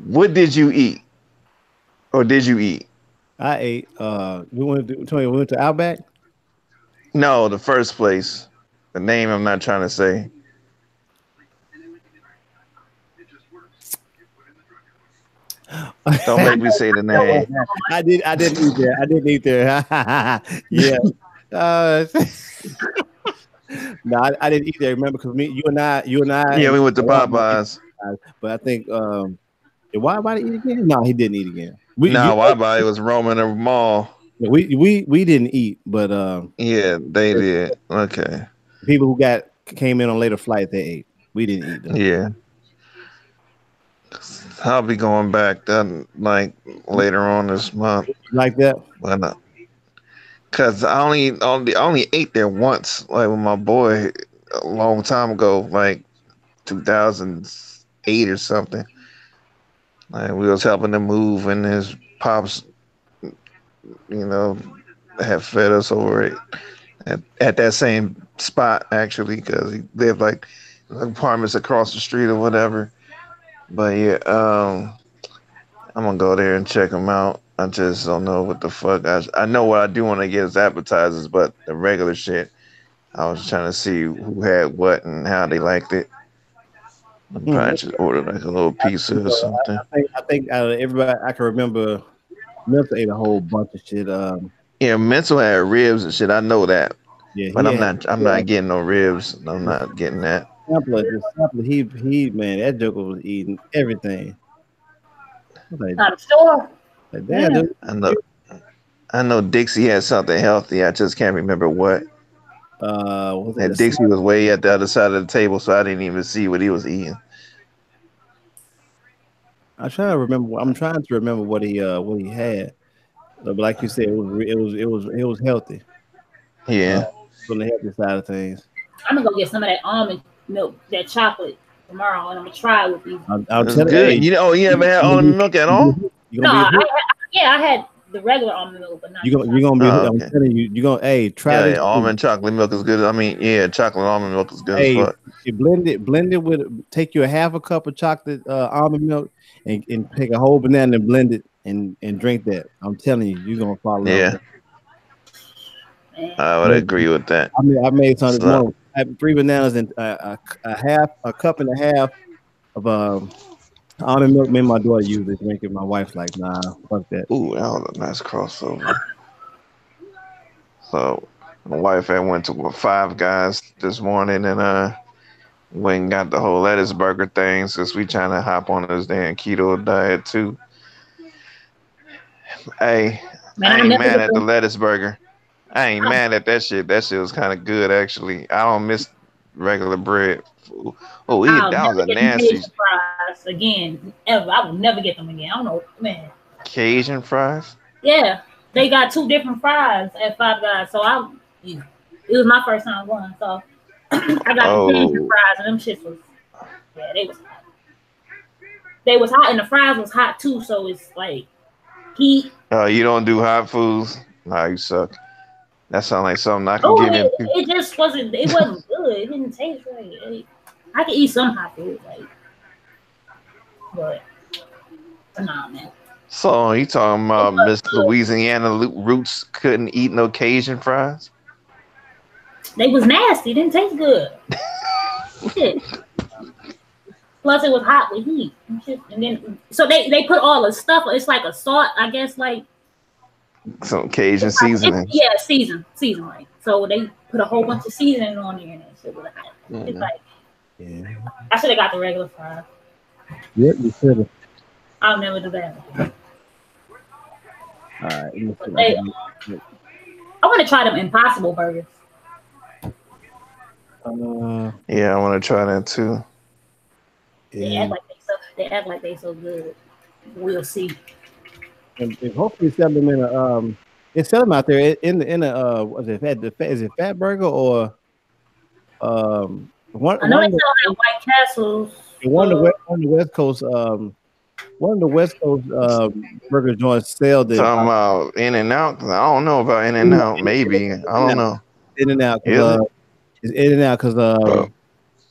What did you eat? Or did you eat? I ate. We went to Outback? No, the first place. The name I'm not trying to say. Don't make me say the name. I didn't eat there. Yeah. No, I didn't eat there. Remember, because you and I. Yeah, we went to Popeyes. But I think did Wide eat again? No, he didn't eat again. Wide was roaming the mall. Yeah, we didn't eat, but yeah, they did. Okay. People who came in on later flight, they ate. We didn't eat though. Yeah. I'll be going back then, like later on this month. Like that? Why not? Cause I only ate there once, like with my boy a long time ago, like 2008 or something. Like we was helping him move, and his pops, had fed us over it at that same spot actually, because he lived like apartments across the street or whatever. But yeah, I'm gonna go there and check them out. I just don't know what the fuck. I know what I do want to get is appetizers, but the regular shit, I was trying to see who had what and how they liked it. I probably just ordered like a little pizza or something. I think out of everybody, I can remember Mental ate a whole bunch of shit. Yeah, Mental had ribs and shit. I know that. Yeah, but I'm not getting no ribs. I'm not getting that. Sampler, he man, that joker was eating everything. Like, out of store. Like, damn, I know Dixie had something healthy. I just can't remember what. And Dixie was way at the other side of the table, so I didn't even see what he was eating. I'm trying to remember what he had. But like you said, it was healthy. Yeah. From the healthy side of things. I'm gonna go get some of that almond milk, that chocolate tomorrow, and I'm gonna try it with these. I'll tell you. You ever had almond milk at all? No, I had the regular almond milk, but not. You're gonna be. I'm telling you, you're gonna try this. Almond chocolate milk is good. I mean, chocolate almond milk is good. Hey, you blend it with. Take you a half a cup of chocolate almond milk and take a whole banana and blend it and drink that. I'm telling you, you're gonna fall in love. Yeah. I would agree with that. I made something this morning. I had 3 bananas and a cup and a half of almond milk. Me and my daughter usually drink it. My wife's like, nah, fuck that. Ooh, that was a nice crossover. So my wife had went to Five Guys this morning and went and got the whole lettuce burger thing since we trying to hop on this damn keto diet too. Hey, Man, I I ain't never mad get at the them. lettuce burger. I ain't mad at that shit. That shit was kind of good actually. I don't miss regular bread. Oh, I'll that was never a get them nasty Cajun fries again. Ever. I will never get them again. I don't know, man. Cajun fries. Yeah, they got 2 different fries at Five Guys. So it was my first time going. So I got the Cajun Oh, fries, and them shits was, yeah, they was hot. They was hot, and the fries was hot too. So it's like heat. you don't do hot foods? Nah, you suck. That sounds like something I can Oh, get into. it just wasn't. It wasn't good. It didn't taste right. I could eat some hot food, but nah, man. So you talking It about was Miss good. Louisiana Roots couldn't eat no Cajun fries? They was nasty. It didn't taste good. Shit. Plus, it was hot with heat. And then, so they put all the stuff. It's like a salt, I guess, like Some Cajun it's seasonings. yeah, season, like. So they put a whole bunch of seasoning on there, and that shit was hot. It's like, Yeah. I should have got the regular fries. Yep, you should have. I'll never do that. All right. But I want to try them Impossible burgers. Yeah, I want to try that too. They act like they so good. We'll see. And hopefully sell them in a they sell them out there in a is it Fat Burger or one I know one they sell at White Castles. one of the West Coast one of the West Coast burger joints sell them. Talking about In-N-Out? I don't know about In-N-Out. Maybe. I don't know. In-N-Out because it's In-N-Out because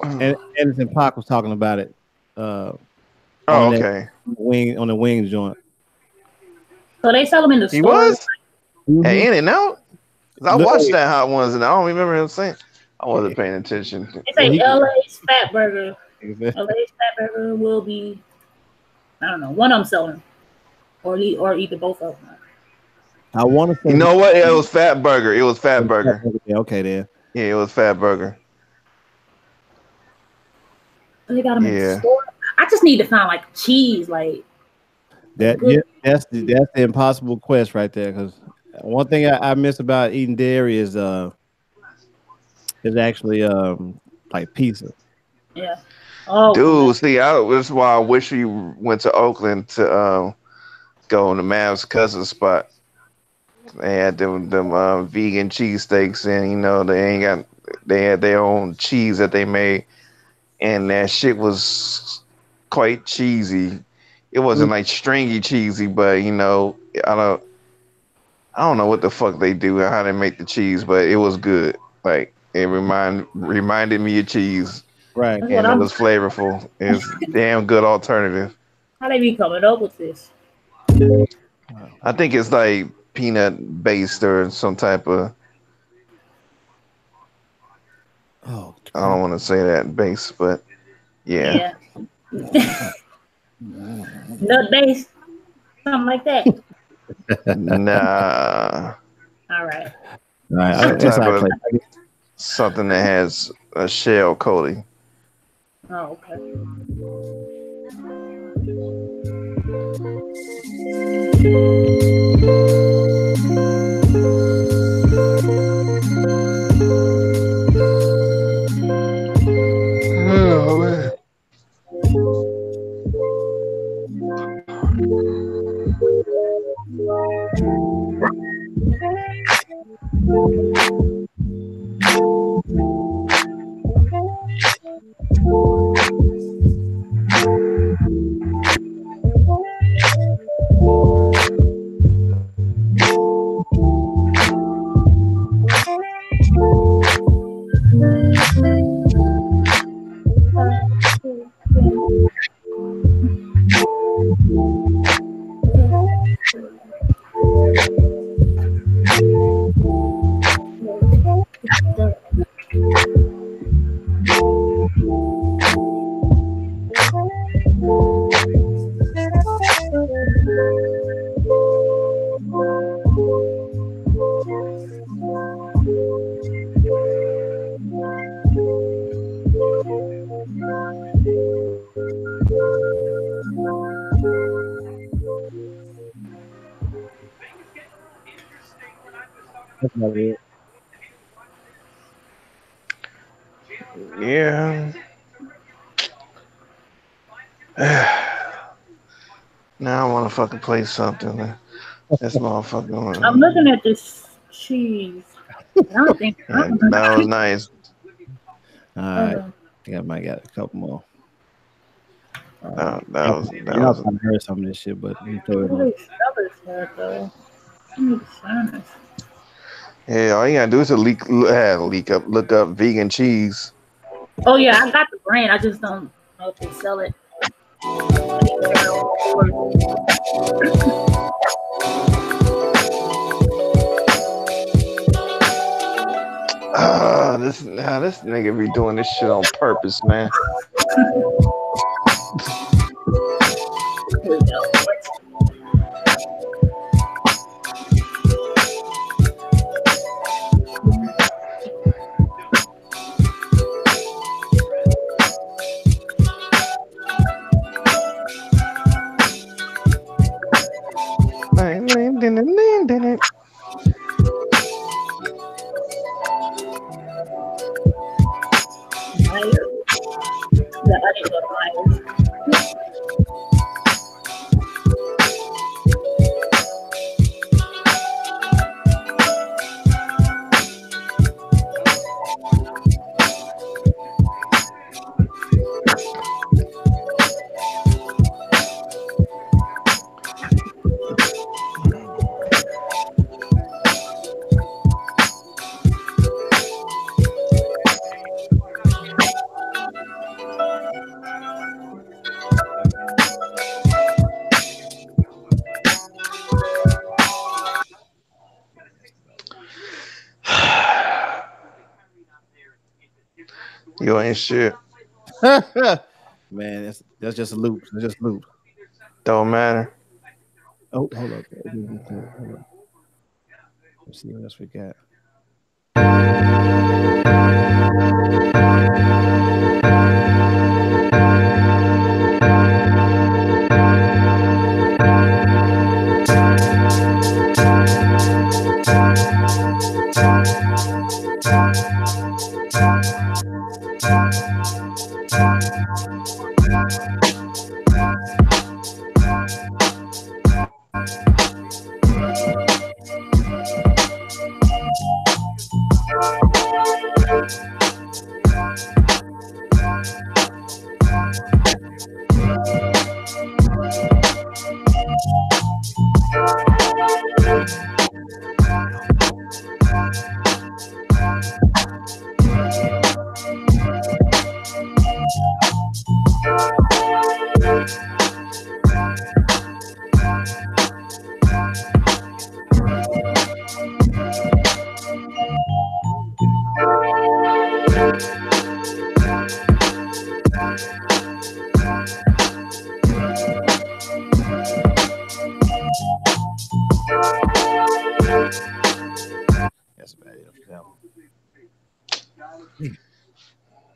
Anderson Paak was talking about it. Okay. On the wing joint. So they sell them in the store. He was? Mm-hmm. Hey, In-N-Out? I watched that Hot Ones and I don't remember him saying. I wasn't paying attention. It's like LA's Fat Burger. LA's Fat Burger will be, I don't know, one of them selling, or either both of them. I want to say. You know what? It was Fat Burger. It was Fat Burger. Yeah, okay then. Yeah, it was Fat Burger. They got them in the store. I just need to find like cheese, like that. Yeah, that's the impossible quest right there. Because one thing I miss about eating dairy is actually like pizza. Yeah. Oh, dude, see, that's why I wish you went to Oakland to go on the Mavs cousin spot. They had them vegan cheesesteaks, and you know they had their own cheese that they made, and that shit was quite cheesy. It wasn't like stringy cheesy, but you know I don't know what the fuck they do and how they make the cheese, but it was good. Like it reminded me of cheese. Right. And it was flavorful. It's damn good alternative. How they be coming up with this? I think it's like peanut based or some type of. Oh. I don't want to say that base, but yeah. Nut based, something like that. Nah. All right. Something that has a shell coating. Oh, okay. Oh, man. about it. Yeah. Now I want to fucking play something. This motherfucker. I'm looking at this cheese. I don't think. Yeah, that was nice. All right. I think I might got a couple more. That was. Y'all probably heard some of this shit, but let me throw it on. Yeah, all you gotta do is look up vegan cheese. Oh yeah, I got the brand. I just don't know if they sell it. This nigga be doing this shit on purpose, man. Here we go. You ain't shit. Man, that's just a loop. That's just a loop. Don't matter. Oh, hold up. Let's see what else we got.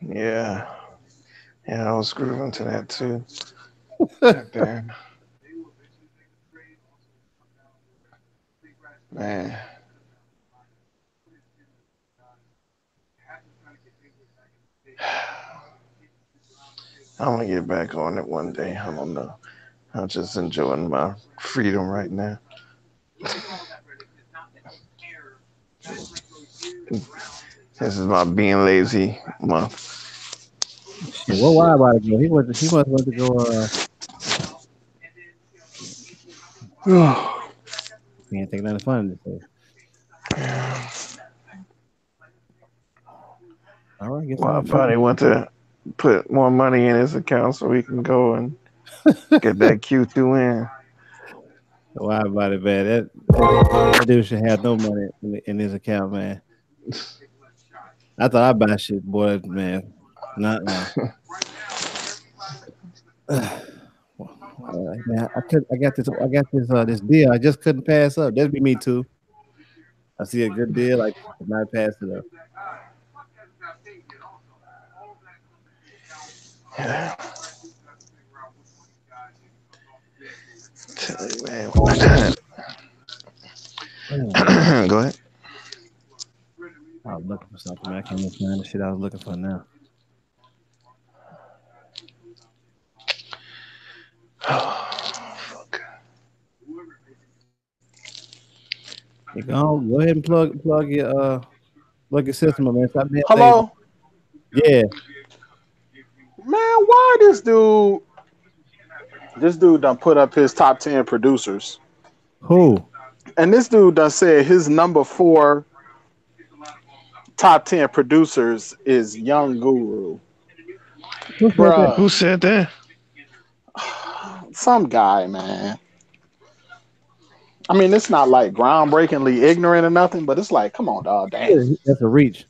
Yeah, I was grooving to that too. Damn. Man. I'm gonna get back on it one day. I don't know. I'm just enjoying my freedom right now. This is my being lazy month. Shit, what why about it go? He must want to go. Can't think nothing fun to say. All right, guess my buddy want to put more money in his account so he can go and get that Q2 in. Why about it, man? That dude should have no money in his account, man. I thought I'd buy shit, boy, man. Not now. Man, I got this deal. I just couldn't pass up. That'd be me too. I see a good deal, I could not pass it up. Yeah. Tell you, man. Go ahead. looking for something. Man. I can't even find the shit I was looking for now. Fuck. You go ahead and plug your system, man. Stop being Hello? lazy. Yeah. Man, why this dude done put up his top 10 producers. Who? And this dude done said his number 4 top 10 producers is Young Guru. Bruh. Who said that? Some guy, man. I mean, it's not like groundbreakingly ignorant or nothing, but it's like, come on, dog, damn. That's a reach.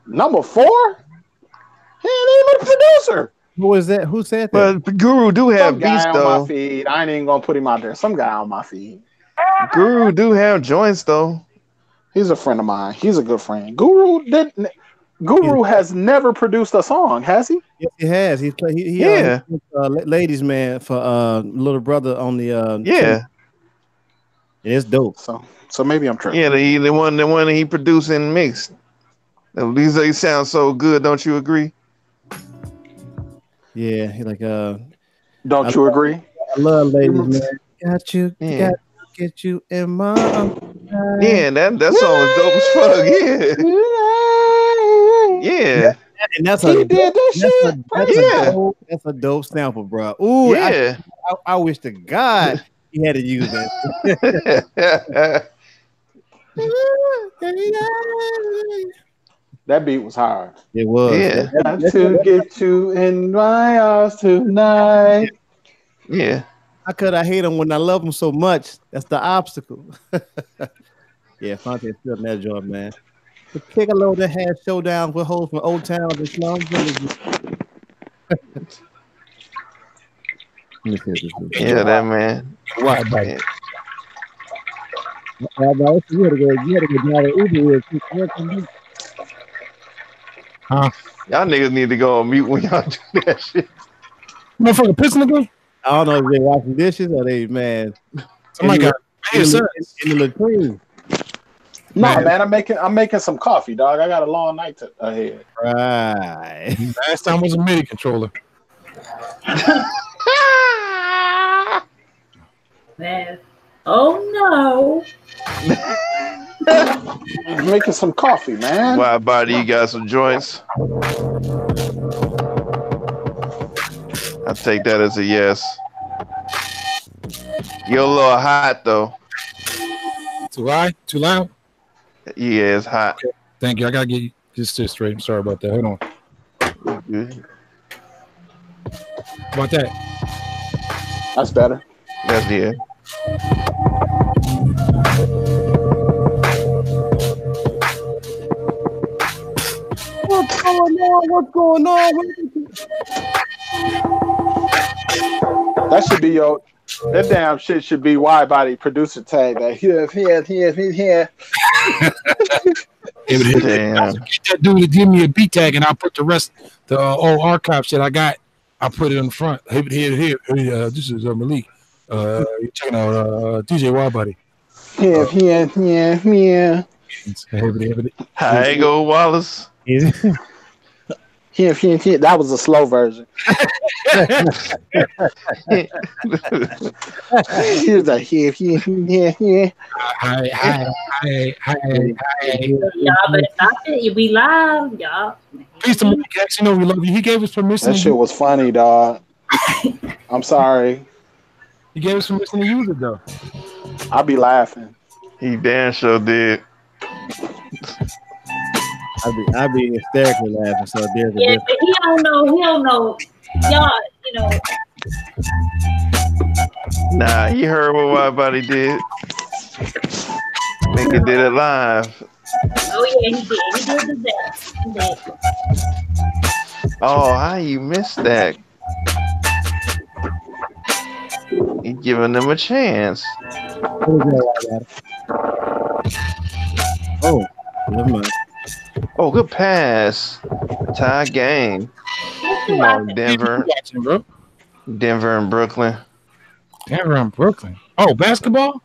Number 4? He ain't even a producer. Who is that? Who said that? But Guru do have Some guy beats on though. my feed. I ain't even gonna put him out there. Some guy on my feed. Guru do have joints though. He's a friend of mine. He's a good friend. Guru has never produced a song, has he? Yes, he has. He ladies man for little brother on the yeah. It's dope. So maybe I'm tripping. Yeah, the one that he produced and mixed. These sound so good, don't you agree? Yeah, he like Don't you agree? I love ladies, man. Got to get you in my yeah, that song was dope as fuck. Yeah. And that's a dope sample, bro. Ooh, yeah. I wish to God he had to use that. That beat was hard. It was. Yeah. Got to get you in my arms tonight. Yeah. How could I hate him when I love him so much? That's the obstacle. Yeah, Fonte still in that job, man. The kick a load that had showdown with hoes from Old Town and slums. Yeah, that man. Why, buddy? You had to go down to Uber. Huh? Y'all niggas need to go on mute when y'all do that shit. Motherfucker pissing again? I don't know if they washing dishes or they, man. Somebody got in the latrine. No, man, I'm making some coffee, dog. I got a long night ahead. Right. Last time was a MIDI controller. Man. Oh no. I'm making some coffee, man. Why, body, you got some joints? I take that as a yes. You're a little hot though. Too high? Too loud? Yeah, it's hot. Okay. Thank you. I gotta get this straight. I'm sorry about that. Hold on. Good. How about that? That's better. That's yeah. What's going on? That should be that damn shit should be wide body producer tag. That here. Damn. Get that dude to give me a beat tag, and I'll put the rest, the old archive shit I got. I'll put it in the front. Here. This is Malik. You're checking out DJ Wildbody. Yeah. Hi, go Wallace. That was a slow version. Here's a here. Hi. Y'all better stop it. You be live, y'all. Peace to Malik. You know we love you. He gave us permission. That shit was funny, dog. I'm sorry. He gave us permission to use it though. I'll be laughing. He damn sure did. I'd be hysterically laughing. So there's a Yeah, but he don't know. Y'all, Nah, he heard what Wildbody did. Nigga did it live. Oh yeah, he did. He did that. Oh, how you missed that? He giving them a chance. Oh, never mind. Oh, good pass. Tie game. Come on, Denver. Denver and Brooklyn. Denver and Brooklyn. Oh, basketball?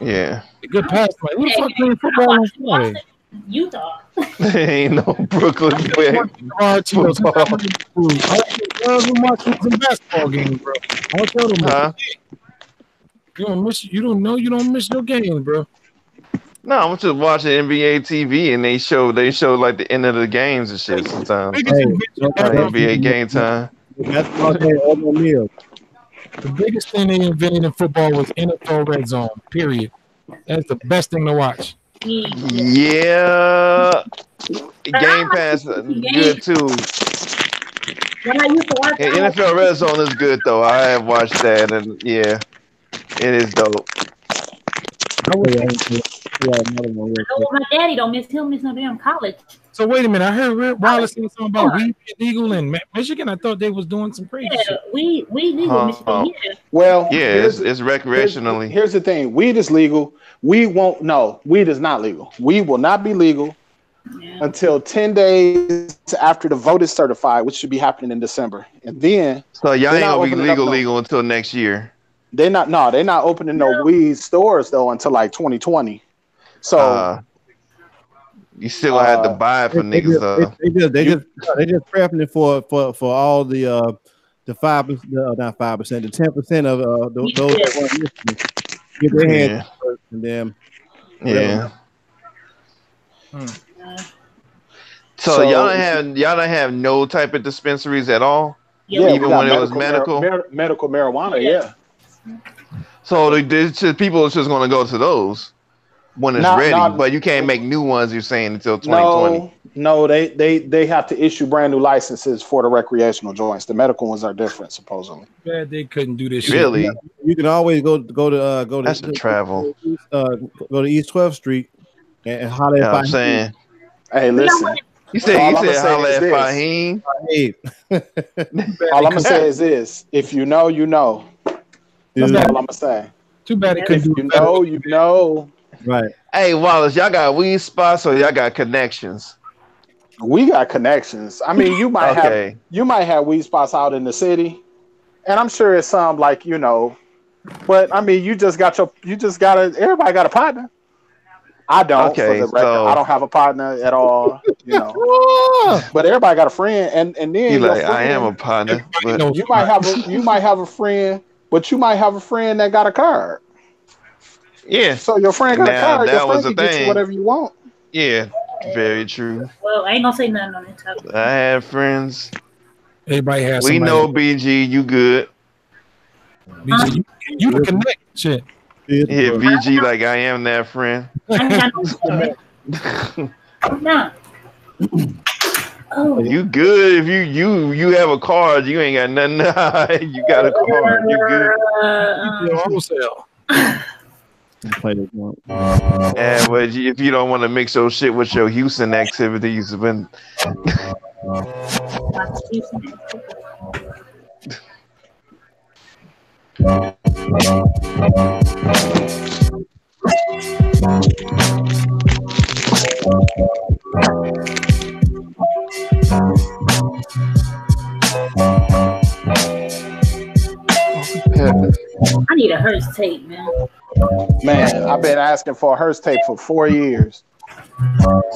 Yeah. A good pass. Like, who the fuck playing football on Friday? Utah. Ain't no Brooklyn football. We watching some basketball games, bro. I'll tell them. Huh? You don't miss. You don't know. You don't miss your games, bro. No, I'm just watching NBA TV, and they show like the end of the games and shit sometimes. NBA game time. The biggest thing they invented in football was NFL Red Zone. Period. That's the best thing to watch. Yeah. Game Pass good too. When I used to watch NFL Red Zone is good though. I have watched that, and yeah, it is dope. My daddy don't miss him. Miss no damn college. So wait a minute. I heard Wallace saying something about weed legal in Michigan. I thought they was doing some crazy shit. We legal in Michigan. Yeah. Well, yeah, it's recreationally. Here's the thing: weed is legal. We won't. No, weed is not legal. Weed will not be legal until 10 days after the vote is certified, which should be happening in December. And then, so y'all ain't gonna be legal until next year. They're not opening no weed stores though until like 2020. So you still gonna have to buy it for niggas. They just prepping it for all the 5%, not 5%, the 10% of those that want to get their hands first, and then So y'all don't have no type of dispensaries at all. Yeah, even when it was medical marijuana. Yeah. So people are just gonna go to those when it's ready, but you can't make new ones. You're saying until 2020. No, they have to issue brand new licenses for the recreational joints. The medical ones are different, supposedly. Yeah, they couldn't do this. Really? Shit. You can always go to That's the travel. Go to East 12th Street and holler at I'm saying. Hey, listen. You said holler at Fahim. All I'm gonna say is this: if you know, you know. That's all I'm gonna say. Too bad it couldn't. You know, you know. Right. Hey, Wallace, y'all got weed spots or y'all got connections? We got connections. I mean, you might have weed spots out in the city, and I'm sure it's some like but I mean, everybody got a partner. I don't. Okay, for the record. so I don't have a partner at all. But everybody got a friend, and then you like friend, I am a partner. But you might have a friend, but you might have a friend that got a card. Yeah. So your friend got a card. Your friend can thing. get you whatever you want. Yeah, very true. Well, I ain't gonna say nothing on this topic. I have friends. Everybody has. We know BG, you good. BG, you can connect shit. Yeah, BG, like I am that friend. No. Oh. You good if you have a card, you ain't got nothing to hide. You got a card, you good. Wholesale. Yeah, but if you don't want to mix your shit with your Houston activities, then I need a Hearst tape, man. Man, I've been asking for a Hearst tape for 4 years.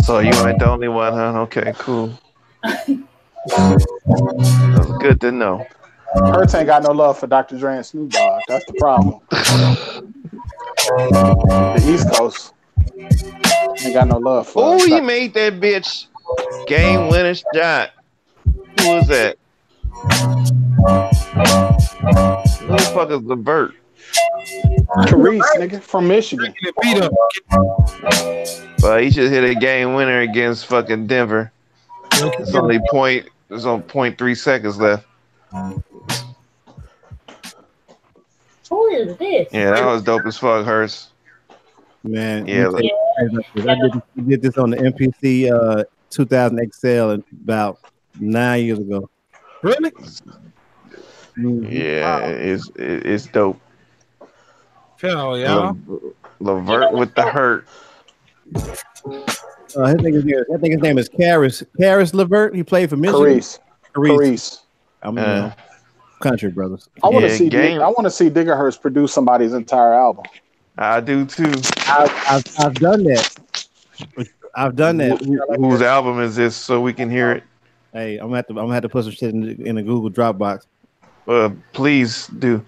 So you ain't the only one, huh? Okay, cool. That's good to know. Hearst ain't got no love for Dr. Dre and Snoop Dogg. That's the problem. The East Coast ain't got no love for. Oh, he made that bitch game winning shot. Who was that? Who the fuck is LeVert? Carice, nigga, from Michigan. But he just hit a game winner against fucking Denver. It's only there's only 0.3 seconds left. Who is this? Yeah, that was dope as fuck, Hurst. Man, yeah. I did this on the MPC 2000 XL about 9 years ago. Really? Yeah, it's dope. Hell yeah. LeVert with the hurt. I think his name is Karis LeVert. He played for Michigan. Carice. I mean, country brothers. I want to see Diggerhurst produce somebody's entire album. I do too. I've done that. I've done that. Whose album is this so we can hear it? Hey, I'm gonna have to put some shit in the Google Dropbox. Please do.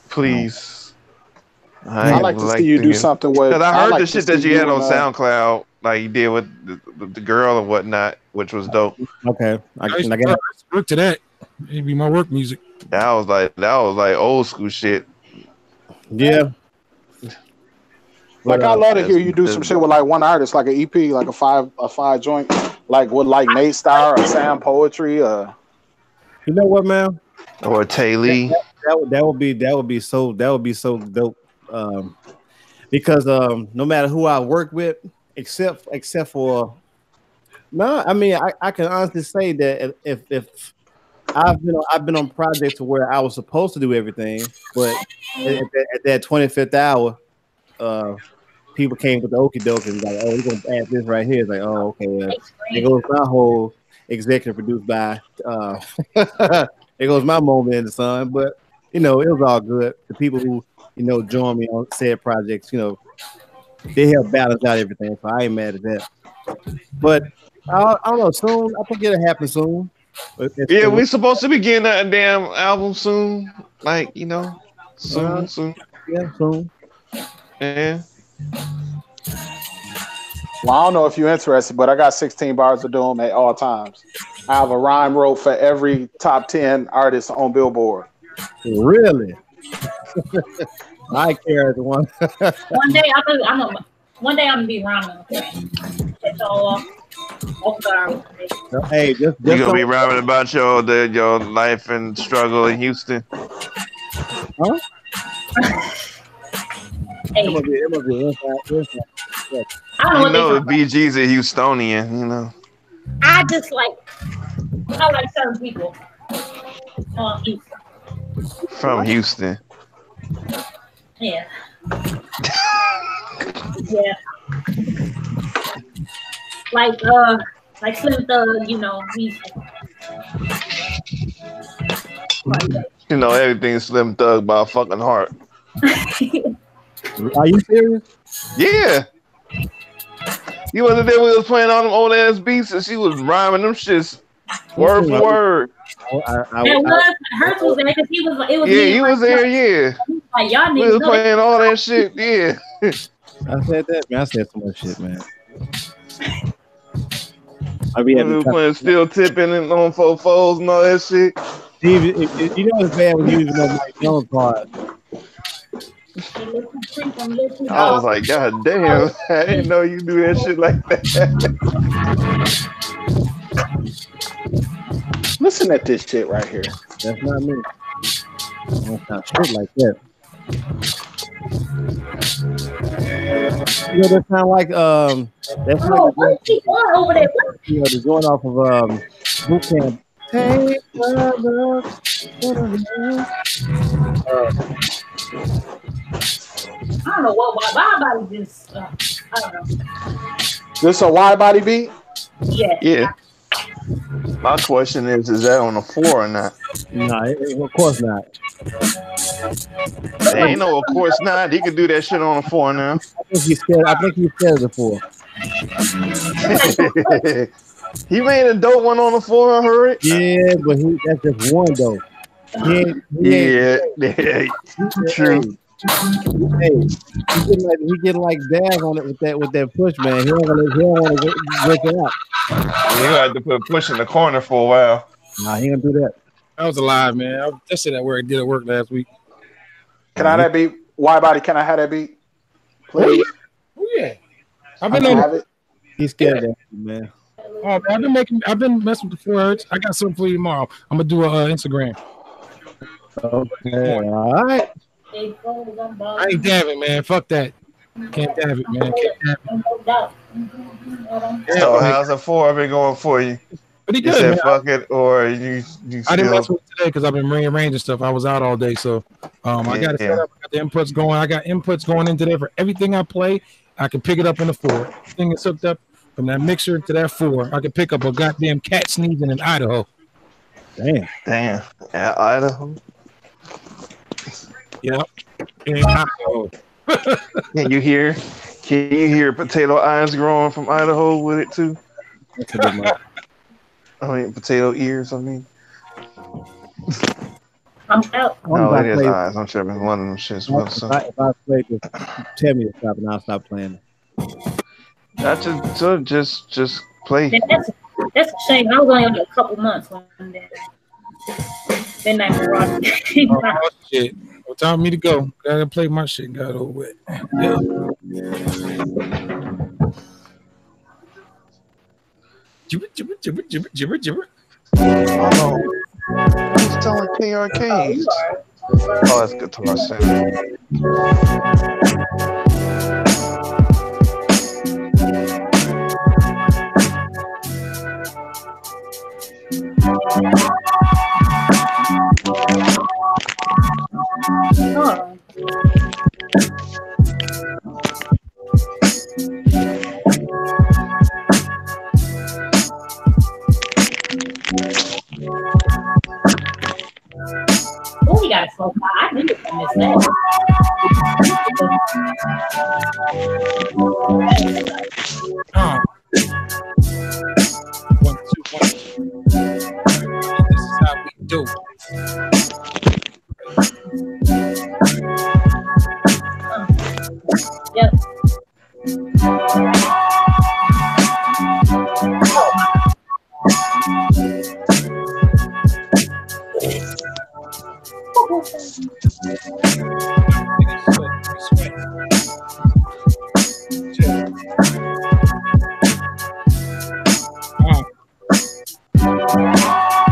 Please. I like to see you do something with. Because I heard like the shit that you had on SoundCloud, like you did with the girl and whatnot, which was dope. Okay, I got work to that. Maybe my work music. That was like old school shit. Yeah. Like I love to hear you do some shit with like one artist, like an EP, like a five joint, like with like Nate Starr or Sam Poetry. You know what, man? Or Tay Lee. That would be so dope. Because no matter who I work with, except for no, I mean I can honestly say that if I've been on projects where I was supposed to do everything, but at that 25th hour, people came with the okie doke and like, oh, we're gonna add this right here. It's like, oh, okay, there goes my whole executive produced by. There goes my moment in the sun, but it was all good. The people who join me on said projects, they help balance out everything, so I ain't mad at that. But I don't know. Soon, I think it'll happen soon. Yeah, we supposed to be getting that damn album soon. Like, soon. Yeah, soon. Yeah. Well, I don't know if you're interested, but I got 16 bars of doom at all times. I have a rhyme wrote for every top 10 artist on Billboard. Really? I carry the one. One day I'm gonna be rhyming. That's all. Hey, just you gonna be rhyming about your life and struggle in Houston? Huh? Hey. It must be I don't know BG's a Houstonian, I like certain people. From Houston. Yeah. Yeah. Like Slim Thug, he's everything's Slim Thug by a fucking heart. Are you serious? Yeah. You wasn't there when we was playing all them old ass beats and she was rhyming them shits word for word. Hurts was there because he was there, yeah. Like, y'all we was playing all that shit, yeah. I said that, man. I said so much shit, man. We was playing Still Tipping and on 4-4s and all that shit. Steve, you know it's bad when you using that Mike Jones part. I was like, God damn, I didn't know you do that shit like that. Listen at this shit right here. That's not me. That's not shit like that. That sound like that's what's he doing over there? The joint off of Boot Camp. Hey, I don't know what wide body just. I don't know. This a wide body beat? Yeah. Yeah. My question is that on the 4 or not? No, of course not. Ain't no, of course not. He could do that shit on the 4 now. I think he's scared of the 4. He made a dope one on the 4, I heard. Yeah, but that's just one though. Yeah, true. Hey, he getting like Daz on it with that push, man. He don't want to break it out. You had to put push in the corner for a while. Nah, he ain't gonna do that. I was alive, man. That shit at work did at work last week. Can I have that beat? Wide body, can I have that beat? Please. Oh yeah. I've been on it. He's scared of that, man. Oh, man, I've been messing with the 4 hertz. I got something for you tomorrow. I'm gonna do a Instagram. Okay, all right. I ain't dabbing, man. Fuck that. Can't dab it, man. Can't dab it. So how's the 4 been going for you? Pretty You good, said man. fuck it, or you still... I didn't mess with it today because I've been rearranging stuff. I was out all day, so I got it set up. I got the inputs going. I got inputs going into there for everything I play. I can pick it up in the 4. Everything is hooked up from that mixer to that 4. I can pick up a goddamn cat sneezing in Idaho. Damn. At Idaho? Yep. In Idaho. Can you hear Can you hear potato eyes growing from Idaho with it too? I mean, potato ears. I mean, I'm out. no, it is eyes. I'm sure one of them shits. If I play this, tell me to stop, and I'll stop playing. Not just play. That's a shame. I was only on a couple months when then that Mirage. Oh shit! Well, time me to go. Gotta play my shit. Got over with. Yeah. Jibber. Oh, who's telling KRKs? Oh, that's Guitar Center. Oh. Oh, we got a slow fire. I knew it from this thing. Oh. 1, 2, 1. This is how we do. Yep.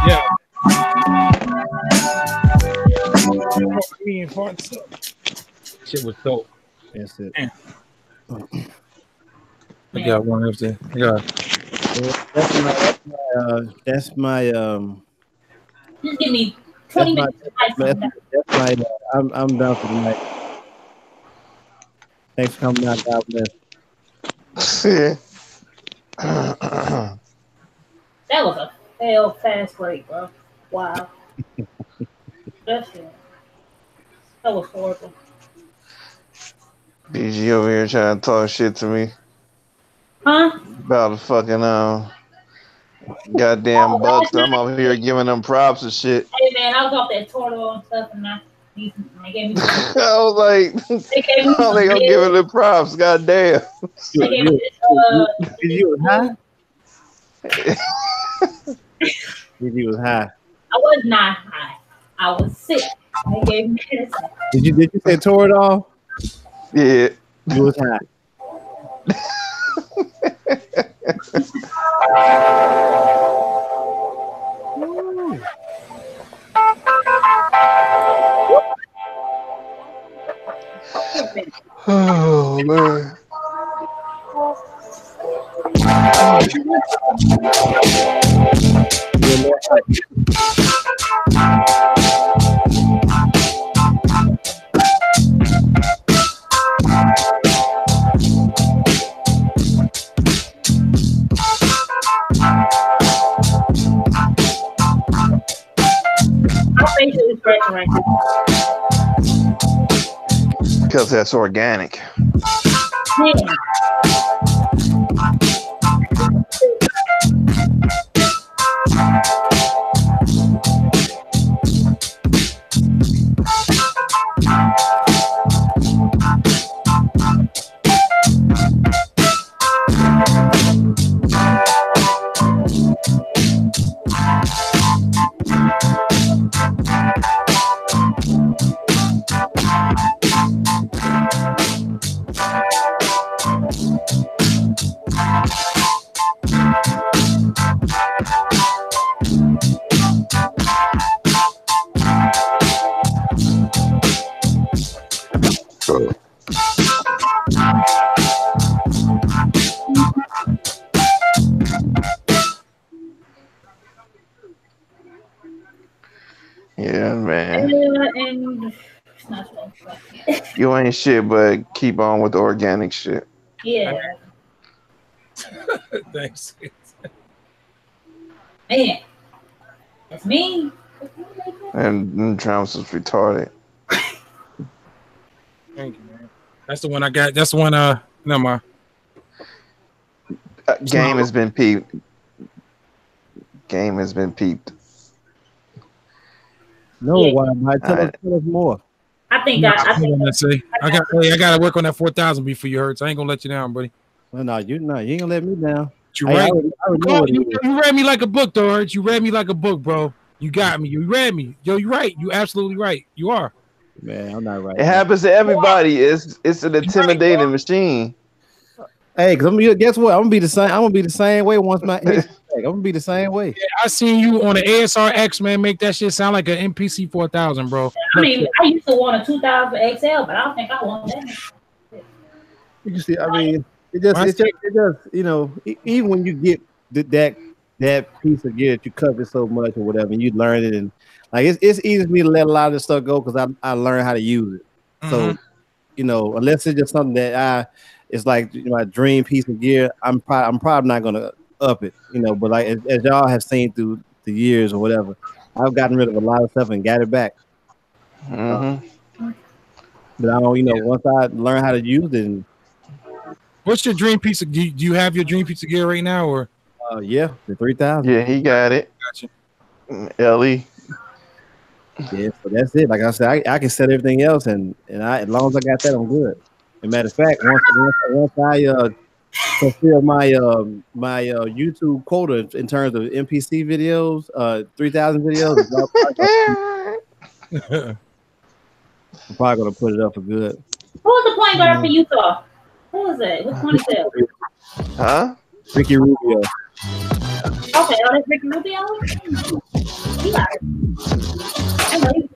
Yeah. Shit was dope. That's it. I got one of them. That's my Just give me 20 minutes. I'm done for the night. Thanks for coming out. God bless. That was a fail fast break, bro. Wow. That was horrible. BG over here trying to talk shit to me. Huh? About the fucking goddamn Bucks. I'm over here giving them props and shit. Hey man, I was off that Torto and stuff, and they gave me. I was like, how they gonna give it the props? Goddamn. They gave me this, you was high? You was high. I was not high. I was sick. They gave me this. Did you say Toradol? Yeah. You was high. Oh man. Because that's organic. Yeah. Yeah, man. And You ain't shit, but keep on with the organic shit. yeah. Thanks. Man, that's me. And Travis is retarded. Thank you, man. That's the one I got. That's the one No, ma. Game has been peeped. Game has been peeped. No, why? Tell us more. I think I gotta work on that 4,000 before you hurt. So I ain't gonna let you down, buddy. Well, no, you ain't gonna let me down. You right. You read me like a book, though, Hurts. You read me like a book, bro. You got me. You read me. Yo, you right. You absolutely right. You are. Man, I'm not right. It happens to everybody. It's an intimidating machine. Hey, guess what? I'm gonna be the same. I'm gonna be the same way once my I'm gonna be the same way. Yeah, I seen you on the ASR X, man. Make that shit sound like an MPC 4000, bro. I mean, I used to want a 2000 XL, but I don't think I want that. You see, I mean, it just you know, even when you get that piece of gear that you cover so much or whatever, and you learn it, and like it's easy for me to let a lot of this stuff go because I learned how to use it. So, you know, unless it's just something that it's like my dream piece of gear, I'm probably not gonna up it, you know. But like as y'all have seen through the years or whatever, I've gotten rid of a lot of stuff and got it back. But I don't, you know, once I learn how to use it. And, what's your dream piece of? Do you have your dream piece of gear right now, or? Yeah, the 3000. Yeah, he got it. Gotcha. LE. Yeah, so that's it. Like I said, I can set everything else, and as long as I got that, I'm good. As a matter of fact, once I fulfill my YouTube quota in terms of MPC videos, 3,000 videos, I'm probably gonna put it up for good. Who was the point guard for Utah? Who was that? Which one is that? Huh? Ricky Rubio. Okay, that's Ricky Rubio. He got it. I know he's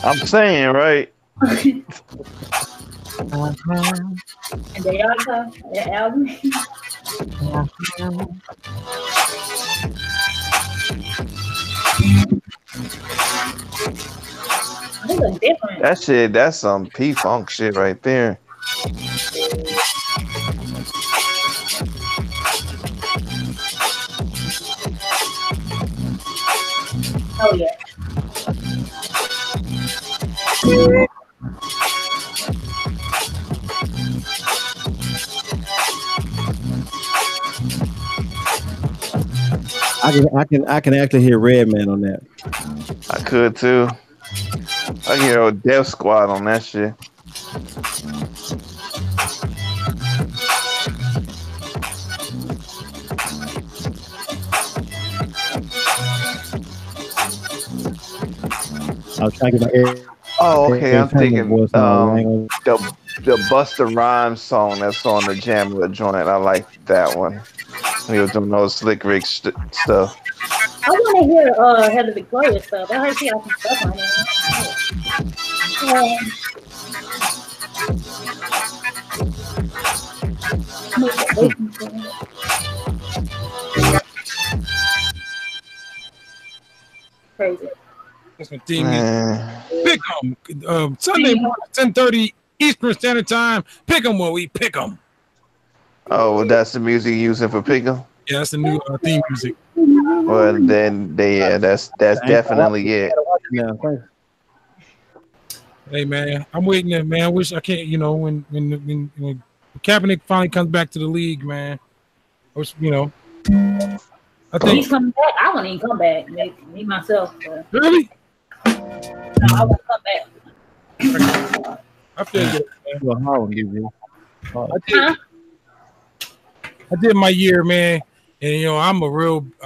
I'm saying, right? And they are their album. They look different. That shit, that's some P-Funk shit right there. Oh yeah. I can actually hear Redman on that. I could too. I hear a Death Squad on that shit. I was trying to get my Oh, okay. I'm thinking the Busta Rhymes song that's on the Jamla joint. I like that one. He was doing those Slick Rick stuff. I want to hear Heather Victoria stuff. I heard she got some stuff on it. Crazy. That's my team. Pick 'em. Sunday morning, 10:30 Eastern Standard Time. Pick 'em when we pick 'em. Oh, well, that's the music you're using for Pick 'em? Yeah, that's the new theme music. Well, then that's definitely it. Hey man, I'm waiting there, man. I wish I can't, you know, when Kaepernick finally comes back to the league, man. I wish, you know. I think he's coming back. I wouldn't even come back. Me myself. Really? No, I won't come back. I feel good. Huh? I did my year, man, and you know I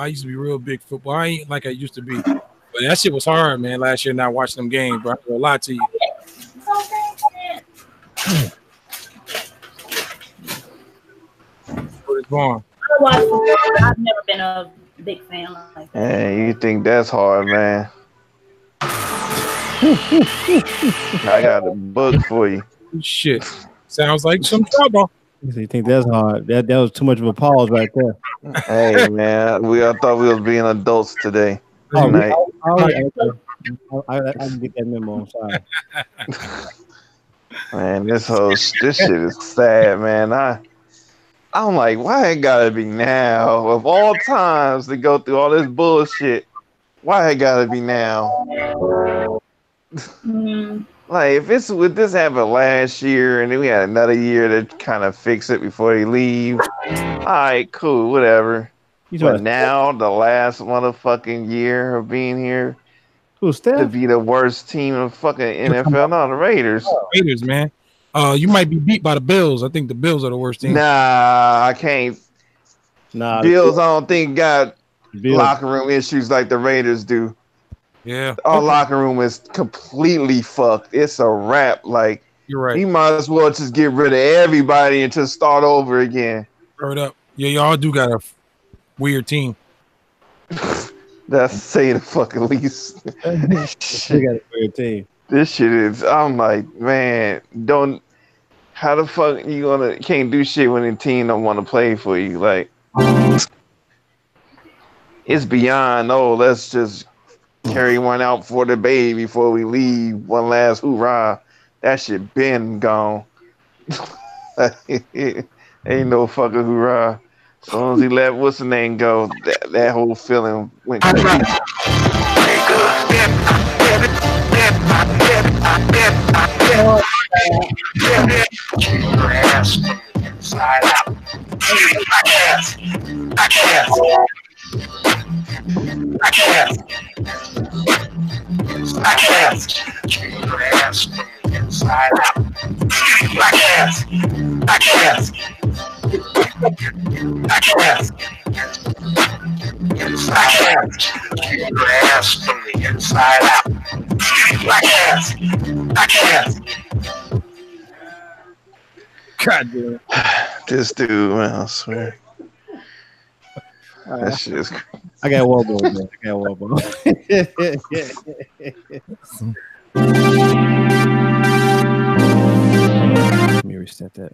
used to be real big football. I ain't like I used to be, but that shit was hard, man. Last year, not watching them games, bro. I gonna lie to you. What is wrong? I've never been a big fan like that. Hey, you think that's hard, man? I got a book for you. Shit, sounds like some trouble. You think that's hard? That was too much of a pause right there. Hey man, I thought we was being adults today. I didn't get that memo. I'm sorry. Man, this shit is sad, man. I'm like, why it gotta be now? Of all times to go through all this bullshit, Why it gotta be now? Like if it's with this happened last year and then we had another year to kind of fix it before they leave. All right, cool, whatever. But now the last motherfucking year of being here to be the worst team of fucking NFL. No, the Raiders. Raiders, man. You might be beat by the Bills. I think the Bills are the worst team. Nah, I can't. Nah, Bills, I don't think got locker room issues like the Raiders do. Yeah, our locker room is completely fucked. It's a wrap. Like you're right. You might as well just get rid of everybody and just start over again. Throw it up. Yeah, y'all do got a weird team. That's say the fucking least. They got a weird team. This shit is. I'm like, man, don't. How the fuck you can't do shit when the team don't want to play for you? Like, it's beyond. Oh, let's just carry one out for the baby before we leave. One last hoorah. That shit been gone. Ain't no fucking hoorah. As soon as he let what's the name go, that whole feeling went crazy. God damn. This dude, man, I swear. That shit is crazy. I got one more, man. Let me reset that.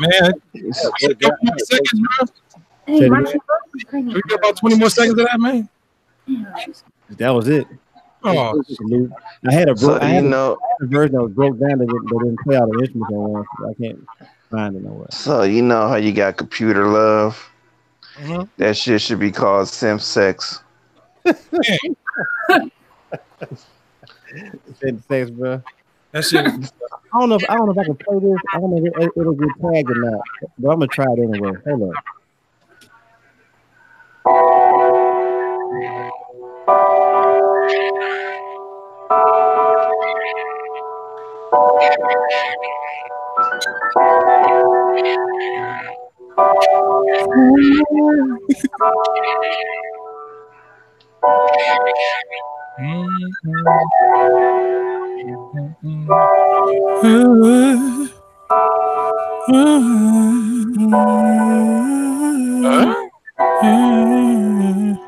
Man, we got about 20 more seconds of that, man. That was it. Oh, I had a So, version that was broke down that didn't play all the instruments on one, so I can't find it nowhere. So you know how you got computer love? Mm-hmm. That shit should be called simp sex. Thanks, bro. That shit. I don't know if I can play this. I don't know if it'll get tagged or not, but I'm gonna try it anyway. Hold on.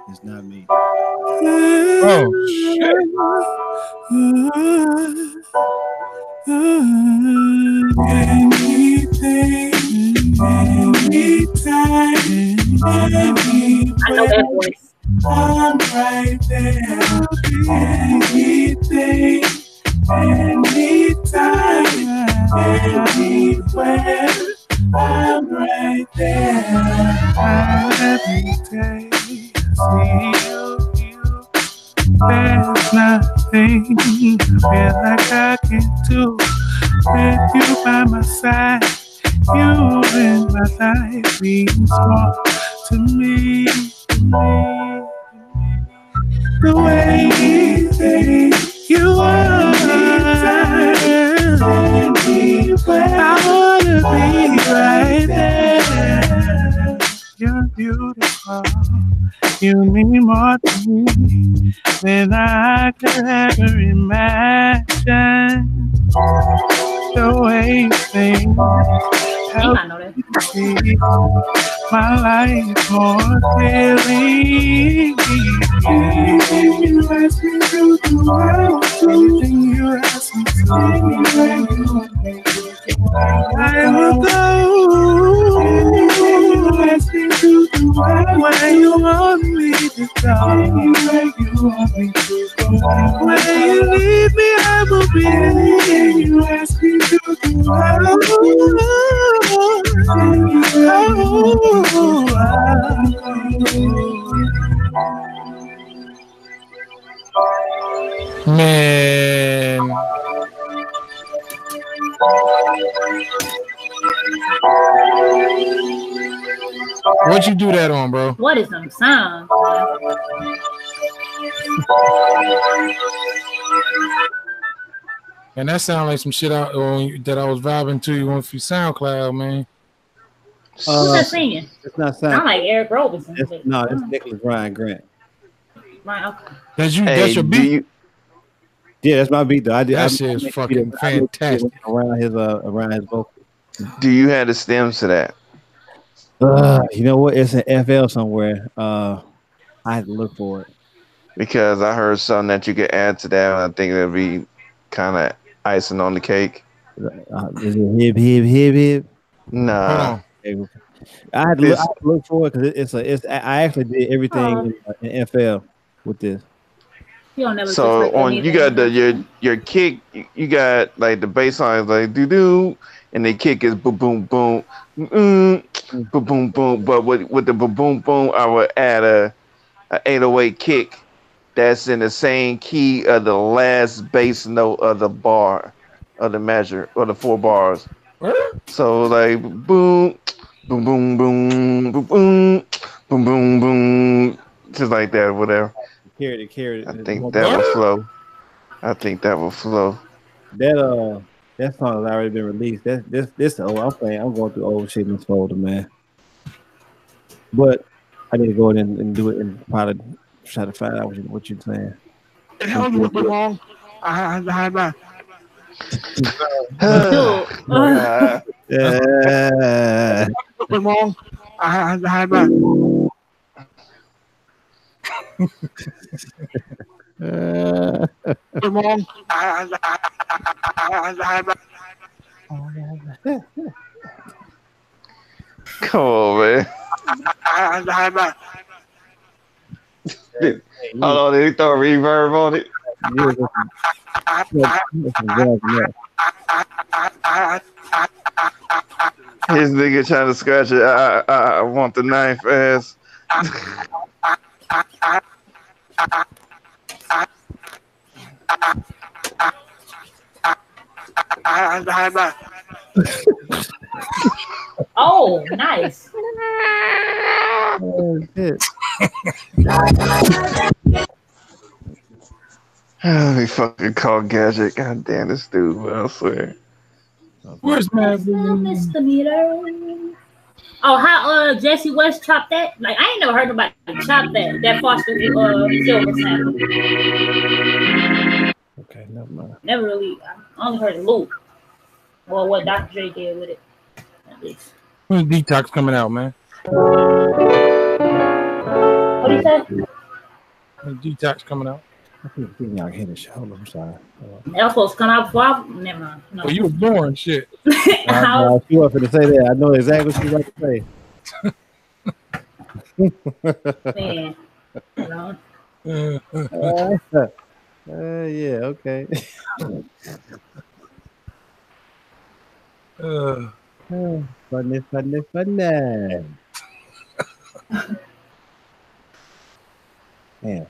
It's not me. Oh shit. I know that voice. I'm right there. Anything, anytime, anywhere. I'm right there. Every day I see you. There's nothing I feel like I can do with you by my side. You in my life means more to me. The way you are, I wanna be right there. You're beautiful. You mean more to me than I could ever imagine. The way you think helps me see my life more clearly. Anything you ask me to do, I will do. Anything you ask me to do, I will go. Anything you ask me to do, where you want me to go. Anywhere you want me to go. When you leave me, I will be. Anything you ask me to do, I will do. Man. What you do that on, bro? What is them sounds? And that sound like some shit that I was vibing to you on SoundCloud, man. Who's that singing? It's not Sound like Eric Robinson. No, it's Nicholas Ryan Grant. Right, okay. That's your beat. Yeah, that's my beat though. That shit is fucking fantastic. Around his vocal. Do you have the stems to that? You know what? It's an FL somewhere. I had to look for it. Because I heard something that you could add to that. And I think it'd be kind of icing on the cake. Is it hip? Nah. I had to look for it because I actually did everything in FL with this. So on you got your kick, you got like the bass line is like doo doo, and the kick is boom boom boom, boom boom boom. But with the boom boom boom, I would add a 808 kick that's in the same key of the last bass note of the bar of the measure or the 4 bars. So like boom, boom boom boom, boom boom, boom boom boom, just like that, whatever. Carry it. I think that will flow. That song has already been released. I'm going through old shit in this folder, man. But I need to go in and do it and probably try to find out what you're saying. How you went wrong? I had that. Yeah. Went wrong? I had that. Went wrong? I had that. Come on, man. Hold on, did he throw a reverb on it? His nigga trying to scratch it. I want the knife ass. Oh, nice. Oh, shit. He fucking called Gadget. God damn this dude, I swear. Where's my misdemeanor? Oh, how Jesse West chopped that? Like I ain't never heard nobody chop that Foster Silver sample. Okay, never mind. Never really. I only heard Luke. Well, what Dr. Dre did with it, at least. When's Detox coming out, man? What do you say? When's Detox coming out? I think y'all hit the show. I'm sorry. That was supposed to come out before never mind. No. Well, you were born, shit. She wasn't to say that. I know exactly what she's about to say. Man, you know. Yeah, okay. Funny. Man.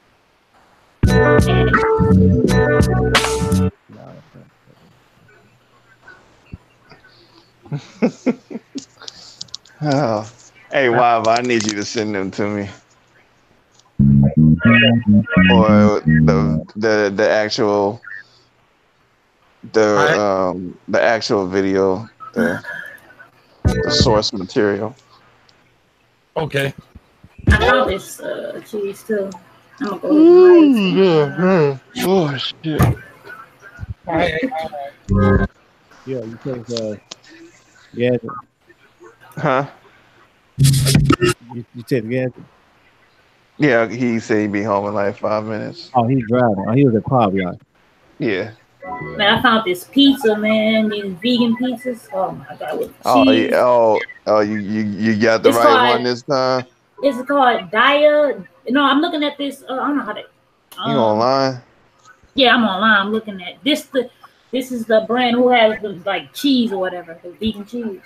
Oh. Hey, Wab, I need you to send them to me. Or the actual the actual video, the source material. Okay. I found this cheese too. I'm gonna go to Oh shit. All right. Yeah, you take Gadget. Huh? You take Gadget. Yeah, he said he'd be home in like 5 minutes. Oh, he's driving. Oh, he was at Pop Yacht. Yeah. Man, I found this pizza, man. These vegan pizzas. Oh my god, with cheese. Oh, you got the It's right called- one this time. It's called Dia. No, I'm looking at this. I don't know how to. You online? Yeah, I'm online. I'm looking at this. This is the brand who has the like cheese or whatever, the vegan cheese.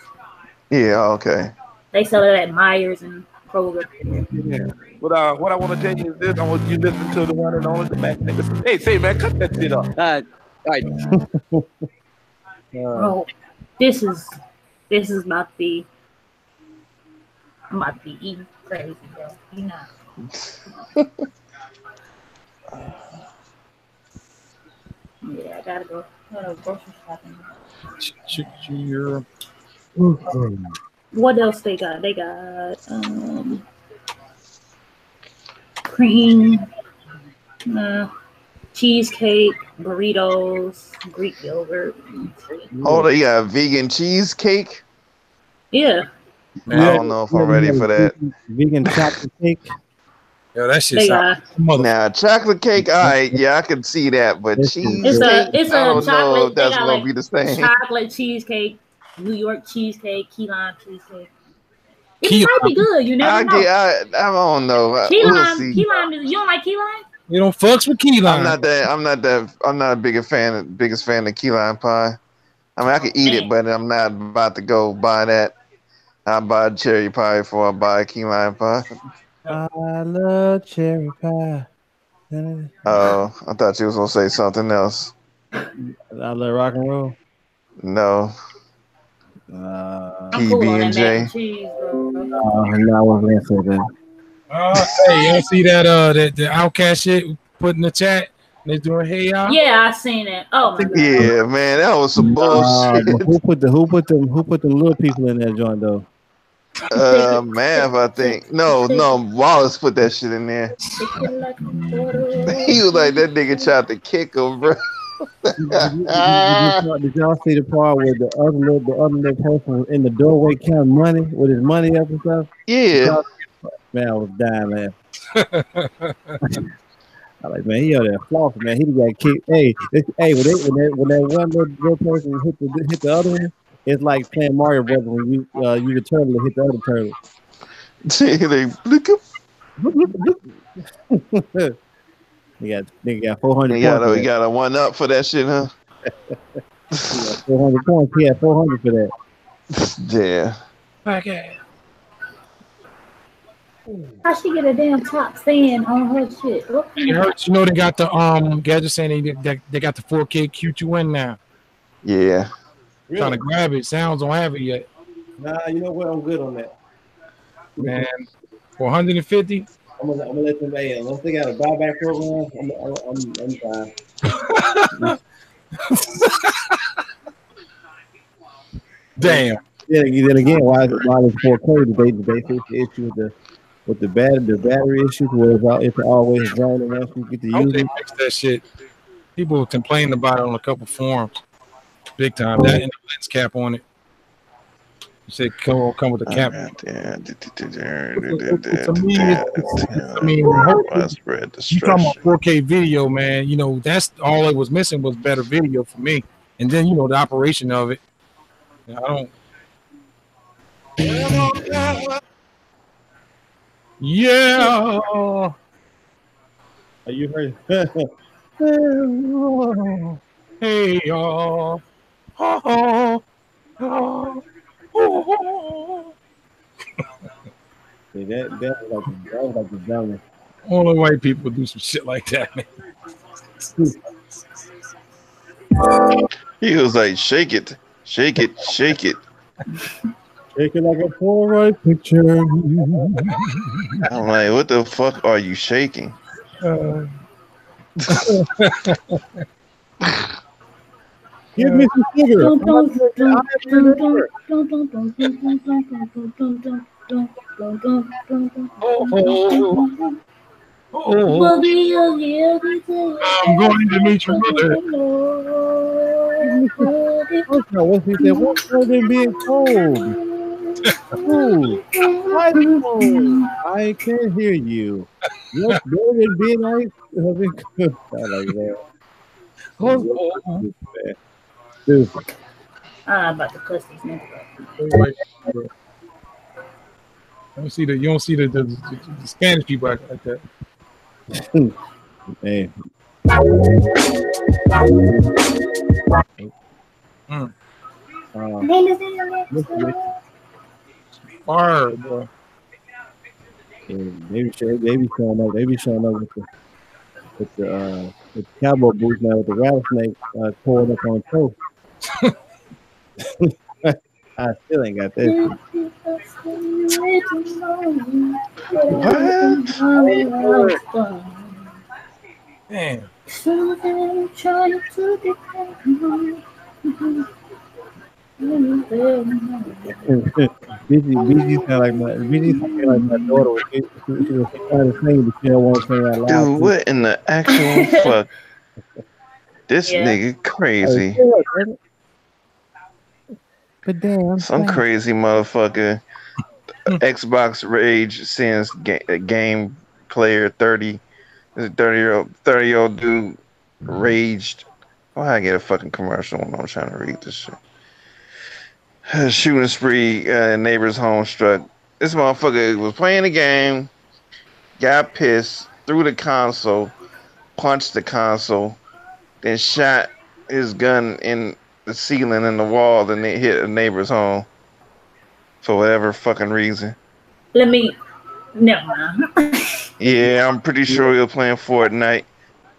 Yeah. Okay. They sell it at Myers and Kroger. Yeah. But what I want to tell you is this: I want you to listen to the one and only the Mac niggas. Hey, say man, cut that shit up. Bro, this is about to be. I'm about to be eating crazy, bro. You know. Yeah, I gotta go. Grocery shopping. What else they got? They got cream, cheesecake, burritos, Greek yogurt. Oh, you got vegan cheesecake? Yeah. I don't know if I'm ready for that. Vegan chocolate cake. Yo, that shit's now chocolate cake. All right, yeah, I can see that, but cheesecake. It's a I don't know chocolate. if that's they got gonna like be the same. chocolate cheesecake, New York cheesecake, key lime cheesecake. It might be good. You never know. I don't know. Key We'll lime. see. Key lime. You don't like key lime? You don't fucks with key lime. I'm not a biggest fan of key lime pie. I mean, I could eat it, but I'm not about to go buy that. I buy cherry pie before I buy key lime pie. I love cherry pie. Oh, I thought you was gonna say something else. I love rock and roll. No. PB&J. No, I wasn't gonna say that. Hey, y'all see that the Outcast shit put in the chat? They doing hey y'all. Yeah, I seen it. Oh my god. Yeah, man, that was some bullshit. Who put the little people in that joint though? Mav, I think. No, Wallace put that shit in there. He was like, that nigga tried to kick him, bro. Did y'all see the part where the other little person was in the doorway counting money with his money up and stuff? Yeah. Man, I was dying, man. I like, man, he out there flossing, man. He got kicked. Hey, when that one little person hit the other one, it's like playing Mario Brothers when you the turtle hit the other turtle. They got 400 points. He got a 1-up for that shit, huh? 400 points. He had 400 for that. Yeah. Okay. How she get a damn top fan on her shit? It hurts. You know they got the Gadget saying they got the 4K Q2N now. Yeah. Really? Trying to grab it. Sounds don't have it yet. Nah, you know what? I'm good on that. Man, 450. I'm gonna let them pay. Unless they got a buyback program, I'm fine. Damn. Yeah. Then again, why is 4K? Did they fix the issue with the battery issues where it's always draining once you get to use it? They fix that shit. People complain about it on a couple forums, big time. That and the lens cap on it. You said come with the cap. Widespread destruction. You talking about 4K video, man? You know that's all it was missing was better video for me, and then you know the operation of it. I don't. Yeah. Are you heard? Hey y'all. See, that was like the dumbest. Only white people do some shit like that, man. He was like, shake it, shake it, shake it. Shake it like a Polaroid picture. I'm like, what the fuck are you shaking? Give me some sugar. I'm going to meet your mother. What's he said? What's more than being cold? Ooh, ice cold. I can't hear you. What's better than being ice? I like that. Stupid. I'm about to cuss these niggas Like, you don't see the Spanish people act like that. Hey. Fire, bro. Yeah, they be showing up. They be showing up with the cowboy boots now with the rattlesnake coiled up on toe. I still ain't got that What? Damn. BG sound like my daughter was she was trying to sing, but she don't want to sing out loud. Dude, what in the actual fuck? This nigga crazy. But damn, some crazy motherfucker. Xbox Rage sends game player 30-year-old dude raged. Why I get a fucking commercial when I'm trying to read this shit? Shooting spree, neighbor's home struck. This motherfucker was playing the game, got pissed, threw the console, punched the console, then shot his gun in the ceiling and the wall, then it hit a neighbor's home for whatever fucking reason. Never mind. Yeah, I'm pretty sure we were playing Fortnite.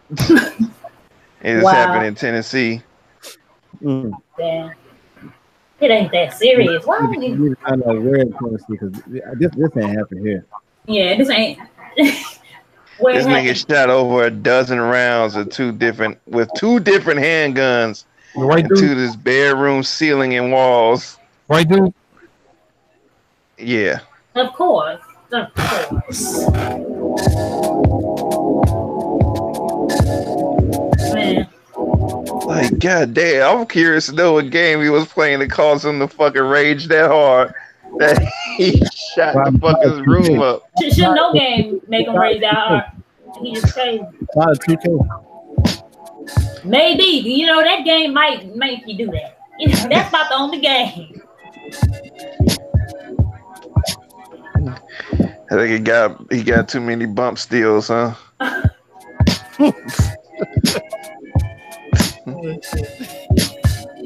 It just happened in Tennessee. Damn. It ain't that serious. Why would you? I know where in Tennessee because this ain't happened here. Yeah, this ain't. This nigga shot over a dozen rounds with two different handguns into this bedroom ceiling and walls. White dude? Yeah. Of course. Man. Like, goddamn, I'm curious to know what game he was playing that caused him to fucking rage that hard that he shot the fucking room up. Should no game make him rage that hard. He just crazy. Maybe. You know, that game might make you do that. You know, that's about the only game. I think he got too many bump steals, huh?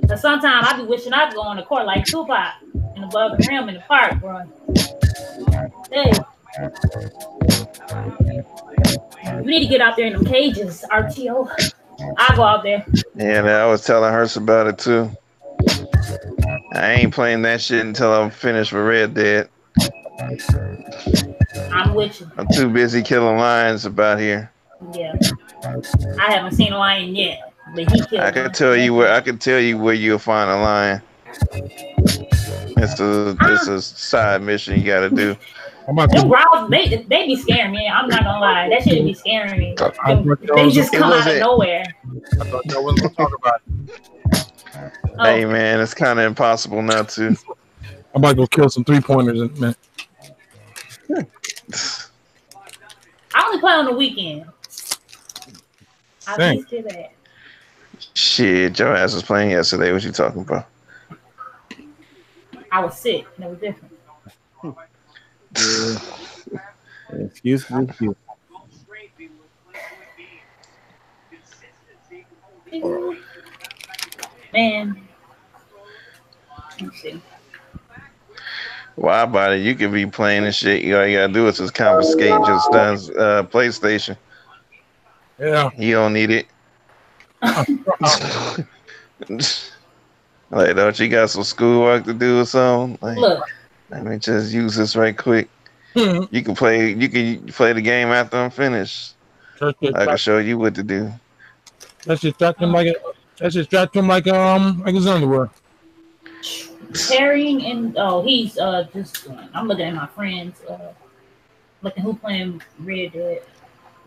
But sometimes I be wishing I could go on the court like Tupac and above the rim in the park, bro. Hey. You need to get out there in them cages, RTO. I'll go out there. Yeah, I was telling her about it too. I ain't playing that shit until I'm finished with Red Dead. I'm with you. I'm too busy killing lions about here. Yeah. I haven't seen a lion yet, but he killed I can tell you where you'll find a lion. It's a side mission you gotta do. Them growls, they be scaring me. I'm not gonna lie. That shit be scaring me. They just come out of nowhere. I thought y'all wasn't gonna talk about it. Hey man, it's kind of impossible not to. I'm about to go kill some 3-pointers, man. I only play on the weekend. I missed it that. Shit, your ass was playing yesterday. What you talking about? I was sick. That was different. Excuse. Man. Let's see. Why about it? You could be playing and shit. All you gotta do is just confiscate your son's PlayStation. Yeah. You don't need it. Like, don't you got some schoolwork to do or something? Like, Look, Let me just use this right quick. You can play the game after I'm finished. I can show you what to do. Let's just distract him like his underwear. Carrying and he's just I'm looking at my friends looking who playing Red Dead.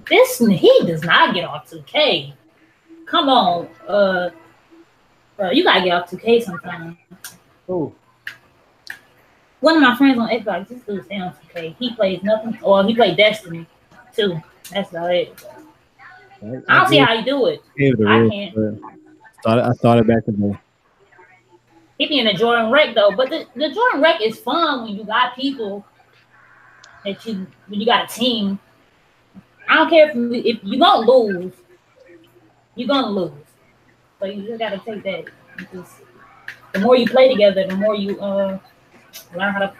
He does not get off 2K. Come on, you gotta get off 2K sometime. Oh. One of my friends on Xbox, this dude stay on 2K. He plays nothing, or he played Destiny too. That's about it. I don't see how you do it. I can't. I started back today. He be in the Jordan Wreck though, but the Jordan Wreck is fun when you got people when you got a team. I don't care if you gonna lose, you're gonna lose. So you just gotta take that. Because the more you play together, the more you learn how to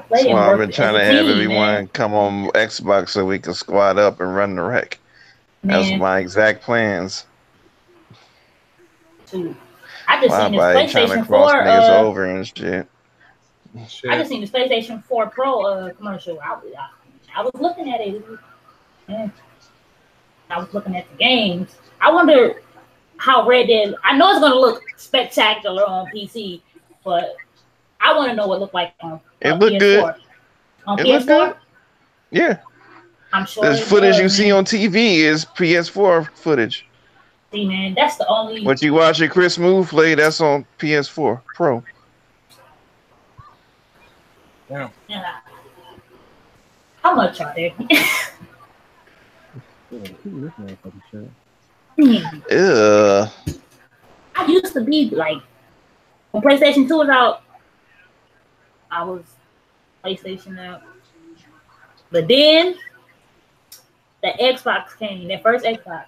play. So I've been trying to have everyone come on Xbox so we can squad up and run the wreck. That's my exact plans. I just seen this PlayStation 4 over and shit. I just seen this PlayStation 4 Pro commercial. I was looking at it. Yeah. I was looking at the games. I wonder how Red Dead. I know it's gonna look spectacular on PC, but I want to know what it looked like on PS4. Good. On PS4? Good. Yeah. I'm sure. The footage you see on TV is PS4 footage. See, man, that's the only. What you watch at Chris Move play, that's on PS4 Pro. Yeah. How much are they? I used to be like, when PlayStation 2 was out, I was PlayStation out. But then the Xbox came, that first Xbox.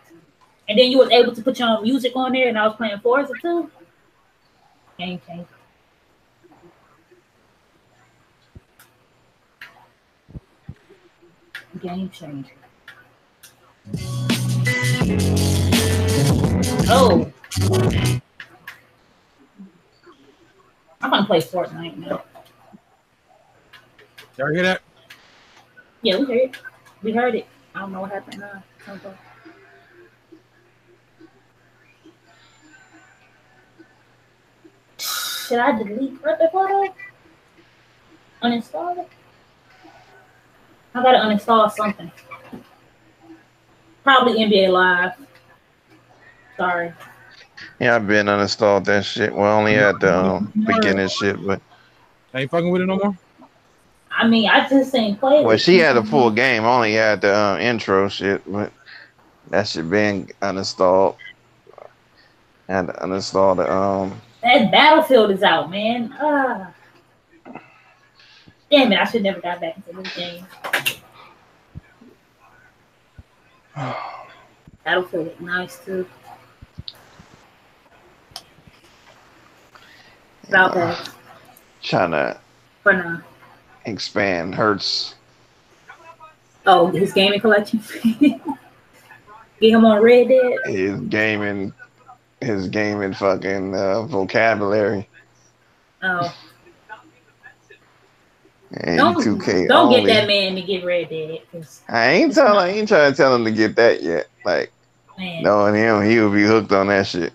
And then you was able to put your own music on there, and I was playing Forza too. Game changer. Game changer. Oh. I'm gonna play Fortnite now. Y'all hear that? Yeah, we heard it. We heard it. I don't know what happened now. Should I delete the photo? Uninstall it? I gotta uninstall something. Probably NBA Live. Sorry. Yeah, I've been uninstalled that shit. Well, only at the beginning shit, but ain't fucking with it no more. I mean, I just ain't played. Well, she had a full game. I only had the intro shit, but that shit been uninstalled. Had to uninstall the That Battlefield is out, man. Damn it! I should never got back into this game. Battlefield is nice too. About that. Trying to For now. Expand Hertz. Oh, his gaming collection. Get him on Red Dead. His gaming fucking vocabulary. Oh. And Don't 2K don't only. get that man to get Red Dead. I ain't trying to tell him to get that yet. Like, Man. knowing him, he would be hooked on that shit.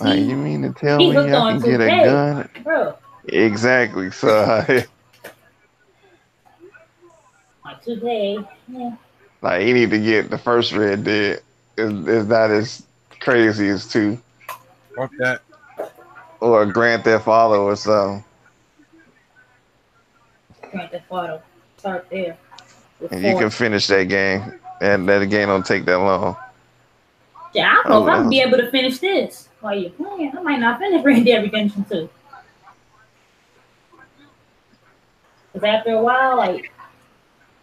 Like, you mean to tell me I can get a gun? Bro. Exactly. So, Like 2K. Yeah. like, he need to get the first Red Dead. It's not as crazy as 2. Fuck that. Or Grand Theft Auto or something. Grand Theft Auto. Start there. And you can finish that game. And that game don't take that long. Yeah, I don't know if I'm gonna be able to finish this while you're playing. I might not finish Red Dead Redemption 2. Because after a while, like,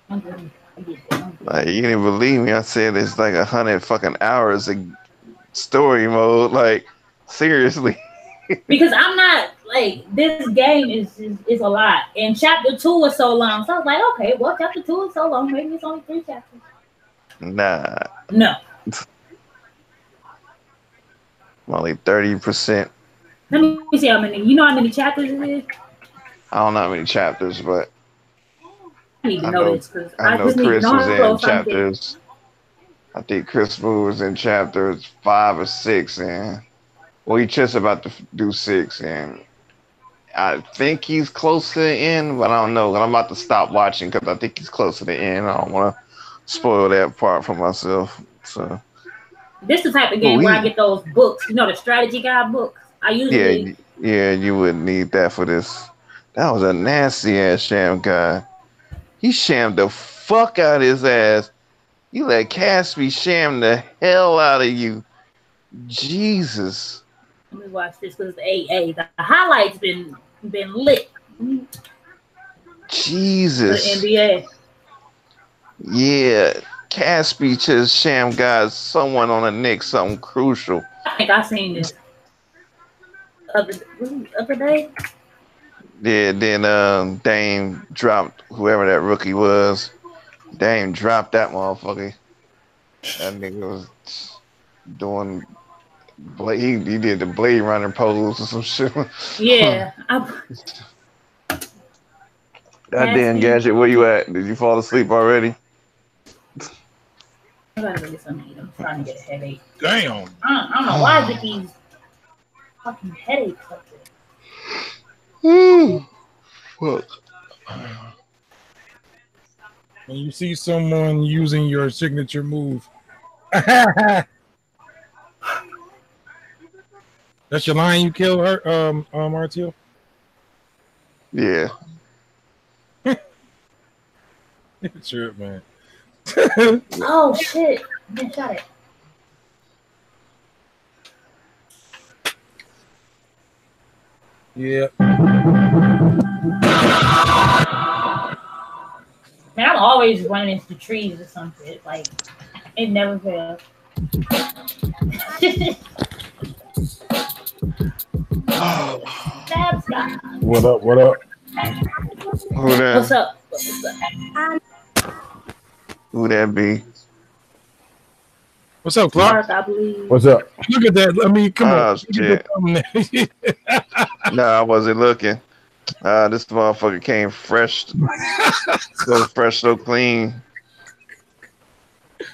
Like, you didn't believe me. I said it's like 100 fucking hours of story mode. Like, seriously. Because I'm not, like, this game is a lot. And chapter 2 was so long. So I was like, okay, well, chapter 2 is so long. Maybe it's only 3 chapters. Nah. No. Only 30%. Let me see how many. You know how many chapters it is? I don't know how many chapters, but I need to know this because I know just need to Chris know was how in close I'm getting. chapters. I think Chris was in chapters 5 or 6, and well, he's just about to do 6, and I think he's close to the end, but I don't know. I'm about to stop watching because I think he's close to the end. I don't want to spoil that part for myself. So This is the type of game where I get those books. You know, the strategy guide books. I usually you wouldn't need that for this. That was a nasty ass sham guy. He shammed the fuck out of his ass. You let Caspi sham the hell out of you. Jesus. Let me watch this because the highlights been lit. Jesus. The NBA. Yeah. Caspi just sham got someone on the Knicks something crucial. I think I seen this other day. Yeah, then Dame dropped whoever that rookie was. Dame dropped that motherfucker. That nigga was doing he did the Blade Runner pose or some shit. Yeah. That damn Gadget, where you at? Did you fall asleep already? I gotta go get something to eat. I'm trying to get a headache. Damn. I don't know why I get these fucking headaches up there. Fuck. When you see someone using your signature move. That's your line you kill her, RTO? Yeah. Sure, man. Oh shit! I shot it. Yeah. Man, I'm always running into trees or something. Like it never fails. What up? What up? Who that? What's up? Who that be? What's up, Clark? I believe. What's up? Look at that. I mean, come on. Shit. No, I wasn't looking. This motherfucker came fresh. So fresh, so clean.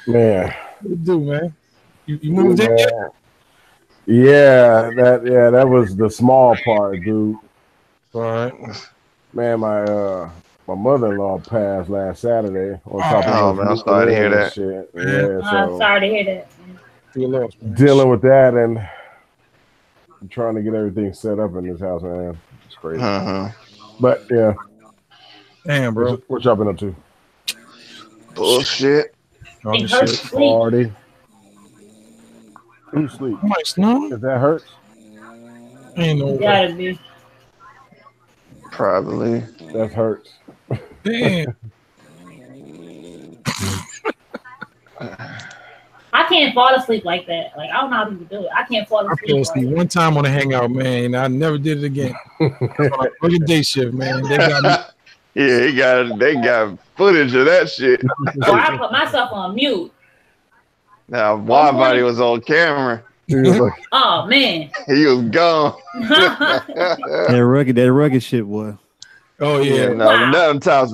Man. What you do, man? You moved in yet? Yeah, that was the small part, dude. All right. Man, my mother-in-law passed last Saturday. On top of man, I'm sorry to hear that. Shit. Yeah, I'm sorry to hear that. Dealing with that and trying to get everything set up in this house, man. It's crazy. But yeah. Damn, bro. What y'all been up to? Bullshit. Party. Who sleep? I might snow. If that hurts. Ain't no gotta be. Probably. That hurts. Damn. I can't fall asleep like that. Like I don't know how people do it. I can't fall asleep. I fell asleep one time on a hangout, man. I never did it again. Look at day shift, man. They got me. Yeah, they got footage of that shit. Well, I put myself on mute. Now, Wide Body was on camera. Oh man, he was gone. That rugged shit, boy. Oh yeah. No, nothing tops